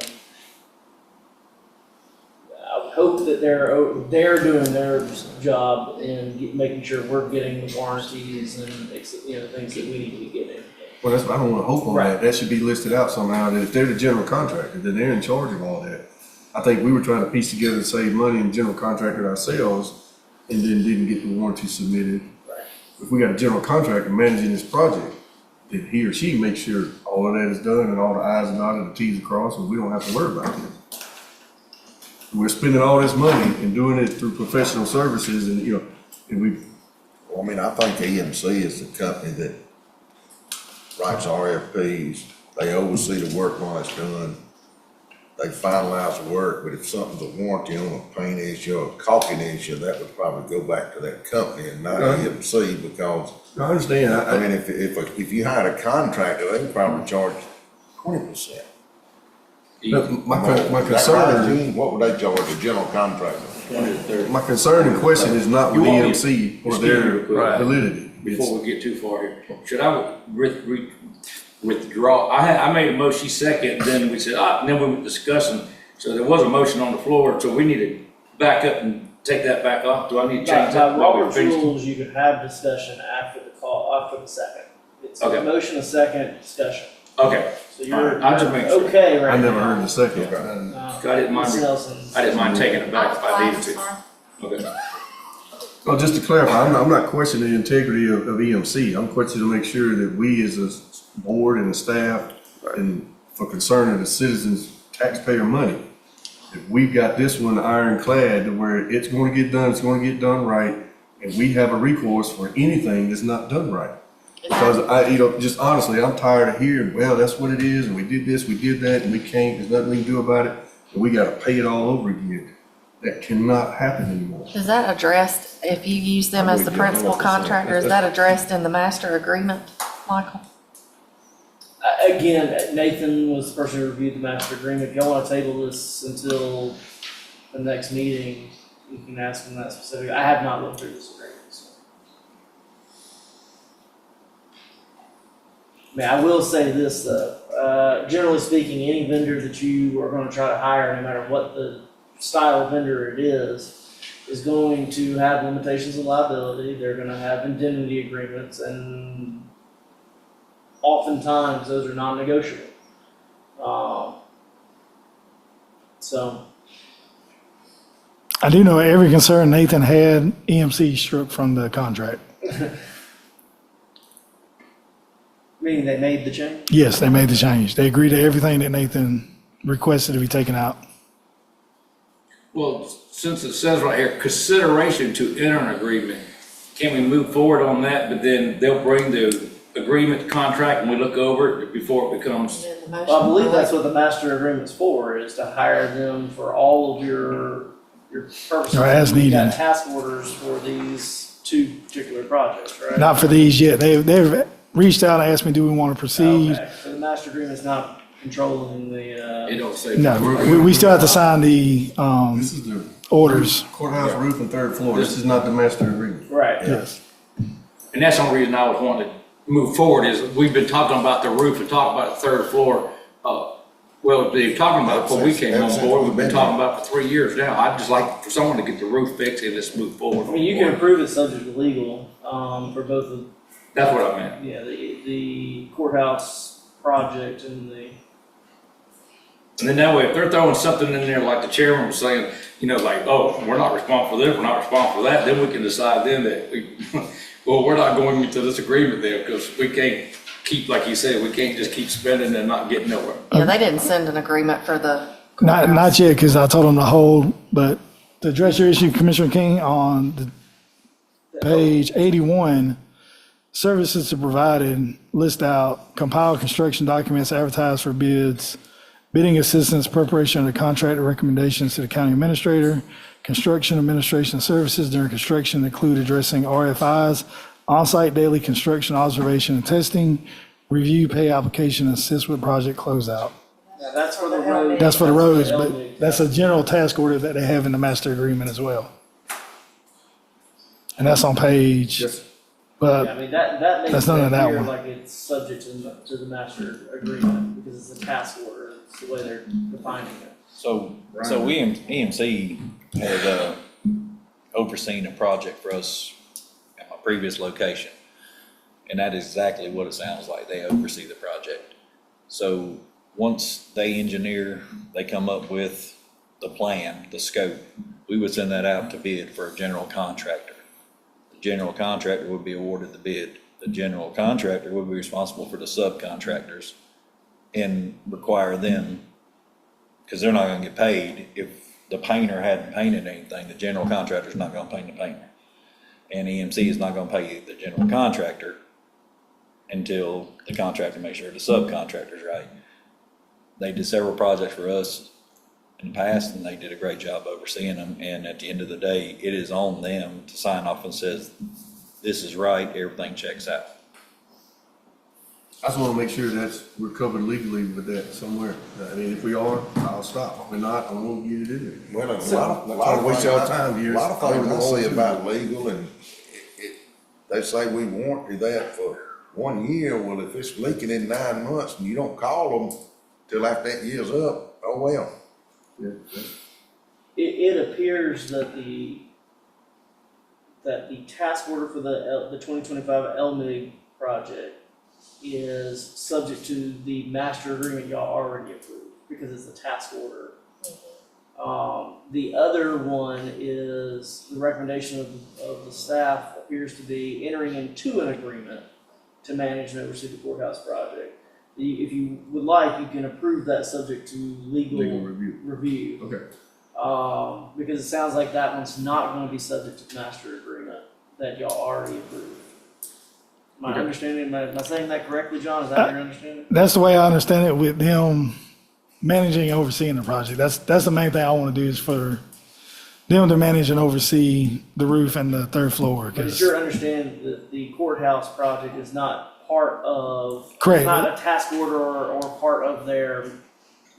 I would hope that they're doing their job in making sure we're getting the warranties and, you know, things that we need to be getting. Well, I don't wanna hope on that. That should be listed out somehow, that if they're the general contractor, then they're in charge of all that. I think we were trying to piece together to save money and general contractor ourselves, and then didn't get the warranty submitted. If we got a general contractor managing this project, then he or she makes sure all of that is done and all the i's are dotted and the t's are crossed, and we don't have to worry about it. We're spending all this money and doing it through professional services and, you know, and we. Well, I mean, I think EMC is the company that writes RFPs. They oversee the work while it's done. They finalize the work, but if something's a warranty on a paint issue or a caulking issue, that would probably go back to that company and not EMC because. I understand. I mean, if you hired a contractor, they would probably charge 20%. My concern, what would they charge a general contractor? my concern and question is not with EMC or their validity. Before we get too far here, should I withdraw? I made a motion second, then we said, then we were discussing. So there was a motion on the floor, so we need to back up and take that back off. Do I need to change that? By Robert's rules, you could have discussion after the call, after the second. It's a motion, a second, discussion. Okay. So you're I'll just make sure. okay right now. I never heard the second. I didn't mind taking it back if I needed to. Okay. Well, just to clarify, I'm not questioning the integrity of EMC. I'm questioning to make sure that we as a board and a staff and for concern of the citizens' taxpayer money, if we've got this one ironclad to where it's going to get done, it's going to get done right, and we have a recourse for anything that's not done right. Because just honestly, I'm tired of hearing, well, that's what it is, and we did this, we did that, and we can't, there's nothing we can do about it, and we gotta pay it all over again. That cannot happen anymore. Is that addressed, if you use them as the principal contractor, is that addressed in the master agreement, Michael? Again, Nathan was the person who reviewed the master agreement. If y'all want to table this until the next meeting, you can ask him that specifically. I have not looked through this agreement. So. I mean, I will say this though, generally speaking, any vendor that you are going to try to hire, no matter what the style of vendor it is going to have limitations of liability. They're going to have indemnity agreements, and oftentimes those are non-negotiable. So. I do know every concern Nathan had, EMC struck from the contract. Meaning they made the change? Yes, they made the change. They agreed to everything that Nathan requested to be taken out. Well, since it says right here, consideration to enter an agreement, can we move forward on that, but then they'll bring the agreement contract and we look over it before it becomes. Well, I believe that's what the master agreement's for, is to hire them for all of your purposes. Or as You've got needed. task orders for these two particular projects, right? Not for these yet. They've reached out and asked me, do we want to proceed? Okay, so the master agreement's not controlling the, It don't say. No, we still have to sign the This is the orders. courthouse roof and third floor. This is not the master agreement. right. Yes. And that's the only reason I was wanting to move forward is we've been talking about the roof and talking about the third floor. Well, they're talking about it before we came on board. We've been talking about it for 3 years now. I'd just like for someone to get the roof fixed and let's move forward. I mean, you can approve it subject to legal, for both of That's what I meant. Yeah, the courthouse project and the, And then that way, if they're throwing something in there, like the chairman was saying, you know, like, oh, we're not responsible for this, we're not responsible for that, then we can decide then that we, well, we're not going into this agreement then, because we can't keep, like you said, we can't just keep spending and not getting nowhere. Yeah, they didn't send an agreement for the Not yet, because I told them to hold, but to address your issue, Commissioner King, on the page 81, services to provided, list out, compile construction documents, advertise for bids, bidding assistance, preparation of the contract recommendations to the county administrator, construction administration services during construction include addressing RFIs, on-site daily construction observation and testing, review pay application, and assist with project closeout. yeah, that's for the road. That's for the roads, but LMIG. that's a general task order that they have in the master agreement as well. And that's on page, Yeah, I but mean, that makes that's none of it that appear one. like it's subject to the master agreement, because it's a task order, it's the way they're defining it. So EMC had overseen a project for us at my previous location. And that is exactly what it sounds like. They oversee the project. So once they engineer, they come up with the plan, the scope, we would send that out to bid for a general contractor. The general contractor would be awarded the bid. The general contractor would be responsible for the subcontractors and require them, because they're not gonna get paid if the painter hadn't painted anything. The general contractor's not gonna paint the painter. And EMC is not gonna pay the general contractor until the contractor makes sure the subcontractor's right. They did several projects for us in the past, and they did a great job overseeing them. And at the end of the day, it is on them to sign off and says, this is right, everything checks out. I just want to make sure that we're covered legally with that somewhere. I mean, if we are, I'll stop. If we're not, I won't get it in there. Well, a So, lot of waste things, y'all time here. a lot of things I see about legal, and they say we warranty that for 1 year. Well, if it's leaking in 9 months and you don't call them till after that year's up, oh well. Yeah. It appears that the task order for the 2025 LMIG project is subject to the master agreement y'all already approved, because it's a task order. The other one is the recommendation of the staff appears to be entering into an agreement to manage and oversee the courthouse project. If you would like, you can approve that subject to legal review. Okay. Because it sounds like that one's not going to be subject to the master agreement that y'all already approved. Am I understanding, am I saying that correctly, John? Is that your understanding? that's the way I understand it with them managing and overseeing the project. That's the main thing I want to do is for them to manage and oversee the roof and the third floor. But it's your understanding that the courthouse project is not part of, Correct. not a task order or part of their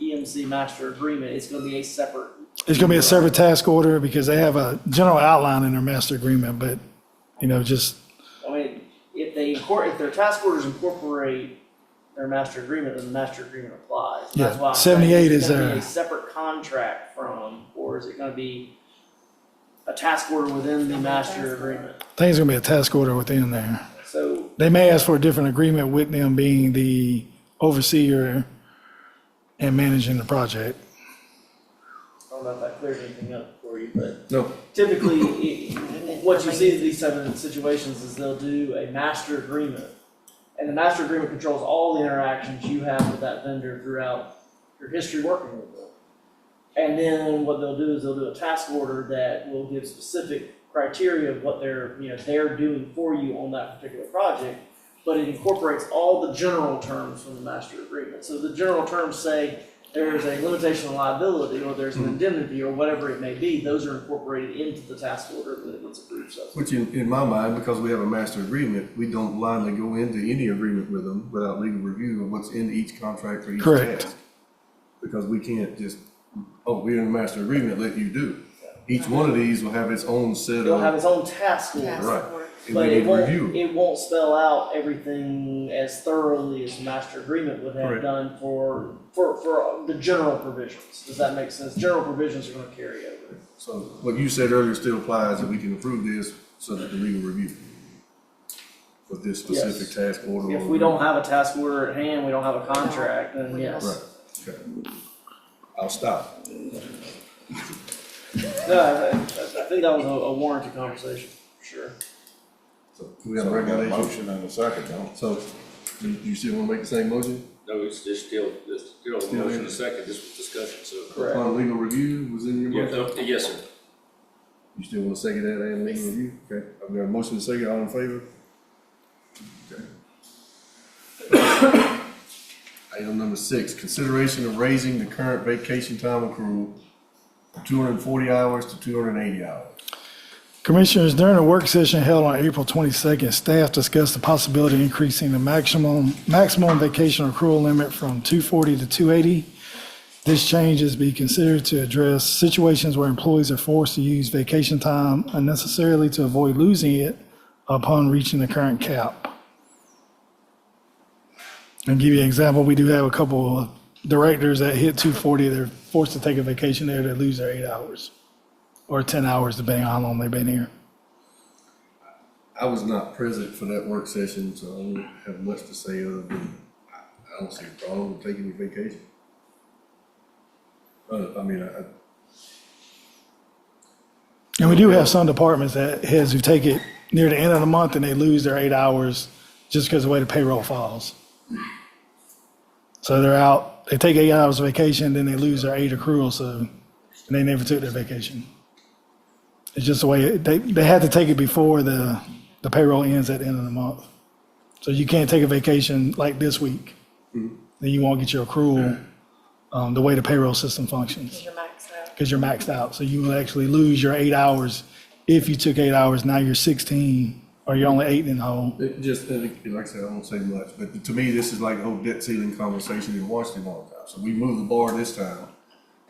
EMC master agreement. It's going to be a separate. It's going to be a separate task order because they have a general outline in their master agreement, but, just, I mean, if their task orders incorporate their master agreement, then the master agreement applies. Yeah, That's why I'm saying, 78 is is it gonna be there. a separate contract from, or is it gonna be a task order within the master agreement? I think it's going to be a task order within there. So, They may ask for a different agreement with them being the overseer and managing the project. I don't know if that clears anything up for you, but No. typically, what you see in these type of situations is they'll do a master agreement. And the master agreement controls all the interactions you have with that vendor throughout your history working with them. And then what they'll do is they'll do a task order that will give specific criteria of what they're doing for you on that particular project, but it incorporates all the general terms from the master agreement. So the general terms say there's a limitation of liability, or there's an indemnity, or whatever it may be. Those are incorporated into the task order that it gets approved. Which in my mind, because we have a master agreement, we don't blindly go into any agreement with them without legal review of what's in each contract for each Correct. task. Because we can't just, we're in a master agreement, let you do. Each one of these will have its own set of. It'll have its own task order. Right. And But we it need to review. it won't spell out everything as thoroughly as the master agreement would have Correct. done for the general provisions. Does that make sense? General provisions are gonna carry over. So what you said earlier still applies, that we can approve this so that the legal review. with this specific task order. If we don't have a task order at hand, we don't have a contract, then yes. Right, okay. I'll stop. No, I think that was a warranted conversation, for sure. So we got a So we got a recommendation. motion and a second, don't we? So, you still wanna make the same motion? No, it's just still a motion and a second, this was discussion, so. Correct. Upon legal review was in your Yeah, motion? yes, sir. You still want to second that and legal review? Okay, I've got a motion to second, all in favor? Okay. Item number 6, consideration of raising the current vacation time accrual from 240 hours to 280 hours. Commissioners, during a work session held on April 22nd, staff discussed the possibility of increasing the maximum vacation accrual limit from 240 to 280. This change is being considered to address situations where employees are forced to use vacation time unnecessarily to avoid losing it upon reaching the current cap. And give you an example, we do have a couple of directors that hit 240, they're forced to take a vacation there, they lose their 8 hours or 10 hours, depending on how long they've been here. I was not present for that work session, so I don't have much to say other than I don't see a problem with taking a vacation. I mean, And we do have some departments that heads who take it near the end of the month and they lose their 8 hours just because of the way the payroll falls. So they're out, they take 8 hours of vacation, then they lose their 8 accrual, so, and they never took their vacation. It's just the way, they had to take it before the payroll ends at the end of the month. So you can't take a vacation like this week, then you won't get your accrual, the way the payroll system functions. You're maxed out. Because you're maxed out. So you will actually lose your 8 hours. If you took 8 hours, now you're 16, or you're only 8 in the hole. it just, like I said, I won't say much, but to me, this is like the whole debt ceiling conversation in Washington all the time. So we moved the bar this time.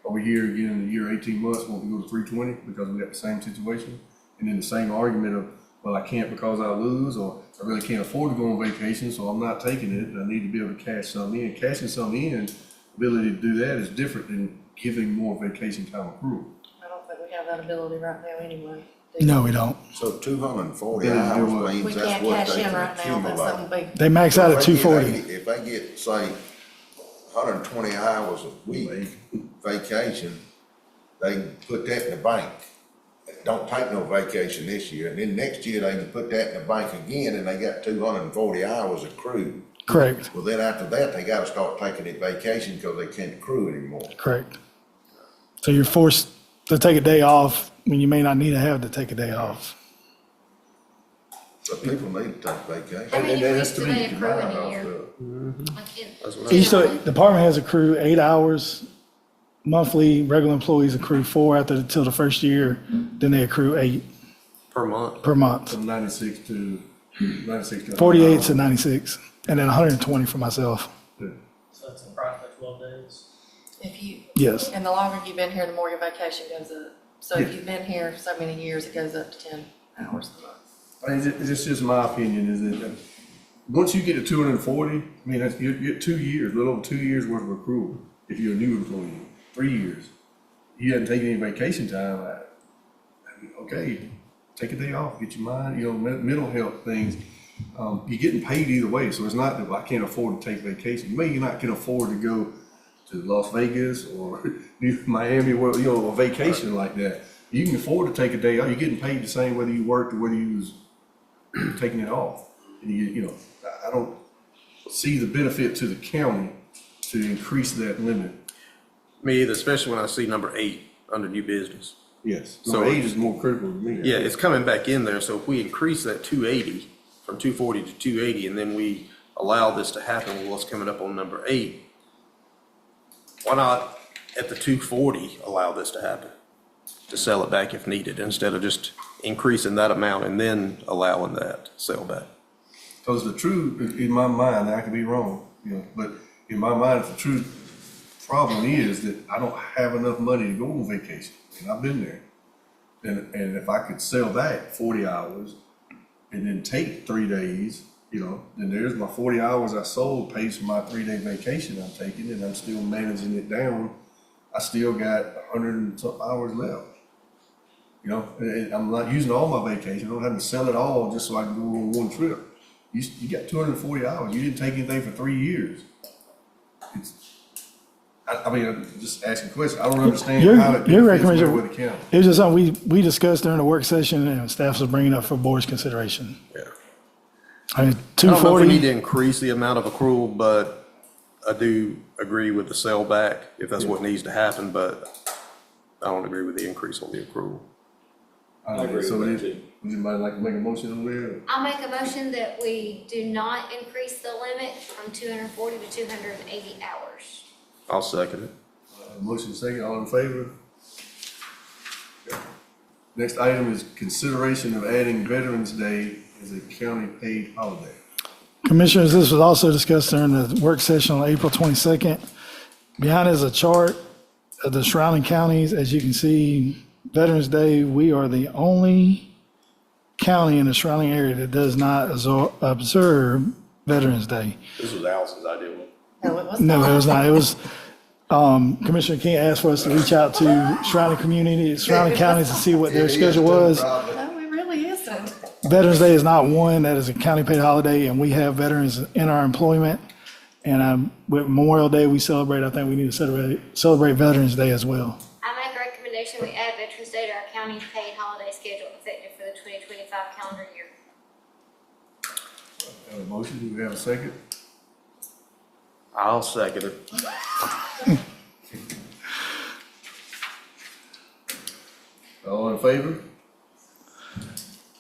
Are we here again in a year, 18 months, won't we go to 320 because we got the same situation? And then the same argument of, well, I can't because I lose, or I really can't afford to go on vacation, so I'm not taking it, and I need to be able to cash something in. Cashing something in, ability to do that is different than giving more vacation time accrual. I don't think we have that ability right now anyway. No, we don't. So 240 Then hours do what? means We that's can't what cash they in can right now, that's accumulate. something big. They max out at If they get 240. 80 If they get, say, 120 hours a week vacation, they can put that in the bank. Don't take no vacation this year, and then next year they can put that in the bank again, and they got 240 hours accrued. Correct, Well, then after that, they gotta start taking their vacation because they can't accrue anymore. correct. So you're forced to take a day off when you may not need to have to take a day off. But people need to take vacation. How many And weeks that's do to me, they your accrue in mind a off year? the- I can't- That's what Each department has accrued 8 hours. Monthly, regular employees accrue 4 till the first year, then they accrue 8 Per month. per month. From 96 to 100 48 to 96, and then 120 for myself. Yeah. So that's approximately 12 days. If you, Yes. and the longer you've been here, the more your vacation goes up. So if Yeah. you've been here so many years, it goes up to 10 hours a month. I mean, it's just my opinion is that once you get to 240, I mean, you get 2 years, a little over 2 years worth of accrual. If you're a new employee, 3 years, you haven't taken any vacation time. I mean, okay, take a day off, get your mind, mental health things. You're getting paid either way, so it's not that I can't afford to take vacation. Maybe you not can afford to go to Las Vegas or Miami, where a vacation like that. You can afford to take a day off. You're getting paid the same whether you worked or whether you was taking it off. And I don't see the benefit to the county to increase that limit. Me either, especially when I see number 8 under new business. Yes. So So age is more critical to me. Yeah, it's coming back in there, so if we increase that 280 from 240 to 280, and then we allow this to happen with what's coming up on number 8, why not at the 240 allow this to happen? To sell it back if needed, instead of just increasing that amount and then allowing that sell back. Because the truth, in my mind, I could be wrong, but in my mind, the true problem is that I don't have enough money to go on vacation, and I've been there. And if I could sell back 40 hours and then take 3 days, then there's my 40 hours I sold pays for my 3-day vacation I'm taking, and I'm still managing it down. I still got 100 and some hours left. And I'm not using all my vacation. I don't have to sell it all just so I can go on one trip. you got 240 hours. You didn't take anything for 3 years. I mean, I'm just asking questions. I don't understand how it Your fits recommendation, with the county. it was just something we discussed during the work session and staff was bringing up for board's consideration. Yeah. I mean, I don't know if we need 240, to increase the amount of accrual, but I do agree with the sell back if that's what needs to happen, but I don't agree with the increase on the accrual. I agree with that too. Would anybody like to make a motion on that? I'll make a motion that we do not increase the limit from 240 to 280 hours. I'll second it. Motion second, all in favor? Okay. Next item is consideration of adding Veterans Day as a county paid holiday. Commissioners, this was also discussed during the work session on April 22nd. Behind is a chart of the surrounding counties. As you can see, Veterans Day, we are the only county in the surrounding area that does not observe Veterans Day. This was Allison's idea. No, it was No, not. it was not. It was, Commissioner King asked for us to reach out to surrounding communities, surrounding counties to see what their schedule was. No, it really isn't. Veterans Day is not one that is a county paid holiday, and we have veterans in our employment. And with Memorial Day, we celebrate, I think we need to celebrate Veterans Day as well. I make a recommendation, we add Veterans Day to our county's paid holiday schedule effective for the 2025 calendar year. Have a motion, do we have a second? I'll second it. All in favor?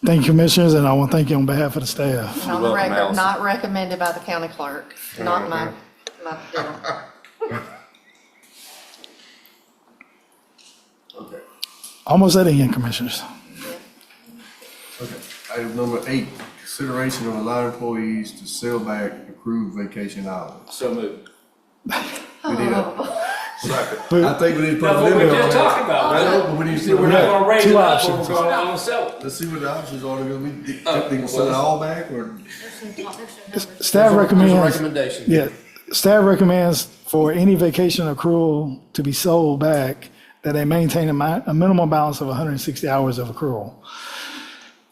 Thank you, Commissioners, and I want to thank you on behalf of the staff. On the record, not recommended by the county clerk, not my deal. Okay. Almost at the end, Commissioners. Okay. Item number 8, consideration of allowing employees to sell back accrued vacation hours. So moved. We need a second. I think we need to put That's a what we limit on just that. talked about, I right? know, but we need to See, put a we're not limit. gonna raise Two it up, options. we're gonna sell it. Let's see what the options are, because we think they can sell it all back, or? Staff recommends. Recommendation. Yeah, staff recommends for any vacation accrual to be sold back, that they maintain a minimum balance of 160 hours of accrual.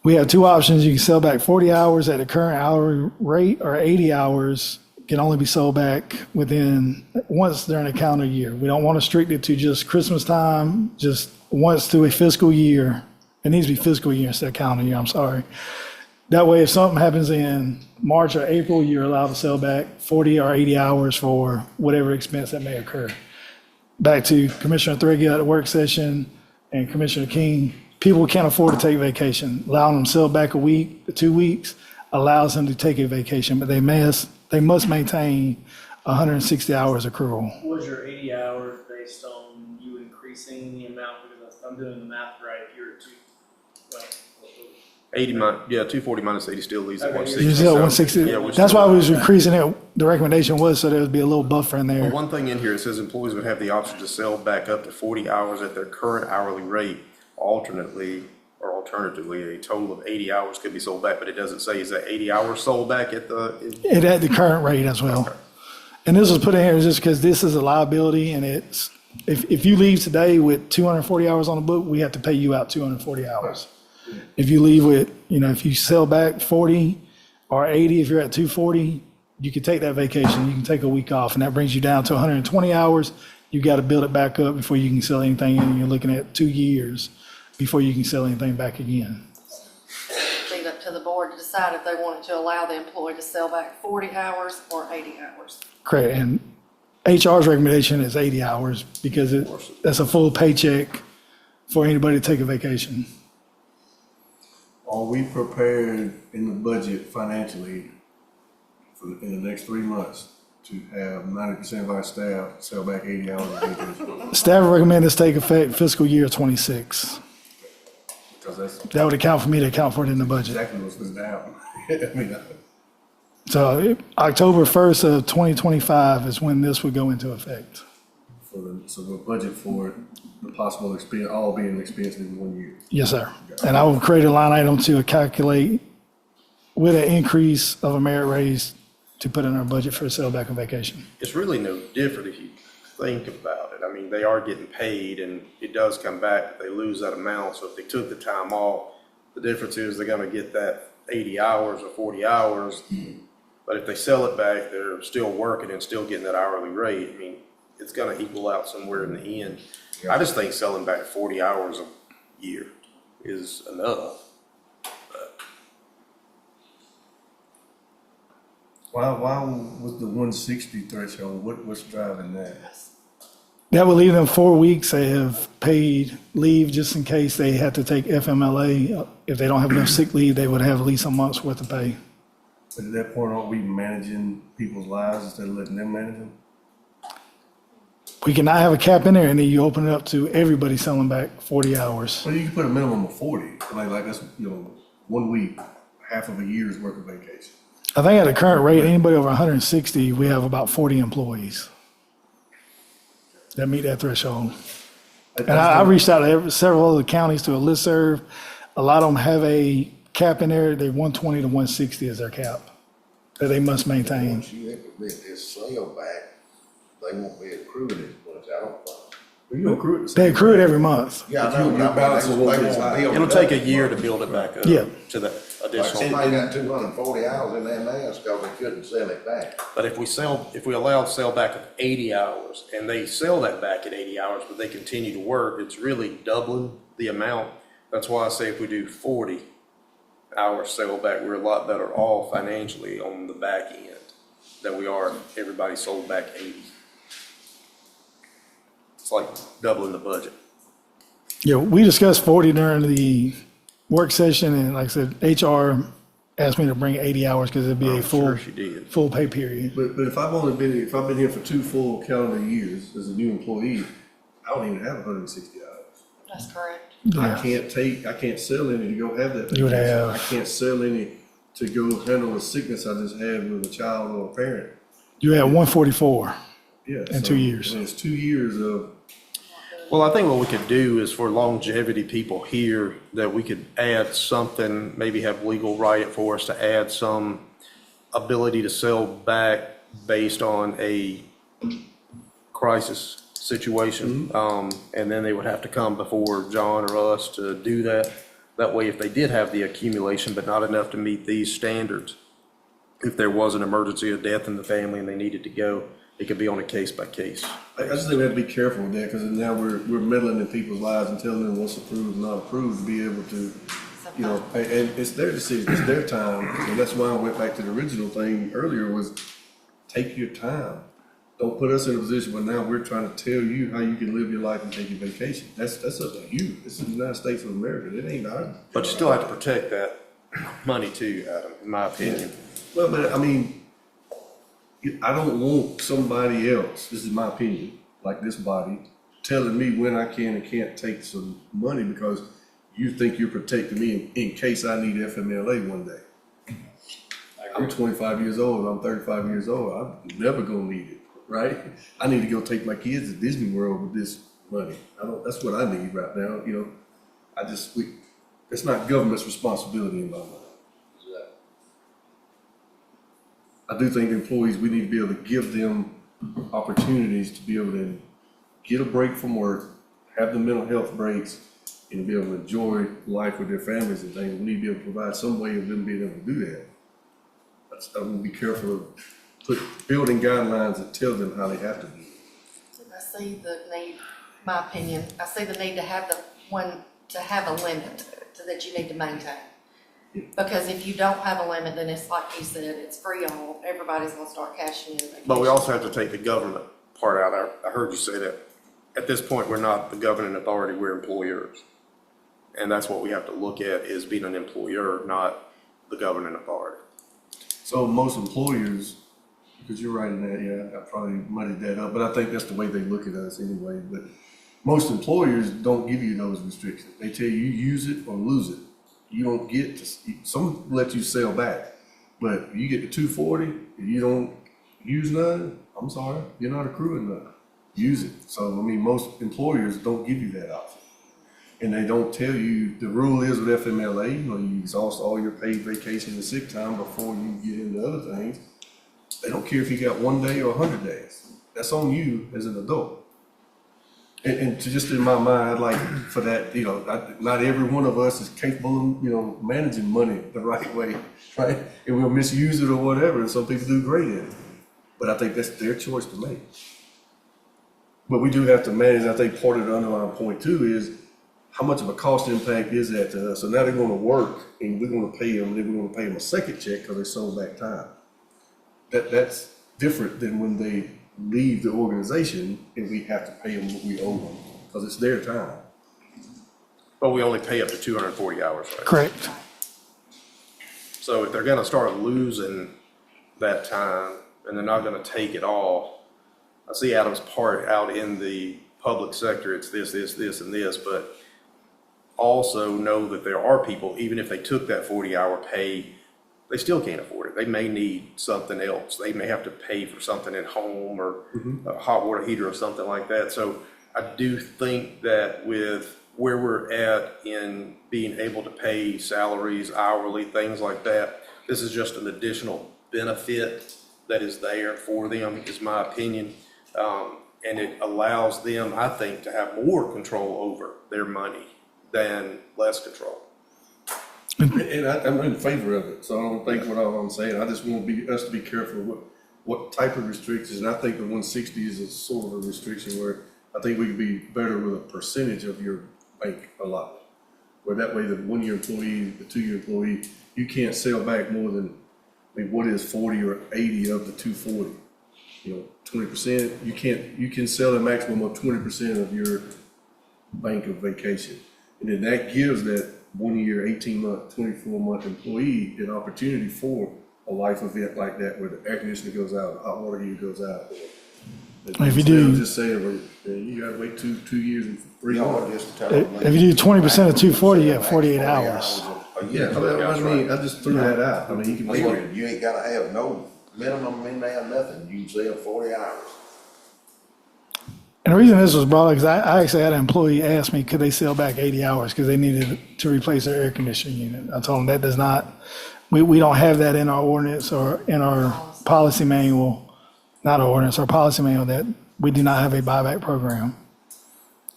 We have two options. You can sell back 40 hours at the current hourly rate, or 80 hours can only be sold back once during a calendar year. We don't want to restrict it to just Christmas time, just once through a fiscal year. It needs to be fiscal year instead of calendar year, I'm sorry. That way, if something happens in March or April, you're allowed to sell back 40 or 80 hours for whatever expense that may occur. Back to Commissioner Threadgill at the work session and Commissioner King, people can't afford to take vacation. Allowing them to sell back a week to 2 weeks allows them to take a vacation, but they must maintain 160 hours accrual. Was your 80 hours based on you increasing the amount, because I'm doing the math right, you're at 240 minus 80 still leaves at Okay, 160. You're still at 160. Yeah, we're That's still- why we was increasing it. The recommendation was so there would be a little buffer in Well, there. one thing in here, it says employees would have the option to sell back up to 40 hours at their current hourly rate. Alternatively, a total of 80 hours could be sold back, but it doesn't say, is that 80 hours sold back at the? It at the current rate as well. And this was put in here just because this is a liability, and it's, if you leave today with 240 hours on the book, we have to pay you out 240 hours. If you leave with, if you sell back 40 or 80, if you're at 240, you can take that vacation, you can take a week off, and that brings you down to 120 hours. You got to build it back up before you can sell anything, and you're looking at 2 years before you can sell anything back again. Leave it to the board to decide if they wanted to allow the employee to sell back 40 hours or 80 hours. Correct, and HR's recommendation is 80 hours because that's a full paycheck for anybody to take a vacation. Are we prepared in the budget financially in the next 3 months to have 90% of our staff sell back 80 hours of vacation? Staff recommend this take effect fiscal year 26. Because that's That would account for me to account for it in the budget. exactly what's going down. I mean, So October 1st of 2025 is when this would go into effect. so we'll budget for it, the possible expense, all being expense in 1 year. Yes, sir. And I will create a line item to calculate with an increase of a merit raise to put in our budget for a sale back on vacation. It's really no different if you think about it. I mean, they are getting paid and it does come back, they lose that amount. So if they took the time off, the difference is they're gonna get that 80 hours or 40 hours. But if they sell it back, they're still working and still getting that hourly rate. I mean, it's gonna equal out somewhere in the end. I just think selling back 40 hours a year is enough. Why was the 160 threshold? What's driving that? That would leave them 4 weeks. They have paid leave just in case they had to take FMLA. If they don't have enough sick leave, they would have at least a month's worth of pay. But at that point, aren't we managing people's lives instead of letting them manage them? We cannot have a cap in there and then you open it up to everybody selling back 40 hours. Well, you can put a minimum of 40, like that's, 1 week, half of a year's worth of vacation. I think at the current rate, anybody over 160, we have about 40 employees that meet that threshold. And I reached out to several other counties to a listserv. A lot of them have a cap in there. They're 120 to 160 is their cap that they must maintain. Once you implement this sale back, they won't be accruing as much, I don't think. You accrue it. They accrue it every month. Yeah, I know, Your balances won't get high. It'll take a year to build it back up. Yeah. To the Like additional. somebody got 240 hours in there now, it's because they couldn't sell it back. But if we allow sell back of 80 hours and they sell that back at 80 hours, but they continue to work, it's really doubling the amount. That's why I say if we do 40 hours sell back, we're a lot better off financially on the back end than we are if everybody sold back 80. It's like doubling the budget. Yeah, we discussed 40 during the work session, and like I said, HR asked me to bring 80 hours because it'd be a full pay period. But if I've been here for 2 full calendar years as a new employee, I don't even have 160 hours. That's correct. I can't sell any to go have that. You would vacation. have- I can't sell any to go handle a sickness I just had with a child or a parent. You had 144 Yeah. in 2 years. I mean, it's 2 years of. Well, I think what we could do is for longevity people here, that we could add something, maybe have legal write it for us to add some ability to sell back based on a crisis situation. And then they would have to come before John or us to do that. That way, if they did have the accumulation, but not enough to meet these standards, if there was an emergency, a death in the family and they needed to go, it could be on a case by case. I just think we have to be careful with that because now we're meddling in people's lives and telling them what's approved and not approved to be able to, and it's their decision, it's their time. And that's why I went back to the original thing earlier was take your time. Don't put us in a position where now we're trying to tell you how you can live your life and take your vacation. That's up to you. This is the United States of America. It ain't ours. But you still have to protect that money too, Adam, in my opinion. Well, but I mean, I don't want somebody else, this is my opinion, like this body, telling me when I can and can't take some money because you think you're protecting me in case I need FMLA one day. I'm 25 years old, I'm 35 years old, I'm never gonna need it, right? I need to go take my kids to Disney World with this money. That's what I need right now, it's not government's responsibility in my mind. I do think employees, we need to be able to give them opportunities to be able to get a break from work, have the mental health breaks, and be able to enjoy life with their families and things. We need to be able to provide some way of them being able to do that. I'm gonna be careful of building guidelines that tell them how they have to do it. I see the need, my opinion, I see the need to have a limit that you need to maintain. Because if you don't have a limit, then it's like you said, it's free all, everybody's gonna start cashing in. But we also have to take the government part out. I heard you say that. At this point, we're not the governing authority, we're employers. And that's what we have to look at, is being an employer, not the governing authority. So most employers, because you're right in that, yeah, I probably muddied that up, but I think that's the way they look at us anyway. But most employers don't give you those restrictions. They tell you use it or lose it. You don't get to, some let you sell back, but you get to 240 and you don't use none, I'm sorry, you're not accruing none. Use it. So, I mean, most employers don't give you that option. And they don't tell you, the rule is with FMLA, you exhaust all your paid vacation and sick time before you get into other things. They don't care if you got 1 day or 100 days. That's on you as an adult. And to just in my mind, I'd like for that, not every one of us is capable of, managing money the right way, right? And we'll misuse it or whatever, and some people do great at it. But I think that's their choice to make. But we do have to manage, I think part of the underlying point too is how much of a cost impact is that to us? So now they're gonna work and we're gonna pay them, then we're gonna pay them a second check because they sold back time. That's different than when they leave the organization and we have to pay them what we owe them because it's their time. But we only pay up to 240 hours, right? Correct. So if they're gonna start losing that time and they're not gonna take it all, I see Adam's part out in the public sector, it's this, and this, but also know that there are people, even if they took that 40-hour pay, they still can't afford it. They may need something else. They may have to pay for something at home or a hot water heater or something like that. So I do think that with where we're at in being able to pay salaries, hourly, things like that, this is just an additional benefit that is there for them, is my opinion. And it allows them, I think, to have more control over their money than less control. And I'm in favor of it, so I don't think what I'm saying. I just want us to be careful what type of restrictions. And I think the 160 is a sort of a restriction where I think we could be better with a percentage of your bank allotment. Where that way the 1 year employee, the 2 year employee, you can't sell back more than, what is 40 or 80 of the 240? 20%, you can sell a maximum of 20% of your bank of vacation. And then that gives that 1 year, 18-month, 24-month employee an opportunity for a life event like that where the air conditioner goes out, the hot water heater goes out. If you do, just saying, you gotta wait 2 years and 3 months. if you do 20% of 240, you have 48 hours. Yeah, I just threw that out. You can pay it. You ain't gotta have no minimum in there, nothing. You can sell 40 hours. And the reason this was brought up, because I actually had an employee ask me, could they sell back 80 hours because they needed to replace their air conditioning unit. I told them that does not, we don't have that in our ordinance or in our policy manual, not our ordinance, our policy manual, that we do not have a buyback program.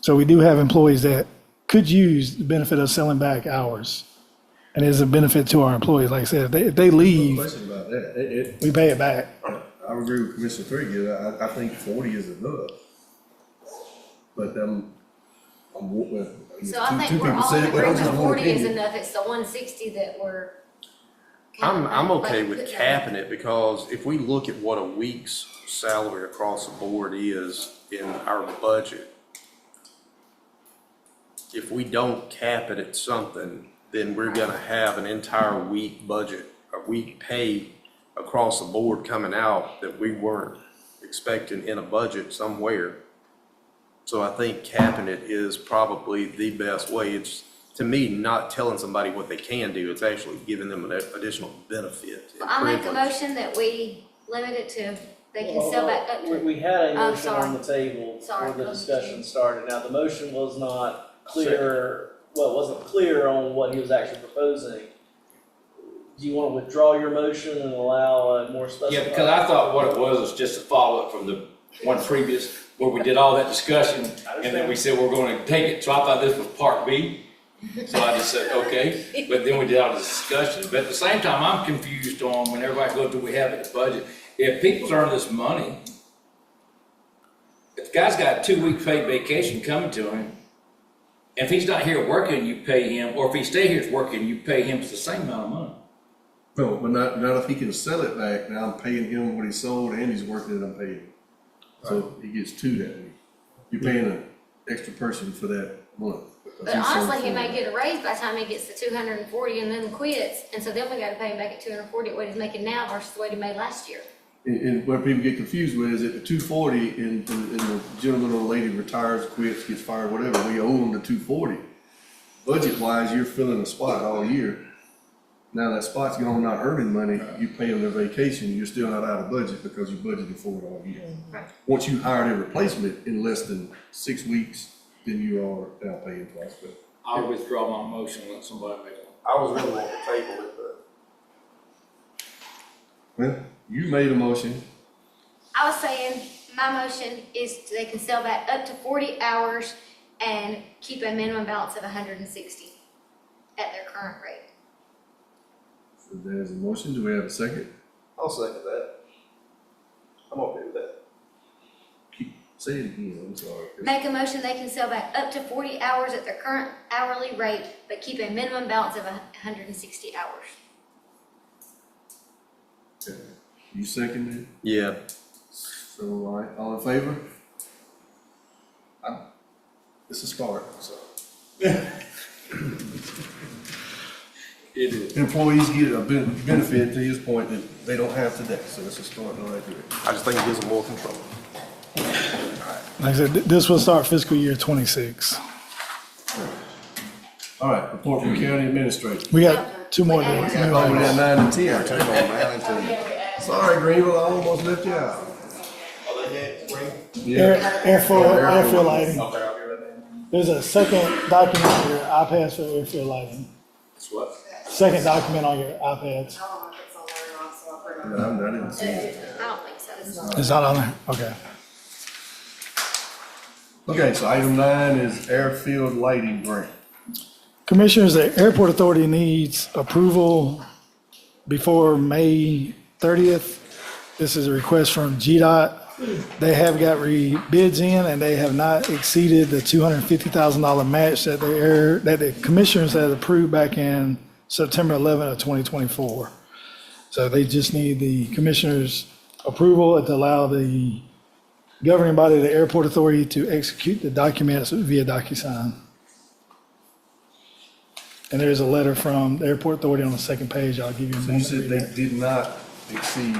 So we do have employees that could use the benefit of selling back hours. And it's a benefit to our employees. Like I said, if they leave, No question about that. we pay it back. I agree with Commissioner Trigg. I think 40 is enough. But So I think we're all in agreement 40 is enough, it's the 160 that we're. I'm okay with capping it because if we look at what a week's salary across the board is in our budget, if we don't cap it at something, then we're gonna have an entire week budget, a week pay across the board coming out that we weren't expecting in a budget somewhere. So I think capping it is probably the best way. It's, to me, not telling somebody what they can do, it's actually giving them an additional benefit. Well, I make a motion that we limit it to, they can sell back up to. We had a motion sorry. on the table Sorry. before the discussion started. Now, the motion was not clear, well, it wasn't clear on what he was actually proposing. Do you want to withdraw your motion and allow a more specific? Yeah, because I thought what it was just a follow-up from the one previous, where we did all that discussion, and then we said we're going to take it. So I thought this was part B. So I just said, okay, but then we did all this discussion. But at the same time, I'm confused on when everybody goes, do we have it in the budget? If people's earning this money, if the guy's got a 2-week paid vacation coming to him, if he's not here working, you pay him, or if he stay here working, you pay him the same amount of money. No, but not if he can sell it back. Now I'm paying him what he sold and he's working and I'm paying him. So he gets 2 that week. You're paying an extra person for that month. But honestly, he may get a raise by the time he gets to 240 and then quits, and so then we gotta pay him back at 240 at what he's making now versus what he made last year. And what people get confused with is at the 240 and the gentleman or lady retires, quits, gets fired, whatever, we owe them the 240. Budget wise, you're filling a spot all year. Now that spot's gone, not earning money, you pay them their vacation, you're still not out of budget because you budgeted for it all year. Right. Once you hire a replacement in less than 6 weeks, then you are now paying twice. But I'll withdraw my motion and let somebody make it. I was really wanting to table it, but. Well, you made a motion. I was saying, My motion is they can sell back up to 40 hours and keep a minimum balance of 160 at their current rate. So there's a motion. Do we have a second? I'll second that. I'm okay with that. Say it again, I'm sorry. Make a motion they can sell back up to 40 hours at their current hourly rate, but keep a minimum balance of 160 hours. Okay. You second it? Yeah. So, all right, all in favor? It's a start, so. It is. Employees get a benefit, to his point, that they don't have today, so it's a start right there. I just think it gives them more control. Like I said, this will start fiscal year 26. All right, report from county administrator. We got two more days. Oh, we got 9 and 10. Yeah, take on Valentine. Sorry, Greenville, I almost left you out. Airfield lighting. There's a second document on your iPads for airfield lighting. That's what? Second document on your iPads. No, I didn't see it. I don't think so. It's not on there? Okay. Okay, so item 9 is airfield lighting grant. Commissioners, the airport authority needs approval before May 30th. This is a request from GDOT. They have got bids in and they have not exceeded the $250,000 match that the commissioners had approved back in September 11 of 2024. So they just need the commissioners' approval to allow the governing body of the airport authority to execute the documents via DocuSign. And there's a letter from the airport authority on the second page. I'll give you a So you moment. to said read they that. did not exceed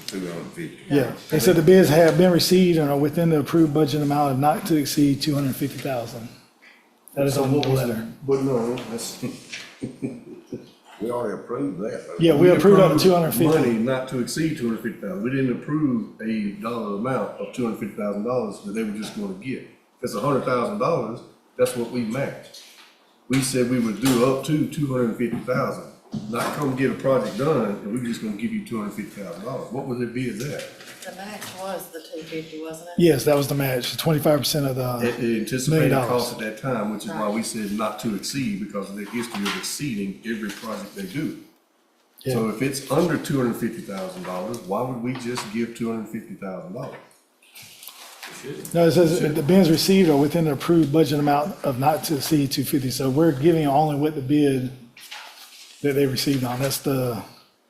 250. Yeah, they said the bids have been received and are within the approved budget amount of not to exceed 250,000. That is on the letter. But no, that's. We already approved that. though. Yeah, we approved up to 250. Money not to exceed 250,000. We didn't approve a dollar amount of $250,000 that they were just gonna get. If it's $100,000, that's what we matched. We said we would do up to 250,000, not come get a project done and we're just gonna give you $250,000. What would it be at that? The match was the 250, wasn't it? Yes, that was the match, 25% of the It $1 anticipated million. cost at that time, which is why we said not to exceed because of their history of exceeding every project they do. So if it's under $250,000, why would we just give $250,000? No, it says the bids received are within the approved budget amount of not to exceed 250. So we're giving only with the bid that they received on. That's the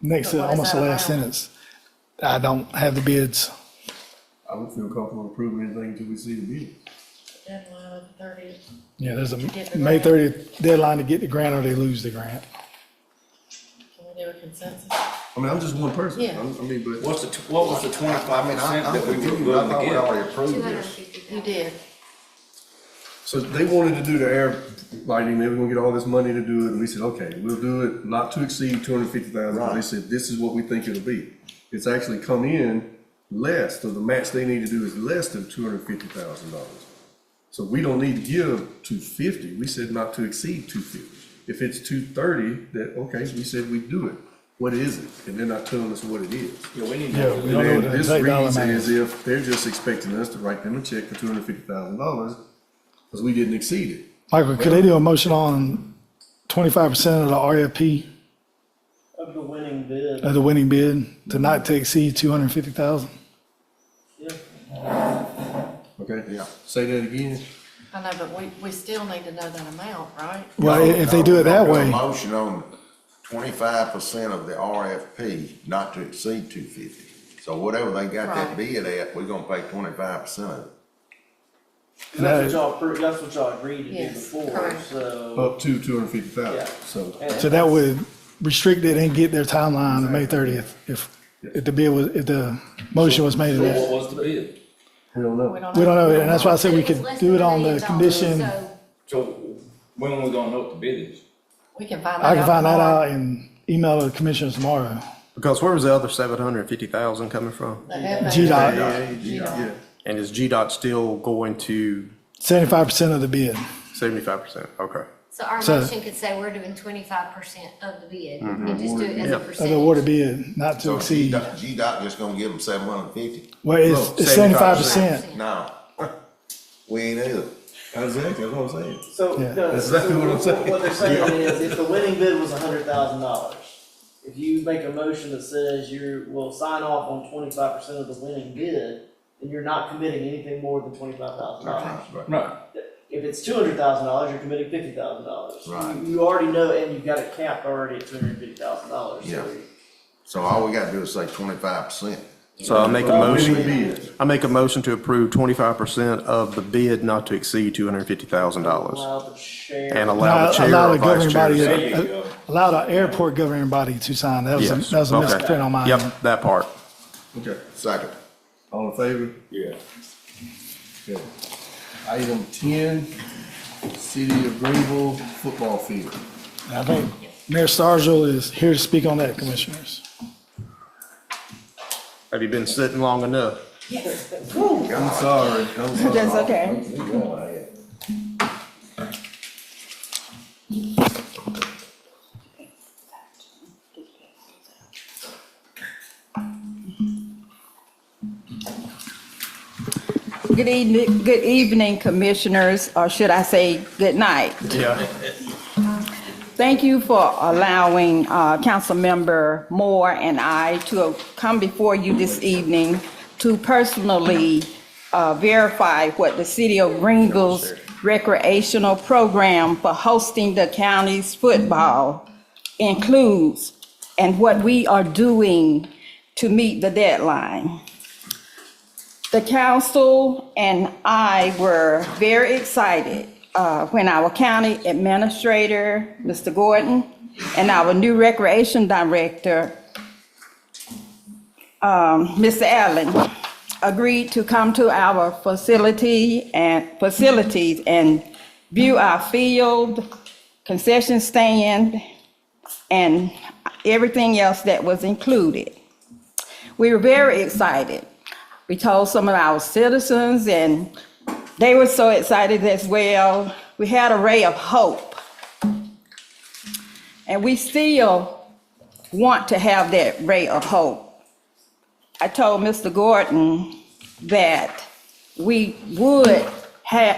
next, But what is almost the that last amount? sentence. I don't have the bids. I would feel comfortable approving anything until we see the bid. Deadline of the 30th. Yeah, there's a Get the May grant. 30th deadline to get the grant or they lose the grant. Can we do a consensus? I mean, I'm just one person. Yeah. I mean, but. What was the 25% that we were confused. I going thought to we get? already approved this. You did. So they wanted to do the air lighting, they were gonna get all this money to do it, and we said, okay, we'll do it not to exceed 250,000. Right. They said, this is what we think it'll be. It's actually come in less, so the match they need to do is less than $250,000. So we don't need to give 250, we said not to exceed 250. If it's 230, that, okay, we said we'd do it. What is it? And they're not telling us what it is. Yeah, we need Yeah, to. we And don't know then what the this exact dollar reads amount as is. if they're just expecting us to write them a check for $250,000 because we didn't exceed it. Michael, could they do a motion on 25% of the RFP Of the winning bid. of the winning bid to not to exceed 250,000? Okay? Yeah. Say that again. I know, but we still need to know that amount, right? Well, if they do it that No, way, Motion on 25% of the RFP not to exceed 250. So whatever they got that Right. bid at, we're gonna pay 25% of it. And that's what y'all agreed to do Yes, before, correct. so. Up to 250,000, Yeah. so. so that would restrict it and get their timeline to May 30th if the motion was made. So in what that. was the bid? We don't know. We don't We don't know, and that's why I said we It was could less do it than on $1 the million, condition. so- So when are we gonna know what the bid is? We can find that out. I can find that tomorrow. out and email the commissioners tomorrow. Because where was the other 750,000 coming from? The FAA. GDOT. Yeah. And is GDOT still going to 75% of the bid. 75%? Okay. So our So- motion could say we're doing 25% of the bid Mhm. and just do it as a Of the percentage. awarded bid, not to So exceed. GDOT just gonna give them 750? Well, it's No, 75%. No, we ain't either. Exactly, that's what I'm saying. So, Yeah. no, That's exactly what I'm saying. what they're saying is, if the winning bid was $100,000, if you make a motion that says you will sign off on 25% of the winning bid, then you're not committing anything more than $25,000. Right. If it's $200,000, you're committing $50,000. Right. You already know, and you've got it capped already at $250,000. Yeah. So all we gotta do is say 25%. So I make a Winning motion, bids. I make a motion to approve 25% of the bid not to exceed $250,000. Allow the share. And allow the chair Allow or the vice governing chair. body, to sign. allow the airport governing body to sign. That was a, Yes. that was a Okay. misprint on mine. Yep, that part. Okay, Second. all in favor? Yeah. Okay. Item 10, City of Greenville football field. I think Mayor Stargell is here to speak on that, commissioners. Have you been sitting long enough? I'm sorry. That's okay. Good evening, commissioners, or should I say, good night. Yeah. Thank you for allowing Councilmember Moore and I to come before you this evening to personally verify what the City of Greenville's recreational program for hosting the county's football includes and what we are doing to meet the deadline. The council and I were very excited when our county administrator, Mr. Gordon, and our new recreation director, Mr. Allen, agreed to come to our facilities and view our field, concession stand, and everything else that was included. We were very excited. We told some of our citizens, and they were so excited as well. We had a ray of hope. And we still want to have that ray of hope. I told Mr. Gordon that we would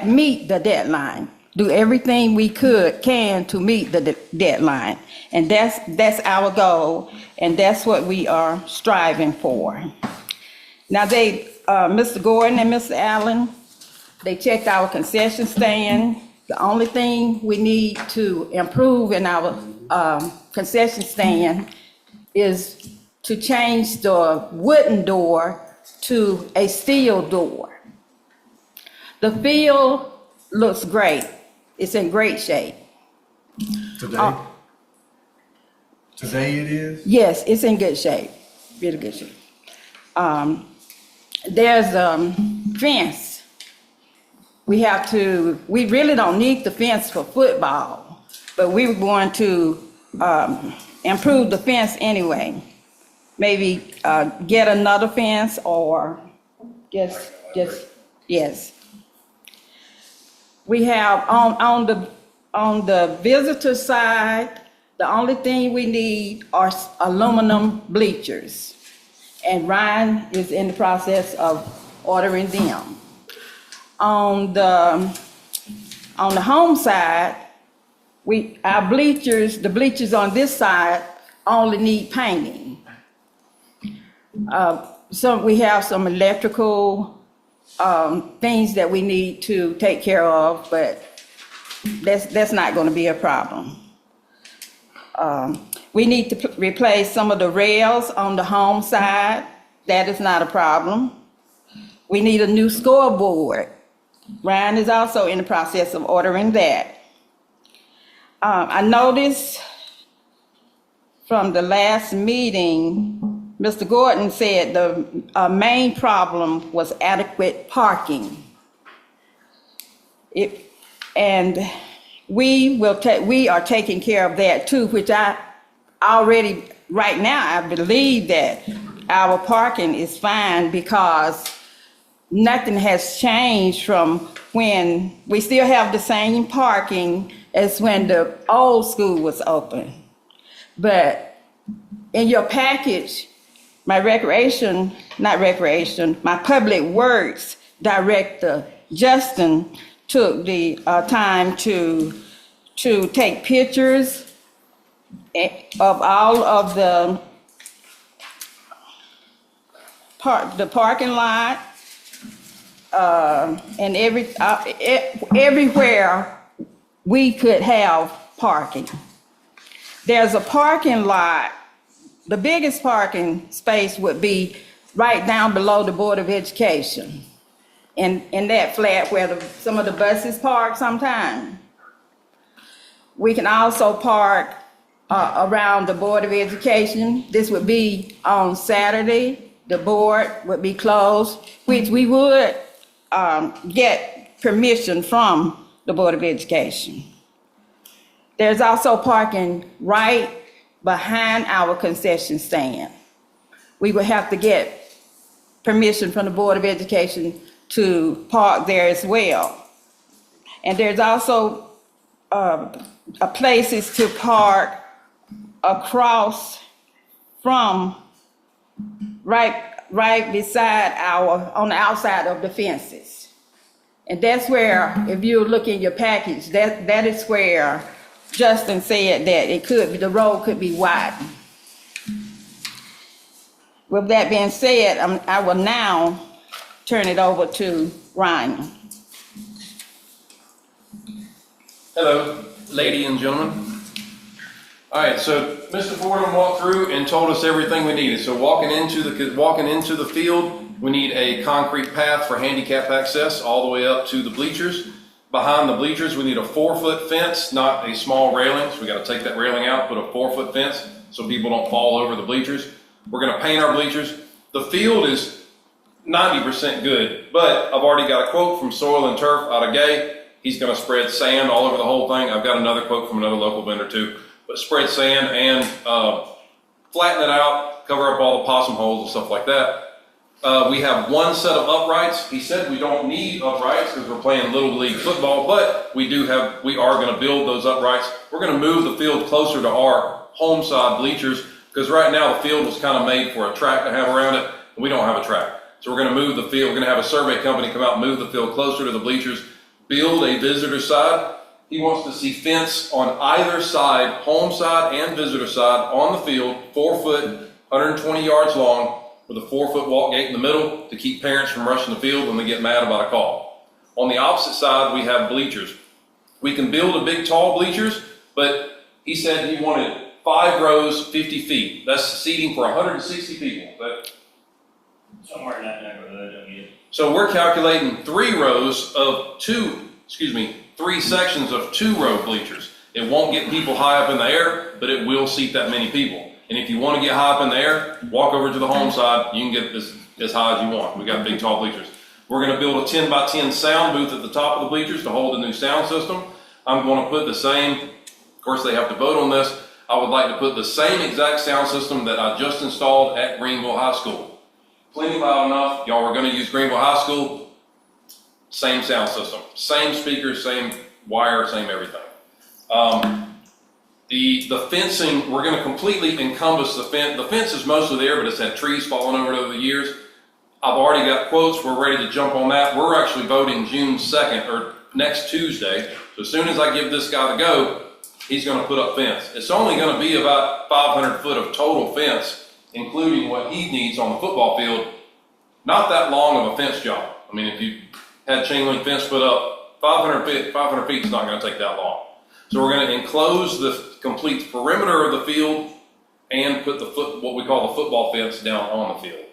meet the deadline, do everything we can to meet the deadline. And that's our goal, and that's what we are striving for. Now Mr. Gordon and Mr. Allen, they checked our concession stand. The only thing we need to improve in our concession stand is to change the wooden door to a steel door. The field looks great. It's in great shape. Today? Today it is? Yes, it's in good shape, really good shape. There's a fence. We really don't need the fence for football, but we were going to improve the fence anyway. Maybe get another fence or just, yes. We have on the visitor side, the only thing we need are aluminum bleachers. And Ryan is in the process of ordering them. On the home side, the bleachers on this side only need painting. We have some electrical things that we need to take care of, but that's not going to be a problem. We need to replace some of the rails on the home side. That is not a problem. We need a new scoreboard. Ryan is also in the process of ordering that. I noticed from the last meeting, Mr. Gordon said the main problem was adequate parking. And we are taking care of that too, which right now, I believe that our parking is fine because nothing has changed from when we still have the same parking as when the old school was open. But in your package, my public works director, Justin, took the time to take pictures of all of the parking lot, and everywhere we could have parking. There's a parking lot, the biggest parking space would be right down below the Board of Education, in that flat where some of the buses park sometimes. We can also park around the Board of Education. This would be on Saturday. The board would be closed, which we would get permission from the Board of Education. There's also parking right behind our concession stand. We would have to get permission from the Board of Education to park there as well. And there's also places to park across from right beside on the outside of the fences. And that's where, if you look in your package, that is where Justin said that the road could be widened. With that being said, I will now turn it over to Ryan. Hello, lady and gentlemen. All right, so Mr. Fordham walked through and told us everything we needed. So walking into the field, we need a concrete path for handicap access all the way up to the bleachers. Behind the bleachers, we need a 4-foot fence, not a small railing. So we got to take that railing out, put a 4-foot fence so people don't fall over the bleachers. We're going to paint our bleachers. The field is 90% good, but I've already got a quote from Soil and Turf out of Gay. He's going to spread sand all over the whole thing. I've got another quote from another local vendor too. But spread sand and flatten it out, cover up all the possum holes and stuff like that. We have one set of uprights. He said we don't need uprights because we're playing Little League football, but we are going to build those uprights. We're going to move the field closer to our home side bleachers because right now the field was kind of made for a track to have around it, and we don't have a track. So we're going to move the field. We're going to have a survey company come out and move the field closer to the bleachers, build a visitor side. He wants to see fence on either side, home side and visitor side, on the field, 4 foot, 120 yards long, with a 4-foot walk gate in the middle to keep parents from rushing the field when they get mad about a call. On the opposite side, we have bleachers. We can build a big, tall bleachers, but he said he wanted 5 rows, 50 feet. That's seating for 160 people. Somewhere in that neighborhood, So we're calculating 3 sections of 2-row bleachers. It won't get people high up in the air, but it will seat that many people. And if you want to get high up in the air, walk over to the home side. You can get as high as you want. We got big, tall bleachers. We're going to build a 10 by 10 sound booth at the top of the bleachers to hold the new sound system. I'm going to put the same, of course they have to vote on this. I would like to put the same exact sound system that I just installed at Greenville High School. Plenty loud enough. Y'all are going to use Greenville High School. Same sound system, same speakers, same wire, same everything. The fencing, we're going to completely encompass the fence. The fence is mostly there, but it's had trees falling over it over the years. I've already got quotes. We're ready to jump on that. We're actually voting June 2nd or next Tuesday. So as soon as I give this guy the go, he's going to put up fence. It's only going to be about 500 foot of total fence, including what he needs on the football field. Not that long of a fence job. I mean, if you had chain link fence put up, 500 feet is not going to take that long. So we're going to enclose the complete perimeter of the field and put what we call the football fence down on the field.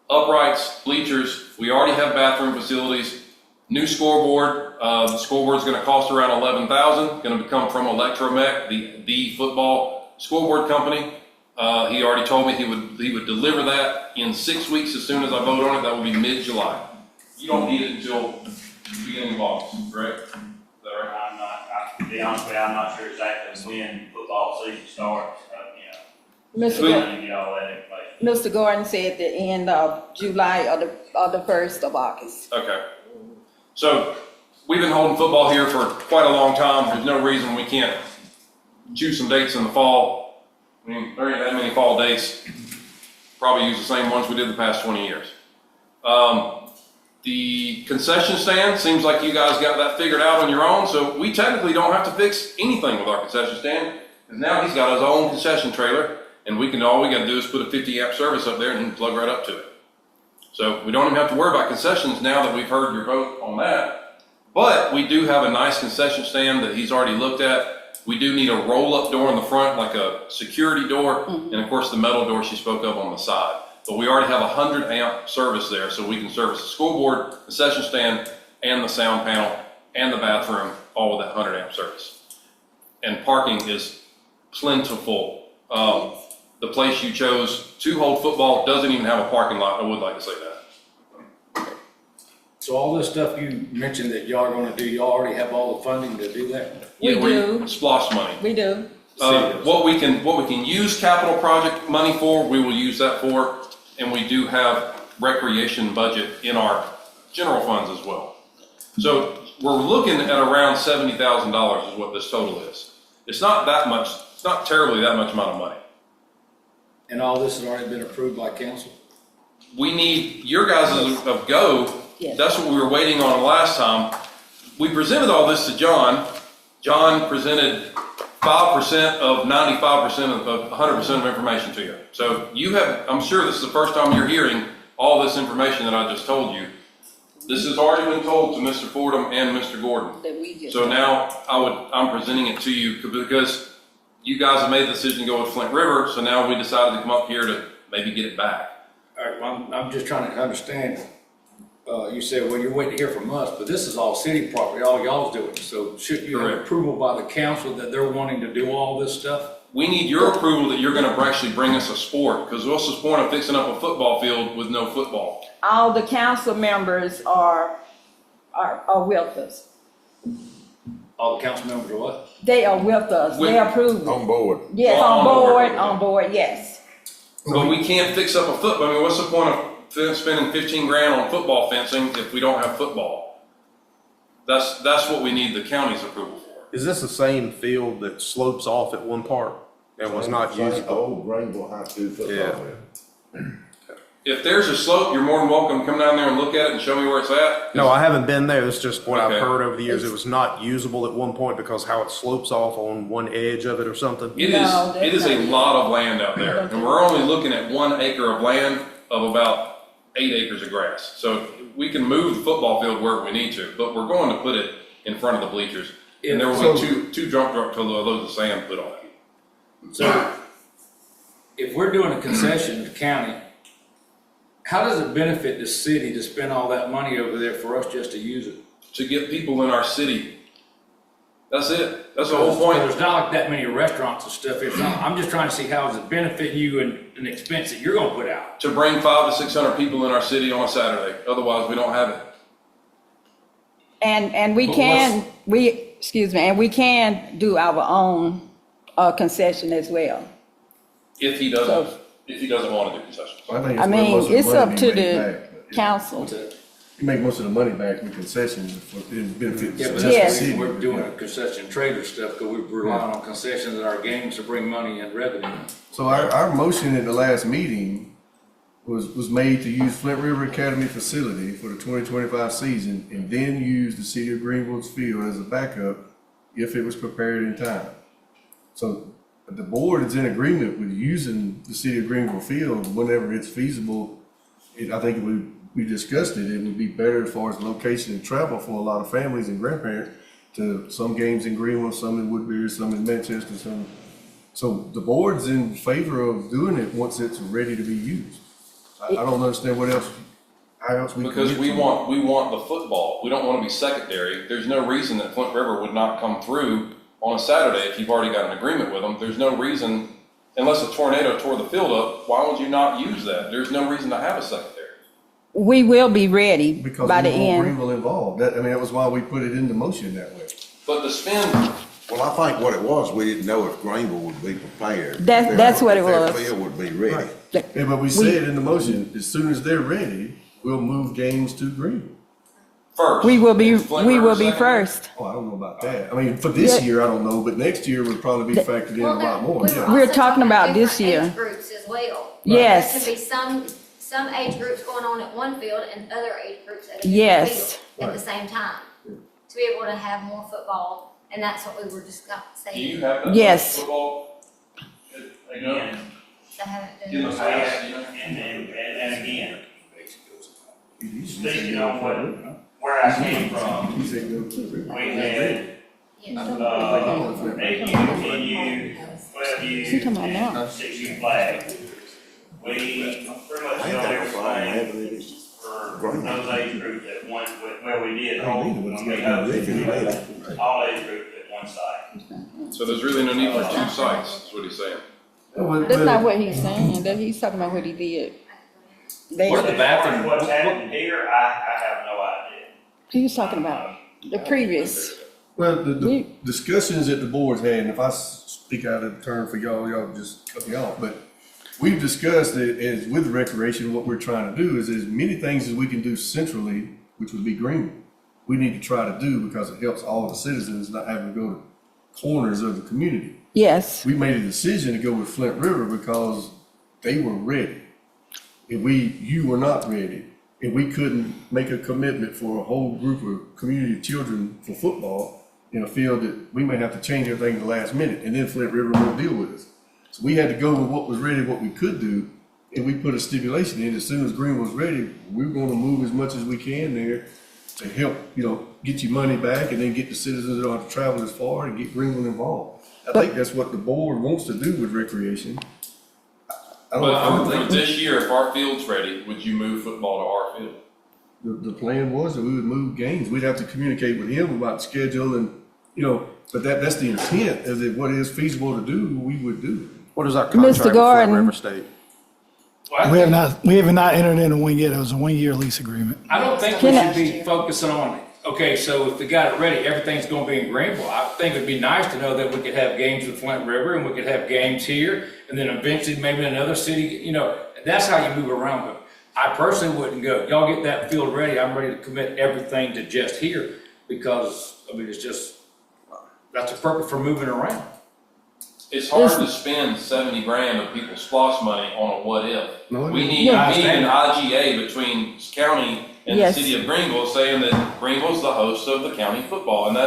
Uprights, bleachers, we already have bathroom facilities, new scoreboard. The scoreboard is going to cost around $11,000. Going to come from Electromech, the football scoreboard company. He already told me he would deliver that in 6 weeks as soon as I vote on it. That will be mid-July. You don't need it until the beginning of August, correct? Is that right? To be honest with you, I'm not sure exactly when football season starts, Mr. Gordon said the end of July or the 1st of August. Okay. So we've been holding football here for quite a long time. There's no reason we can't choose some dates in the fall. I mean, there ain't that many fall dates. Probably use the same ones we did the past 20 years. The concession stand, seems like you guys got that figured out on your own, so we technically don't have to fix anything with our concession stand. And now he's got his own concession trailer, and all we gotta do is put a 50 amp service up there and he can plug right up to it. So we don't even have to worry about concessions now that we've heard your vote on that. But we do have a nice concession stand that he's already looked at. We do need a roll-up door in the front, like a security door, and of course the metal door she spoke of on the side. But we already have a 100 amp service there, so we can service the scoreboard, the concession stand, and the sound panel, and the bathroom, all with that 100 amp service. And parking is plentiful. The place you chose to hold football doesn't even have a parking lot. I would like to say that. So all this stuff you mentioned that y'all are gonna do, y'all already have all the funding to do that? We do. Splosh money. We do. What we can use capital project money for, we will use that for, and we do have recreation budget in our general funds as well. So we're looking at around $70,000 is what this total is. It's not that much, it's not terribly that much amount of money. And all this has already been approved by council? We need your guys' of go. Yes. That's what we were waiting on last time. We presented all this to John. John presented 5% of 95% of 100% of information to you. So you have, I'm sure this is the first time you're hearing all this information that I just told you. This has already been told to Mr. Fordham and Mr. Gordon. So now I'm presenting it to you because you guys have made the decision to go with Flint River. So now we decided to come up here to maybe get it back. All right, well, I'm just trying to understand. You said, well, you're waiting to hear from us, but this is all city property, all y'all's doing. So should you have approval by the council that they're wanting to do all this stuff? We need your approval that you're gonna actually bring us a sport, because what's the point of fixing up a football field with no football? All the council members are with us. All the council members are what? They are with us. They approve it. On board. Yes, on board, yes. But we can't fix up a football. I mean, what's the point of spending 15 grand on football fencing if we don't have football? That's what we need the county's approval for. Is this the same field that slopes off at one part and was not used? Old Greenville High School football field. If there's a slope, you're more than welcome to come down there and look at it and show me where it's at. No, I haven't been there. It's just what Okay. I've heard over the years. It was not usable at one point because how it slopes off on one edge of it or something. It is a lot of land out there, and we're only looking at 1 acre of land of about 8 acres of grass. So we can move the football field where we need to, but we're going to put it in front of the bleachers. And there will be two dump truck loads of sand put on it. So if we're doing a concession to county, how does it benefit the city to spend all that money over there for us just to use it? To get people in our city. That's it. That's the whole point. There's not like that many restaurants and stuff. I'm just trying to see how is it benefiting you and an expense that you're gonna put out. To bring 500 to 600 people in our city on a Saturday. Otherwise, we don't have it. And we can do our own concession as well. If he doesn't want to do concessions. I mean, it's up to the council. You make most of the money back with concessions for it benefits Yeah, but the that's city. we're doing a concession trader stuff because we rely on concessions in our games to bring money and revenue. So our motion at the last meeting was made to use Flint River Academy facility for the 2025 season and then use the city of Greenville's field as a backup if it was prepared in time. So the board is in agreement with using the city of Greenville field whenever it's feasible. I think we discussed it would be better as far as location and travel for a lot of families and grandparents to some games in Greenville, some in Woodbury, some in Manchester, some. So the board's in favor of doing it once it's ready to be used. I don't understand how else we can. Because we want the football. We don't want to be secondary. There's no reason that Flint River would not come through on a Saturday if you've already got an agreement with them. There's no reason, unless a tornado tore the field up, why would you not use that? There's no reason to have a secondary. We will be ready Because by the we want end. Greenville involved. That was why we put it into motion that way. But the spend. Well, I think what it was, we didn't know if Greenville would be prepared. That's what it was. Their field would be ready. Yeah, but we said in the motion, as soon as they're ready, we'll move games to Greenville. first. We will be, Flint we River will be second? first. Oh, I don't know about that. I mean, for this Yeah. year, I don't know, but next year would probably be factored in a lot more, yeah. We're talking about this different year. age groups as well. Yes. There could be some age groups going on at one field and other age groups at a different Yes. field at the same time. To be able to have more football, and that's what we were just saying. Do you have that Yes. football? Again. They haven't done In the that. past, And again, speaking on where I came from, we had, AU, 10U, 12U, and 6U flag. We pretty much held everything for those age groups at one, well, we did hold, when we hosted all age groups at one site. So there's really no need for two sites, is what he's saying. That's not what he's saying, that he's talking about what he did. What are the bathroom? What's happening here, I have no idea. He was talking about the previous. Well, the discussions that the board's had, and if I speak out of turn for y'all just cut me off, but we've discussed it as with recreation, what we're trying to do is as many things as we can do centrally, which would be Greenwood, we need to try to do because it helps all the citizens not having to go to corners of the community. Yes. We made a decision to go with Flint River because they were ready. If you were not ready, if we couldn't make a commitment for a whole group of community children for football in a field that we may have to change everything at the last minute, and then Flint River won't deal with us. So we had to go with what was ready, what we could do, and we put a stipulation in, as soon as Green was ready, we're gonna move as much as we can there to help, get your money back and then get the citizens that don't have to travel as far and get Greenwood involved. I think that's what the board wants to do with recreation. I don't But this year, if our field's ready, would you move football to our field? The plan was that we would move games. We'd have to communicate with him about the schedule and, but that's the intent, is that what is feasible to do, we would do. What is our contract with Flint River State? We have not entered into one yet. It was a 1-year lease agreement. I don't think we should be focusing on, okay, so if they got it ready, everything's gonna be in Greenville. I think it'd be nice to know that we could have games with Flint River and we could have games here, and then eventually maybe another city, that's how you move around. But I personally wouldn't go, y'all get that field ready, I'm ready to commit everything to just here, because, it's just, that's the purpose for moving around. It's hard to spend 70 grand of people's SPOS money on a what if. No, We need an IGA between county and the Yes. city of Greenville saying that Greenville's the host of the county football. And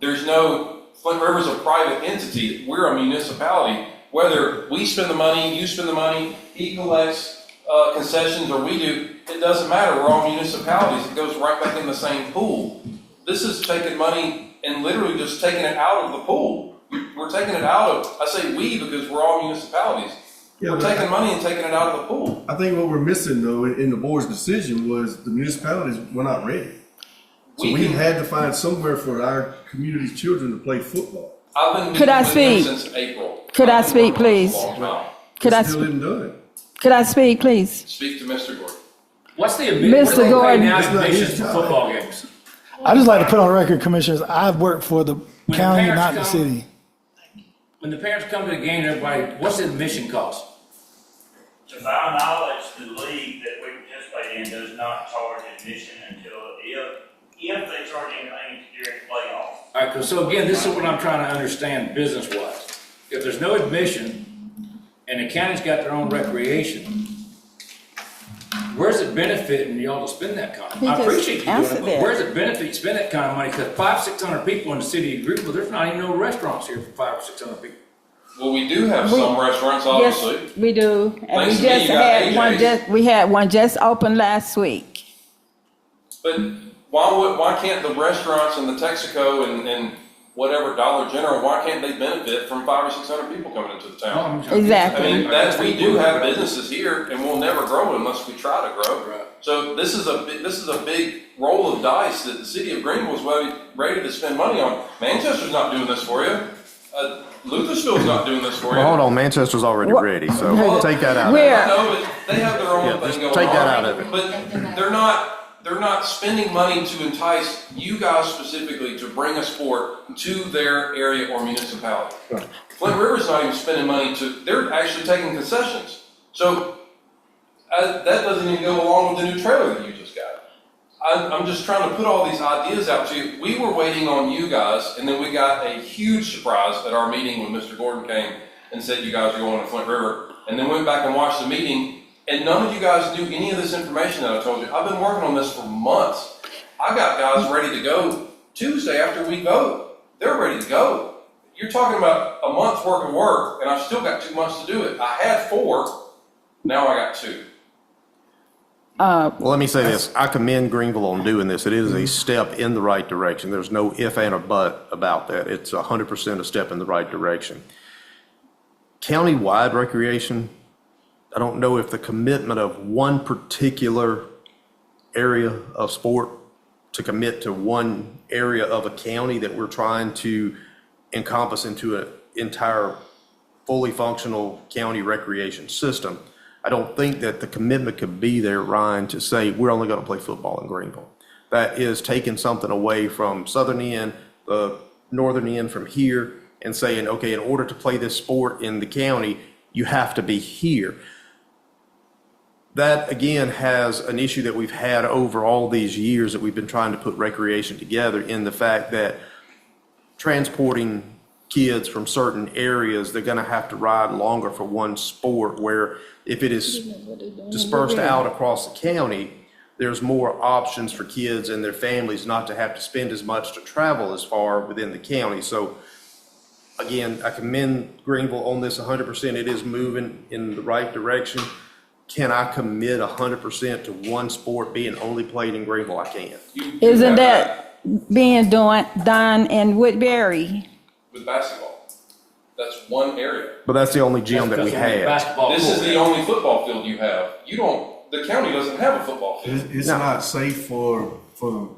Flint River's a private entity. We're a municipality. Whether we spend the money, you spend the money, he collects concessions or we do, it doesn't matter. We're all municipalities. It goes right back in the same pool. This is taking money and literally just taking it out of the pool. We're taking it out of, I say we because we're all municipalities. Yeah, We're taking money and taking it out of the pool. I think what we're missing though, in the board's decision was the municipalities were not ready. So we had to find somewhere for our community's children to play football. I've been Could I meeting with speak? them since April. Could I I've been speak, working with them please? a long time. Could I, Still didn't do it. could I speak, please? Speak to Mr. Gordon. What's the, Mr. what do they Gordon. pay now It's not his admissions for job. football games? I just like to put on record, commissioners, I've worked for the the county, parents not the come- city. When the parents come to the game, everybody, what's the admission cost? To my knowledge, the league that we participate in does not charge admission until if they charge anything during playoffs. All right, so again, this is what I'm trying to understand business-wise. If there's no admission and the county's got their own recreation, where's it benefiting y'all to spend that kind of money? I He just appreciate you doing answered it, but that. where's it benefit you spend that kind of money? Because 500-600 people in the city of Greenville, there's not even no restaurants here for 500 or 600 people. Well, we do have some restaurants, obviously. Yes, we do. And we Thanks to me, just you got had one AJ's. we had one just open last week. But why can't the restaurants and the Texaco and whatever Dollar General, why can't they benefit from 500 or 600 people coming into the town? Exactly. I mean, we do have businesses here, and we'll never grow unless we try to grow. So this is a big roll of dice that the city of Greenville is ready to spend money on. Manchester's not doing this for you. Luthersville's not doing this for you. Well, hold on, Manchester's already ready, so take that out. I know, but they have their own just thing going on. take that out of it. But they're not spending money to entice you guys specifically to bring a sport to their area or municipality. Flint River's not even spending money they're actually taking concessions. So that doesn't even go along with the new trailer that you just got. I'm just trying to put all these ideas out to you. We were waiting on you guys, and then we got a huge surprise at our meeting when Mr. Gordon came and said you guys were going to Flint River, and then went back and watched the meeting, and none of you guys knew any of this information that I told you. I've been working on this for months. I got guys ready to go Tuesday after we vote. They're ready to go. You're talking about a month's worth of work, and I've still got 2 months to do it. I had 4, now I got 2. Well, let me say this. I commend Greenville on doing this. It is a step in the right direction. There's no if, and, or but about that. It's 100% a step in the right direction. County-wide recreation, I don't know if the commitment of one particular area of sport to commit to one area of a county that we're trying to encompass into an entire fully functional county recreation system. I don't think that the commitment could be there, Ryan, to say we're only going to play football in Greenville. That is taking something away from southern end, the northern end from here, and saying, okay, in order to play this sport in the county, you have to be here. That, again, has an issue that we've had over all these years that we've been trying to put recreation together, in the fact that transporting kids from certain areas, they're going to have to ride longer for one sport, where if it is dispersed out across the county, there's more options for kids and their families not to have to spend as much to travel as far within the county. So again, I commend Greenville on this 100%. It is moving in the right direction. Can I commit 100% to one sport being only played in Greenville? I can't. Isn't that being done in Woodbury? With basketball. That's one area. But that's the only gym that we have. This is the only football field you have. The county doesn't have a football field. It's not safe for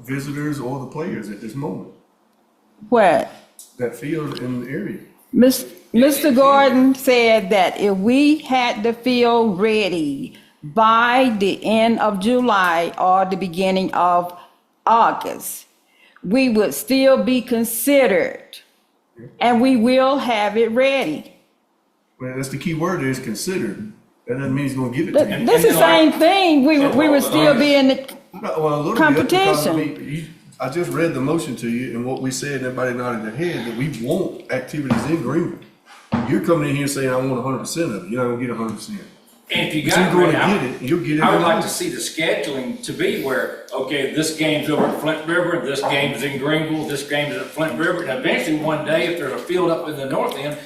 visitors or the players at this moment. What? That field in the area. Mr. Gordon said that if we had the field ready by the end of July or the beginning of August, we would still be considered, and we will have it ready. Well, that's the key word, is considered. That doesn't mean he's gonna give it to you. That's the same thing. We would still be in the competition. I just read the motion to you, and what we said, and everybody nodded their head, that we want activities in Greenville. You're coming in here saying, I want 100% of it. You're not gonna get 100%. And if you But got you're ready, gonna get it, you'll get it. I would like to see the scheduling to be where, okay, this game's over at Flint River, this game's in Greenville, this game's at Flint River, and eventually one day, if there's a field up in the north end,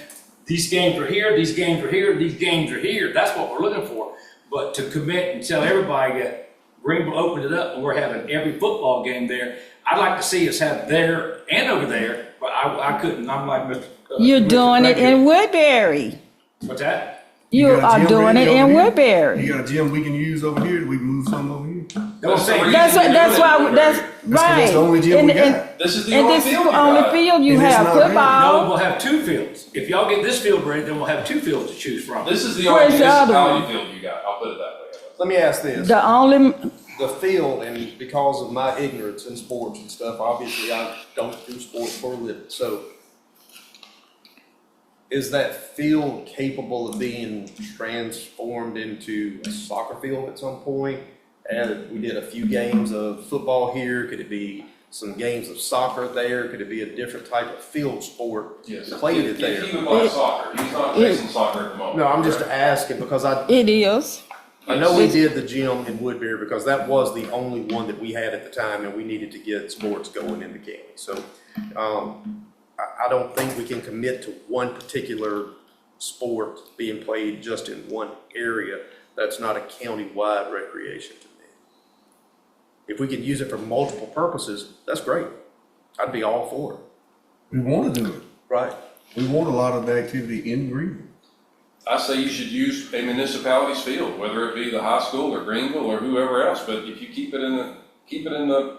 these games are here, these games are here, these games are here. That's what we're looking for. But to commit and tell everybody that Greenville opened it up and we're having every football game there, I'd like to see us have there and over there, but I couldn't. I'm like Mr. You're doing it in Woodbury. What's that? You are doing it in Woodbury. You got a gym we can use over here, we can move some over here. That's right. That's the only gym we got. This is the only field you only got. field you And it's have not ready. football. No, we'll have 2 fields. If y'all get this field ready, then we'll have 2 fields to choose from. This is the only Where's the other municipality field you got. I'll put it that way. Let me ask this. The only, The field, and because of my ignorance in sports and stuff, obviously I don't do sports for a living, so is that field capable of being transformed into a soccer field at some point? And we did a few games of football here. Could it be some games of soccer there? Could it be a different type of field sport played it there? He would like soccer. He's not facing soccer at the moment. No, I'm just asking because it is. I know we did the gym in Woodbury because that was the only one that we had at the time, and we needed to get sports going in the county. So I don't think we can commit to one particular sport being played just in one area. That's not a county-wide recreation to me. If we could use it for multiple purposes, that's great. I'd be all for it. We want to do it. Right. We want a lot of the activity in Greenville. I say you should use a municipality's field, whether it be the high school or Greenville or whoever else. But if you keep it in the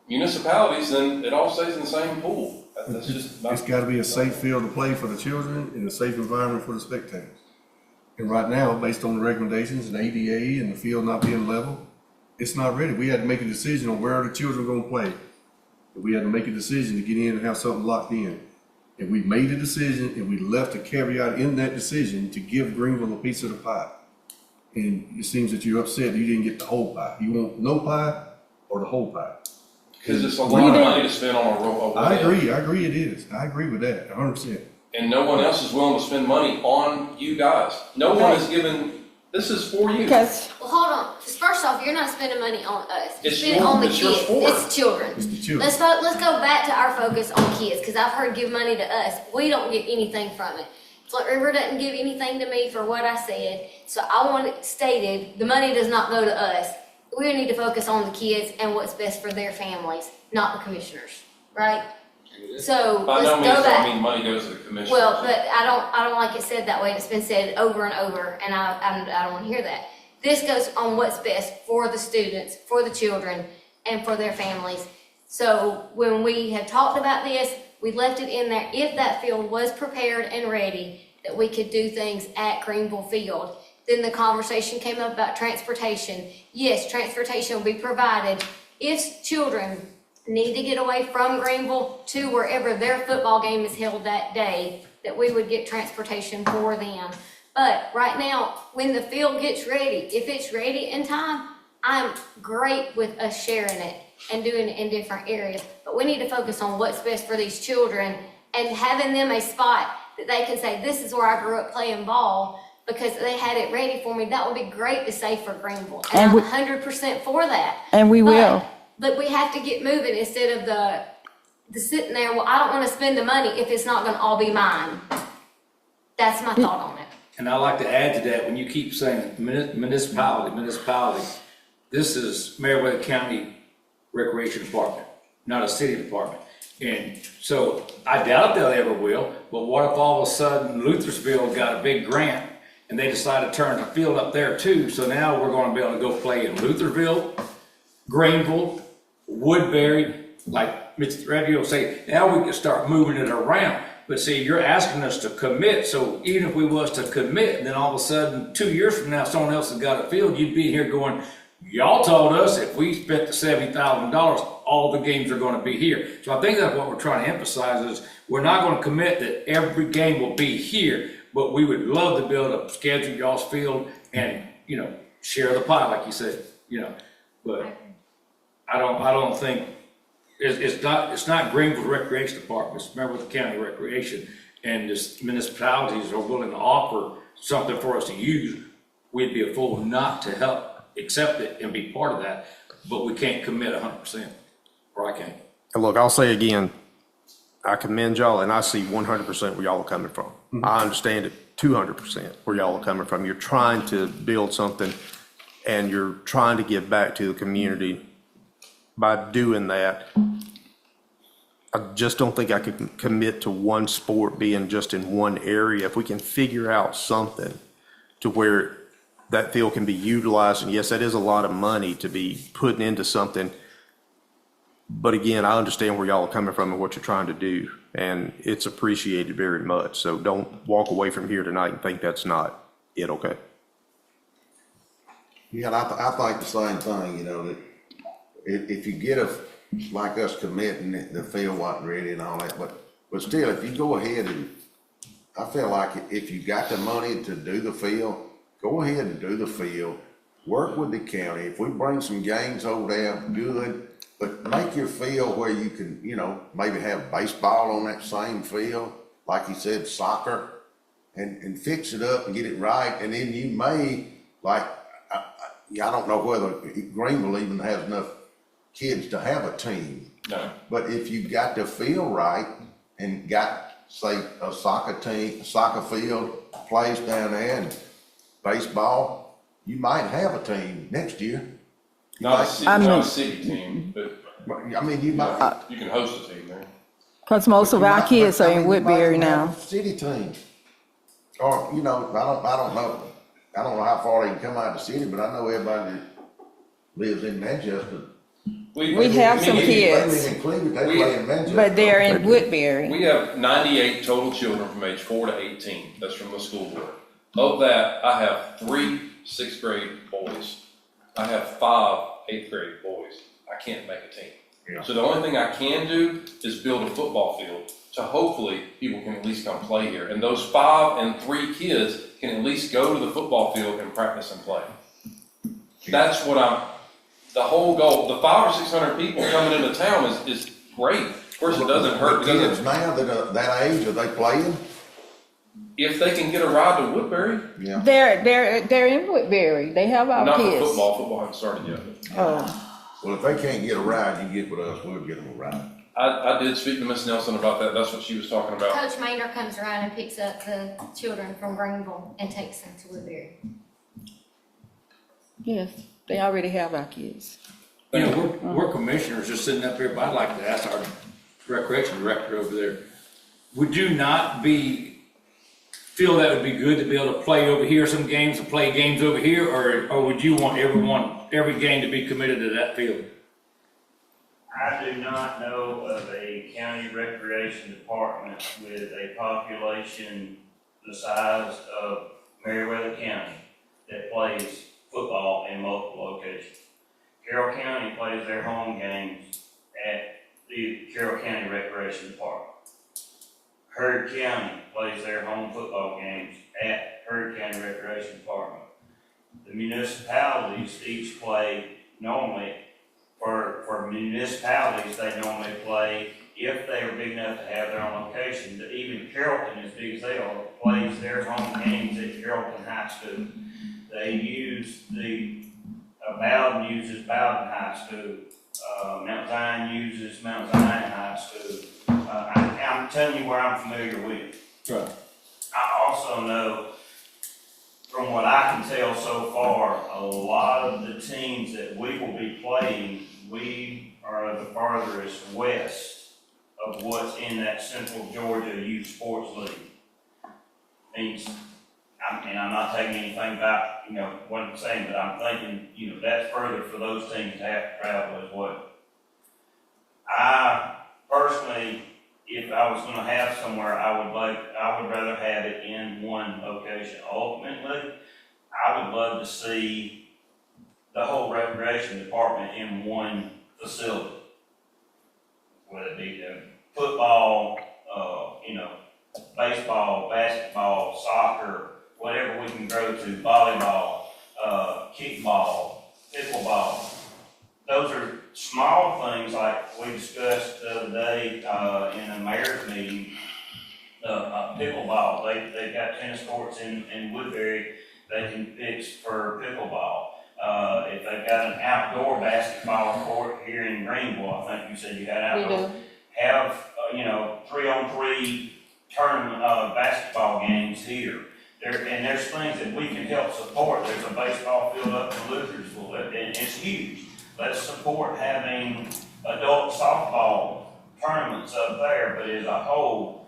municipalities, then it all stays in the same pool. That's just It's got to be a safe field to play for the children and a safe environment for the spectators. And right now, based on the recommendations and ADA and the field not being level, it's not ready. We had to make a decision on where the children are going to play. We had to make a decision to get in and have something locked in. And we made a decision, and we left a caveat in that decision to give Greenville a piece of the pie. And it seems that you're upset that you didn't get the whole pie. You want no pie, or the whole pack? Because it's a lot of money to spend on a I agree it is. I agree with that, 100%. And no one else is willing to spend money on you guys. No one is given, this is for you. Well, hold on. 'Cause first off, you're not spending money on us. You're It's spending your- on the it's your kids. sport. It's children. It's the children. Let's go back to our focus on kids, because I've heard give money to us. We don't get anything from it. Flint River doesn't give anything to me for what I said. So I want it stated, the money does not go to us. We need to focus on the kids and what's best for their families, not the commissioners, right? So By let's no go means, back. I mean, money goes to the commissioners. Well, but I don't like it said that way. It's been said over and over, and I don't want to hear that. This goes on what's best for the students, for the children, and for their families. So when we had talked about this, we left it in there, if that field was prepared and ready, that we could do things at Greenville Field. Then the conversation came up about transportation. Yes, transportation will be provided if children need to get away from Greenville to wherever their football game is held that day, that we would get transportation for them. But right now, when the field gets ready, if it's ready in time, I'm great with us sharing it and doing it in different areas. But we need to focus on what's best for these children and having them a spot that they can say, this is where I grew up playing ball, because they had it ready for me. That would be great to say for Greenville. And I'm 100% for that. And we will. But we have to get moving instead of the sitting there, well, I don't want to spend the money if it's not going to all be mine. That's my thought on it. And I'd like to add to that, when you keep saying municipality, this is Meriwether County Recreation Department, not a city department. And so I doubt they'll ever will, but what if all of a sudden Luthersville got a big grant and they decide to turn the field up there too? So now we're gonna be able to go play in Lutherville, Greenville, Woodbury, like Mr. Revio say, now we can start moving it around. But see, you're asking us to commit, so even if we was to commit, then all of a sudden, 2 years from now, someone else has got a field, you'd be here going, y'all told us if we spent the $70,000, all the games are gonna be here. So I think that's what we're trying to emphasize is, we're not gonna commit that every game will be here, but we would love to be able to schedule y'all's field and, share the pie, like you said, but I don't think, it's not Greenville Recreation Department, it's Meriwether County Recreation, and the municipalities are willing to offer something for us to use. We'd be a fool not to help accept it and be part of that, but we can't commit 100%, or I can't. And look, I'll say again, I commend y'all and I see 100% where y'all are coming from. I understand it 200% where y'all are coming from. You're trying to build something and you're trying to give back to the community by doing that. I just don't think I could commit to one sport being just in one area. If we can figure out something to where that field can be utilized, and yes, that is a lot of money to be putting into something. But again, I understand where y'all are coming from and what you're trying to do, and it's appreciated very much. So don't walk away from here tonight and think that's not it, okay? Yeah, and I think the same thing, that if you get like us committing, the field wasn't ready and all that, but still, if you go ahead and, I feel like if you got the money to do the field, go ahead and do the field, work with the county. If we bring some games over there, good, but make your field where you can, maybe have baseball on that same field, like you said, soccer, and fix it up and get it right, and then you may, I don't know whether Greenville even has enough kids to have a team. No. But if you got the field right and got, say, a soccer field, place down there and baseball, you might have a team next year. Not a city team, but I mean, you might. You can host a team there. Because most of our kids are in Woodbury now. City team. Or, I don't know. I don't know how far they can come out of the city, but I know everybody that lives in Manchester. We have some kids, They live in Cleveland, they play in Manchester. but they're in Woodbury. We have 98 total children from age 4 to 18. That's from the school board. Of that, I have 3 6th grade boys. I have 5 8th grade boys. I can't make a team. Yeah. So the only thing I can do is build a football field. So hopefully people can at least come play here. And those 5 and 3 kids can at least go to the football field and practice and play. That's what the whole goal, the 500 or 600 people coming into town is great. Of course, it doesn't hurt But because kids now that are that age, are they playing? if they can get a ride to Woodbury, Yeah. They're in Woodbury. They have our not for kids. football. Football hasn't started yet. Oh, Well, if they can't get a ride, you get with us, we'll get them a ride. I did speak to Miss Nelson about that. That's what she was talking about. Coach Maynard comes around and picks up the children from Greenville and takes them to Woodbury. yes, they already have our kids. You know, we're commissioners just sitting up here, but I'd like to ask our recreation director over there, would you not feel that would be good to be able to play over here some games, to play games over here, or would you want every game to be committed to that field? I do not know of a county recreation department with a population the size of Meriwether County that plays football in multiple locations. Carroll County plays their home games at the Carroll County Recreation Department. Heard County plays their home football games at Heard County Recreation Department. The municipalities each play normally, for municipalities, they normally play, if they are big enough to have their own location, but even Carrollton, as big as they are, plays their home games at Carrollton High School. They use Bowden uses Bowden High School. Mount Zion uses Mount Zion High School. I'm telling you where I'm familiar with. Right. I also know, from what I can tell so far, a lot of the teams that we will be playing, we are the farthest west of what's in that Central Georgia Youth Sports League. Means, and I'm not taking anything back, what I'm saying, but I'm thinking, that's further for those teams to have to travel as well. I personally, if I was gonna have somewhere, I would rather have it in one location. Ultimately, I would love to see the whole recreation department in one facility. Whether it be football, baseball, basketball, soccer, whatever we can grow to, volleyball, kickball, pickleball. Those are small things like we discussed the other day in a mayor's meeting. Pickleball, they've got tennis courts in Woodbury they can fix for pickleball. If they've got an outdoor basketball court here in Greenville, I think you said you had outdoor. Have 3-on-3 tournament basketball games here. There's things that we can help support. There's a baseball field up in Luthersville, and it's huge. Let's support having adult softball tournaments up there, but as a whole,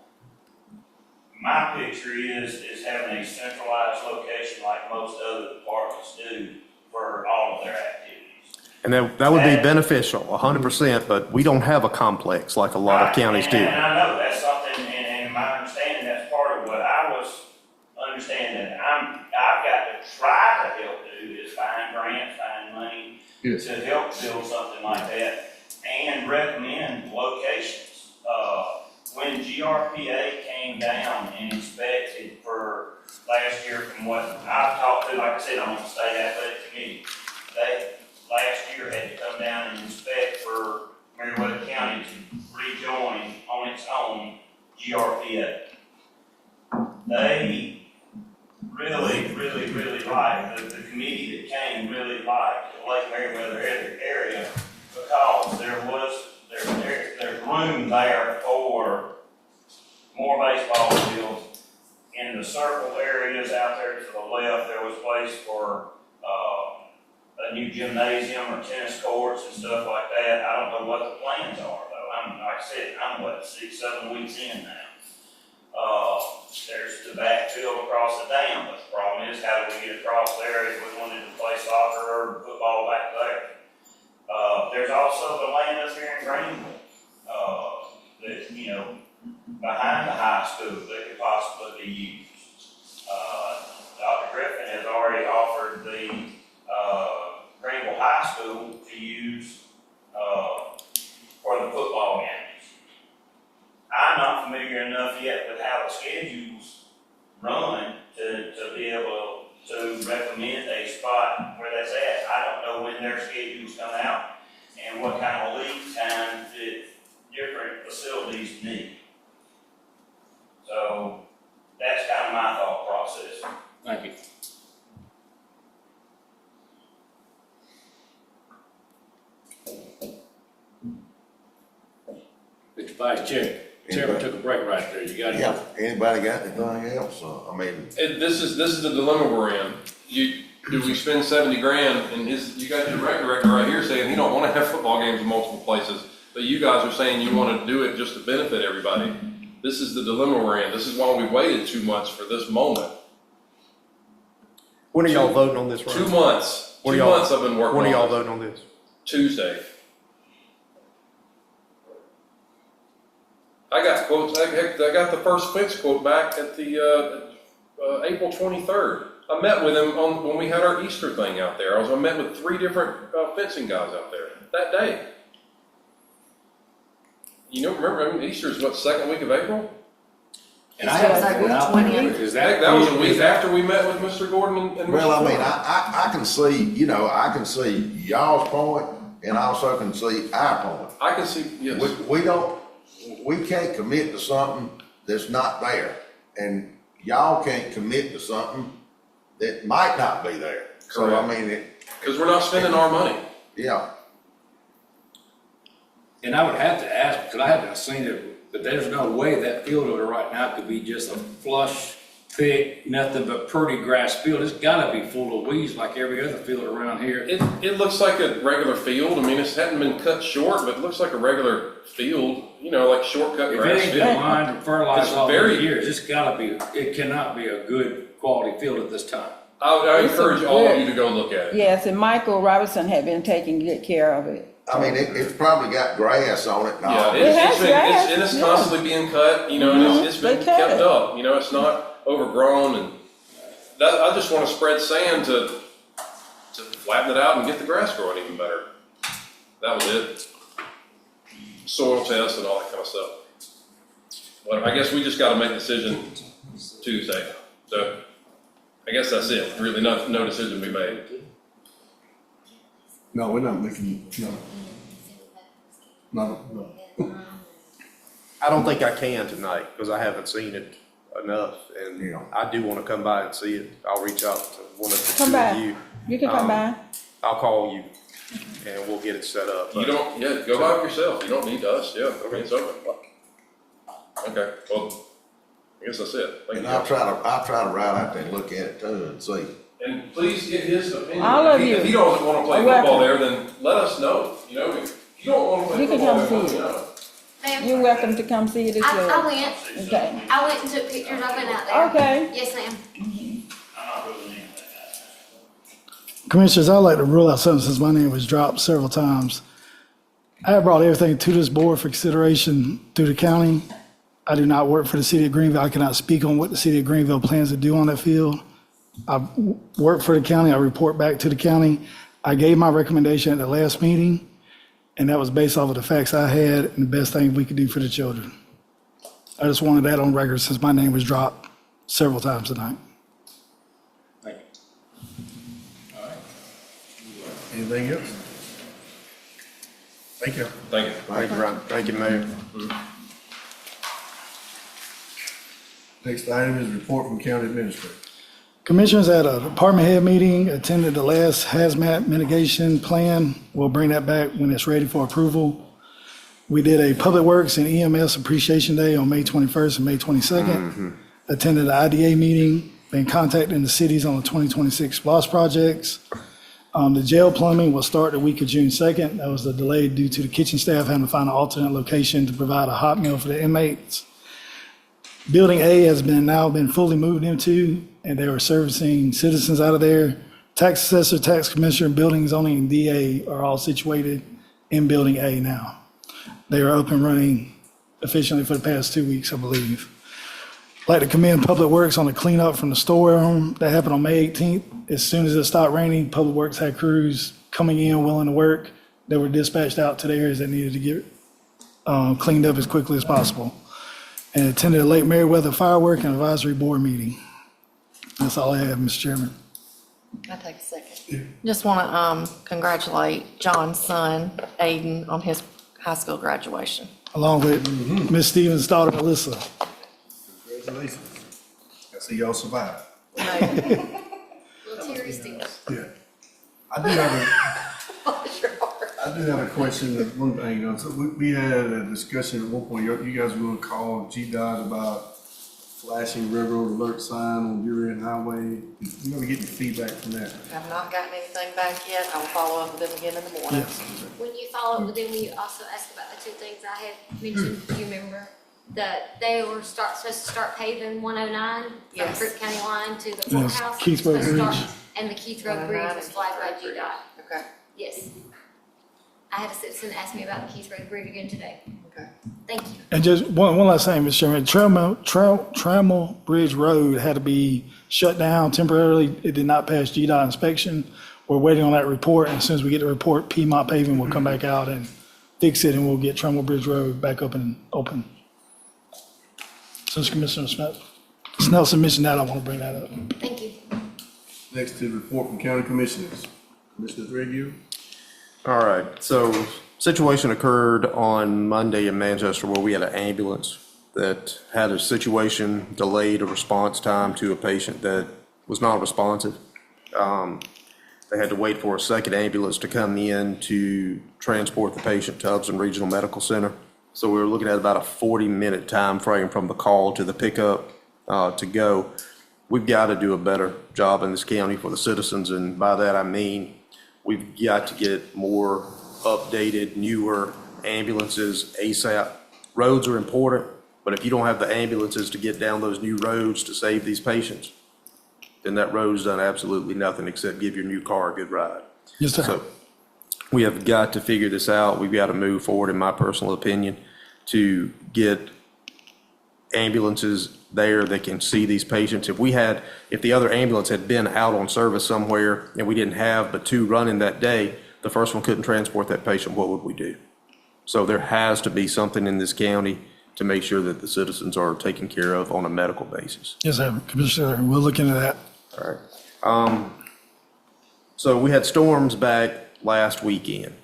my picture is having a centralized location like most other departments do for all of their activities. And that would be beneficial, 100%, but we don't have a complex like a lot of counties do. And I know that's something, and my understanding, that's part of what I was understanding. I've got to try to help do is find grants, find money to help build something like that and recommend locations. When GRPA came down and inspected for last year, from what I've talked to, like I said, I'm on the state athletic committee, they last year had to come down and inspect for Meriwether County to rejoin on its own GRPA. They really liked, the committee that came really liked the Lake Meriwether area because there's room there for more baseball fields. In the circle areas out there to the left, there was a place for a new gymnasium or tennis courts and stuff like that. I don't know what the plans are though. Like I said, I'm 6-7 weeks in now. There's the backfield across the dam, but the problem is how do we get across there if we wanted to play soccer or football back there? There's also the land up here in Greenville, that, behind the high school that could possibly be used. Dr. Griffin has already offered the Greenville High School to use for the football games. I'm not familiar enough yet with how the schedules run to be able to recommend a spot where that's at. I don't know when their schedules come out and what kind of lead time that different facilities need. So that's kind of my thought process. Thank you. Mr. Vice Chair, Chairman took a break right there. You got it? Yeah, anybody got anything else? I mean, This is the dilemma we're in. Do we spend 70 grand and you got your rec director right here saying he don't want to have football games in multiple places, but you guys are saying you want to do it just to benefit everybody. This is the dilemma we're in. This is why we waited 2 months for this moment. When are y'all voting on this, Ron? 2 months. When are 2 y'all- months I've been working on When are y'all this. voting on this? Tuesday. I got quotes, I got the first fence quote back at the, April 23rd. I met with him when we had our Easter thing out there. I met with 3 different fencing guys out there that day. You know, remember, I mean, Easter is what, second week of April? And I have, is That was a week after we met with Mr. Gordon and Mr. well, I mean, Gordon. I can see, I can see y'all's point and I also can see our point. I can see, yes. We can't commit to something that's not there. And y'all can't commit to something that might not be there. So, I mean, Because we're not spending our money. yeah. and I would have to ask, because I haven't seen it, but there's no way that field over right now could be just a flush, thick, nothing but pretty grass field. It's gotta be full of weeds like every other field around here. It looks like a regular field. I mean, it hadn't been cut short, but it looks like a regular field, like shortcut If grass it ain't field. been lined and fertilized It's all very- these years, it's gotta be, it cannot be a good quality field at this time. I encourage all of you to go look at it. Yes, and Michael Robertson had been taking good care of it. I mean, it's probably got grass on it now. Yeah, It has grass, and it's yeah. constantly being cut, and it's been they cut kept it. up, it's not overgrown, and I just want to spread sand to flatten it out and get the grass growing even better. That was it. Soil test and all that kind of stuff. Well, I guess we just got to make a decision Tuesday, so I guess that's it. Really, no decision to be made. No, we're not making, no. I don't think I can tonight because I haven't seen it enough. And Yeah. I do want to come by and see it. I'll reach out to one of the Come two by. of you. You can come by. I'll call you and we'll get it set up. You don't, go by yourself. You don't need us. Yeah, I mean, it's open. Okay, well, I guess that's it. Thank And you. I'll try to ride out there and look at it too and see. And please get his opinion. All of If you. he doesn't want to play Are football welcome. there, then let us know. If you don't want to play You can football come there, let see me it. know. Ma'am, You're welcome to come see it as I well. went. Okay. I went and took pictures. I went out there. Okay. Yes, ma'am. I'm not ruling anything out. Commissioners, I'd like to rule out something since my name was dropped several times. I have brought everything to this board for consideration through the county. I do not work for the city of Greenville. I cannot speak on what the city of Greenville plans to do on that field. I work for the county. I report back to the county. I gave my recommendation at the last meeting, and that was based off of the facts I had and the best thing we could do for the children. I just wanted that on record since my name was dropped several times tonight. Thank you. Anything else? Thank you. Thank you. Thank you, Ron. Thank you, Mayor. Next item is report from county administrator. Commissioners had a department head meeting, attended the last hazmat mitigation plan. We'll bring that back when it's ready for approval. We did a Public Works and EMS Appreciation Day on May 21st and May 22nd. Attended the IDA meeting, been contacting the cities on the 2026 SPLOST projects. The jail plumbing will start the week of June 2nd. That was a delay due to the kitchen staff having to find an alternate location to provide a hot meal for the inmates. Building A has now been fully moved into, and they are servicing citizens out of there. Tax assessor, tax commissioner, building zoning, and DA are all situated in Building A now. They are up and running efficiently for the past 2 weeks, I believe. I'd like to commend Public Works on the cleanup from the storeroom that happened on May 18th. As soon as it stopped raining, Public Works had crews coming in willing to work. They were dispatched out to the areas that needed to get cleaned up as quickly as possible. And attended a Lake Meriwether firework and advisory board meeting. That's all I have, Mr. Chairman. I take a second. Just want to congratulate John's son, Aiden, on his high school graduation. Along with Miss Stevens' daughter, Alyssa. Congratulations. I see y'all survived. Little teary still. Yeah. I do have a question, one thing, so we had a discussion at one point, you guys were gonna call GDOT about flashing railroad alert sign on Burien Highway. You ever get any feedback from that? Have not gotten anything back yet. I will follow up with them again in the morning. When you follow up with them, you also ask about the two things I had mentioned, do you remember? That they were supposed to start paving 109 from Yes. Fruit County line to the Yes, courthouse. Keith Road Supposed to start- Bridge. And the Keith Road Bridge was flagged by GDOT. Okay. Yes. I had a citizen ask me about the Keith Road Bridge again today. Okay. Thank you. And just one last thing, Mr. Chairman, Trammell Bridge Road had to be shut down temporarily. It did not pass GDOT inspection. We're waiting on that report, and as soon as we get the report, Piedmont Paving will come back out and fix it, and we'll get Trammell Bridge Road back up and open. Since Commissioner Snelson mentioned that, I want to bring that up. Thank you. Next to the report from county commissioners. Commissioner Threadgill? All right, so situation occurred on Monday in Manchester where we had an ambulance that had a situation, delayed a response time to a patient that was not responsive. They had to wait for a second ambulance to come in to transport the patient to Hudson Regional Medical Center. So we were looking at about a 40-minute time frame from the call to the pickup to go. We've got to do a better job in this county for the citizens, and by that I mean we've got to get more updated, newer ambulances ASAP. Roads are important, but if you don't have the ambulances to get down those new roads to save these patients, then that road's done absolutely nothing except give your new car a good ride. Yes, sir. So we have got to figure this out. We've got to move forward, in my personal opinion, to get ambulances there that can see these patients. If the other ambulance had been out on service somewhere and we didn't have but two running that day, the first one couldn't transport that patient, what would we do? So there has to be something in this county to make sure that the citizens are taken care of on a medical basis. Yes, sir. Commissioner, we'll look into that. All right. So we had storms back last weekend.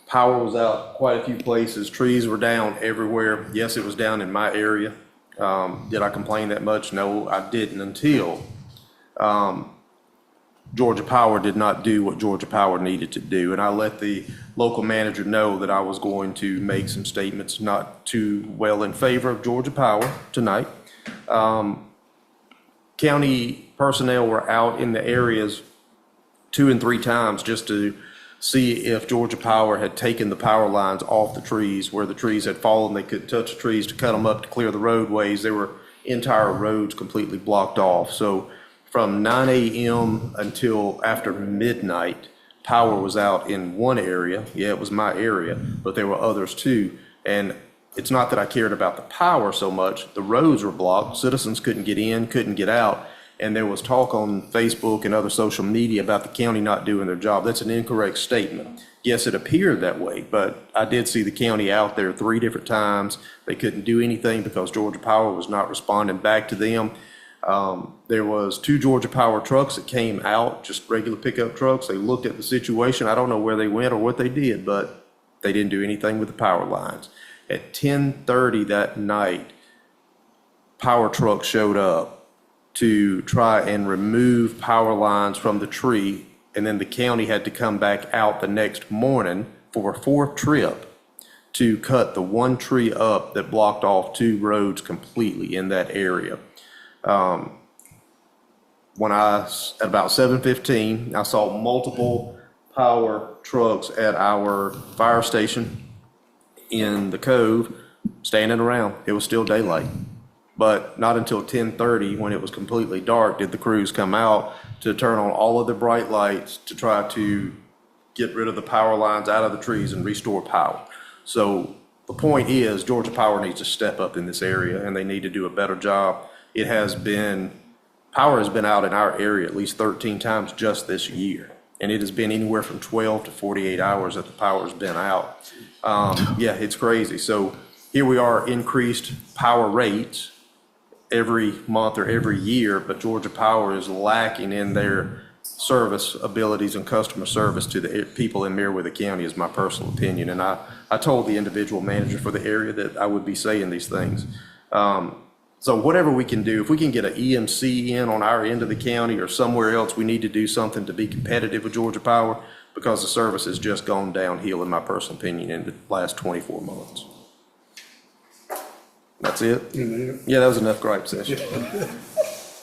Power was out quite a few places. Trees were down everywhere. Yes, it was down in my area. Did I complain that much? No, I didn't until Georgia Power did not do what Georgia Power needed to do. And I let the local manager know that I was going to make some statements not too well in favor of Georgia Power tonight. County personnel were out in the areas 2 and 3 times just to see if Georgia Power had taken the power lines off the trees where the trees had fallen. They couldn't touch the trees to cut them up to clear the roadways. There were entire roads completely blocked off. So from 9 a.m. until after midnight, power was out in one area. Yeah, it was my area, but there were others too. And it's not that I cared about the power so much. The roads were blocked. Citizens couldn't get in, couldn't get out. And there was talk on Facebook and other social media about the county not doing their job. That's an incorrect statement. Yes, it appeared that way, but I did see the county out there 3 different times. They couldn't do anything because Georgia Power was not responding back to them. There was 2 Georgia Power trucks that came out, just regular pickup trucks. They looked at the situation. I don't know where they went or what they did, but they didn't do anything with the power lines. At 10:30 that night, power trucks showed up to try and remove power lines from the tree, and then the county had to come back out the next morning for a 4th trip to cut the 1 tree up that blocked off 2 roads completely in that area. At about 7:15, I saw multiple power trucks at our fire station in the Cove standing around. It was still daylight. But not until 10:30, when it was completely dark, did the crews come out to turn on all of the bright lights to try to get rid of the power lines out of the trees and restore power. So the point is, Georgia Power needs to step up in this area, and they need to do a better job. Power has been out in our area at least 13 times just this year, and it has been anywhere from 12 to 48 hours that the power's been out. Yeah, it's crazy. So here we are, increased power rates every month or every year, but Georgia Power is lacking in their service abilities and customer service to the people in Meriwether County is my personal opinion. And I told the individual manager for the area that I would be saying these things. So whatever we can do, if we can get an EMC in on our end of the county or somewhere else, we need to do something to be competitive with Georgia Power, because the service has just gone downhill, in my personal opinion, in the last 24 months. That's it? Yeah, that was enough gripe session.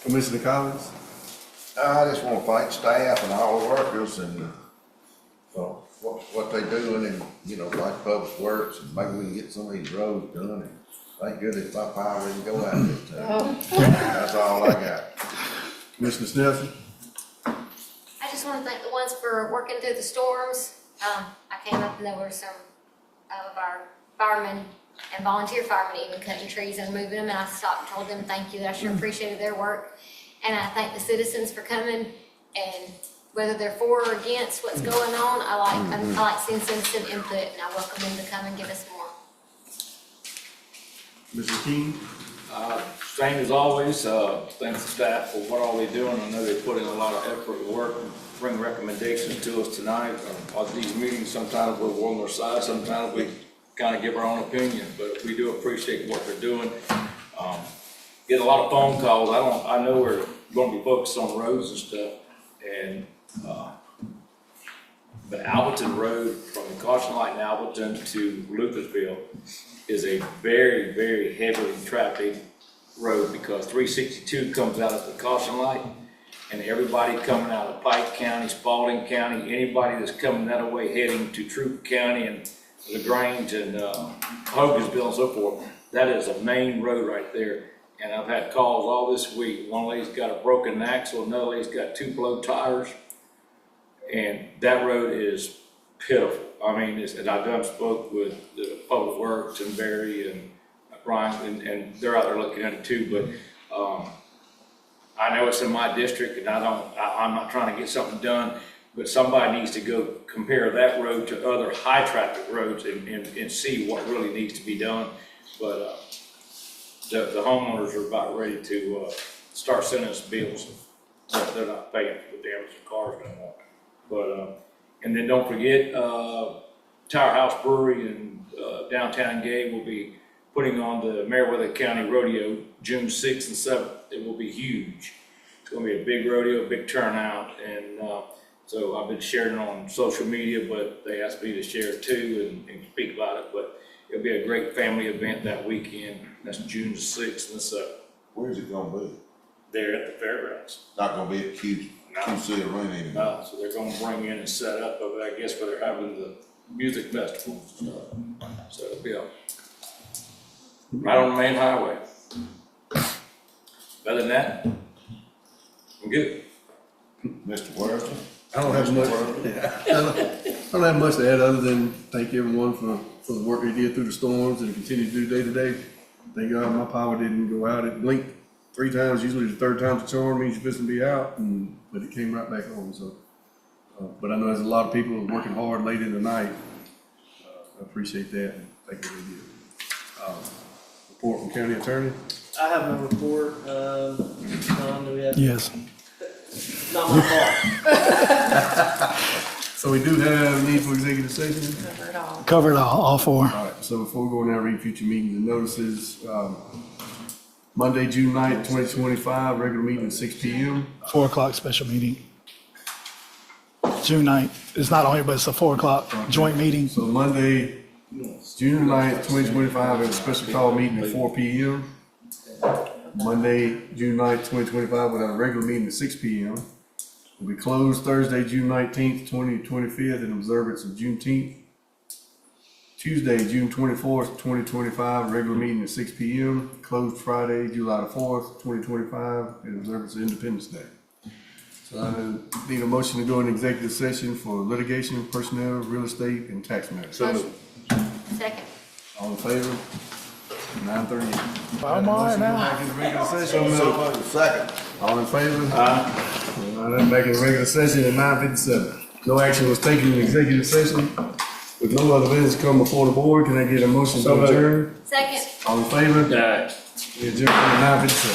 Commissioner Collins? I just want to thank staff and all the workers and, what they doing and, like Public Works, and maybe we can get some of these roads done. And thank goodness my power didn't go out this time. That's all I got. Commissioner Snelson? I just want to thank the ones for working through the storms. I came up and there were some of our firemen and volunteer firemen even cutting trees and moving them, and I stopped and told them thank you, that I sure appreciated their work. And I thank the citizens for coming, and whether they're for or against what's going on, I like seeing citizen input, and I welcome them to come and give us more. Mr. King? Same as always, thanks to staff for what all they're doing. I know they put in a lot of effort and work, and bring recommendations to us tonight. On these meetings, sometimes we're on their side, sometimes we kind of give our own opinion, but we do appreciate what they're doing. Get a lot of phone calls. I know we're going to be focused on roads and stuff, and but Alberton Road, from the caution light in Alberton to Luthersville, is a very, very heavily trafficked road, because 362 comes out of the caution light, and everybody coming out of Pike County, Spalding County, anybody that's coming that way heading to Troup County and LaGrange and Hogansville and so forth, that is a main road right there. And I've had calls all this week. One lady's got a broken axle, another lady's got 2 blow tires, and that road is pitiful. I mean, and I done spoke with the Public Works and Barry and Brian, and they're out there looking at it too. But I know it's in my district, and I'm not trying to get something done, but somebody needs to go compare that road to other high traffic roads and see what really needs to be done. But the homeowners are about ready to start sending us bills. They're not paying for the damage of cars no more. But and then don't forget, Tower House Brewery in downtown Gay will be putting on the Meriwether County Rodeo June 6th and 7th. It will be huge. It's going to be a big rodeo, a big turnout, and so I've been sharing it on social media, but they asked me to share it too and speak about it. But it'll be a great family event that weekend. That's June the 6th and the 7th. Where's it gonna be? There at the fairgrounds. Not gonna be at QC Arena anymore? No, so they're gonna bring in and set up, I guess, where they're having the music festival and stuff. So it'll be right on the main highway. Other than that, I'm good. Mr. Worthing? I don't have much, I don't have much to add other than thank everyone for the work they did through the storms and continue to do day to day. Thank God my power didn't go out. It blinked 3 times, usually the 3rd time's a charm, means you're supposed to be out, but it came right back on. So, but I know there's a lot of people working hard late in the night. I appreciate that, and thank you for the report from County Attorney. I have no report. Tom, do we have? Yes. Not my fault. So we do have need for executive session. Covered all 4. All right, so before we go now, read future meetings and notices. Monday, June 9th, 2025, regular meeting at 6 p.m. 4 o'clock special meeting. June 9th. It's not on here, but it's a 4 o'clock joint meeting. So Monday, June 9th, 2025, is a special call meeting at 4 p.m. Monday, June 9th, 2025, we'll have a regular meeting at 6 p.m. We'll be closed Thursday, June 19th, 2025, in observance of Juneteenth. Tuesday, June 24th, 2025, regular meeting at 6 p.m. Closed Friday, July the 4th, 2025, in observance of Independence Day. So I need a motion to go into executive session for litigation, personnel, real estate, and tax matters. Second. All in favor? 9:38. I'm all right now. Back in regular session. Second. All in favor? Aye. Back in regular session at 9:57. No action was taken in executive session. With no other business come before the board, can I get a motion to adjourn? Second. All in favor? Aye. We adjourn at 9:57.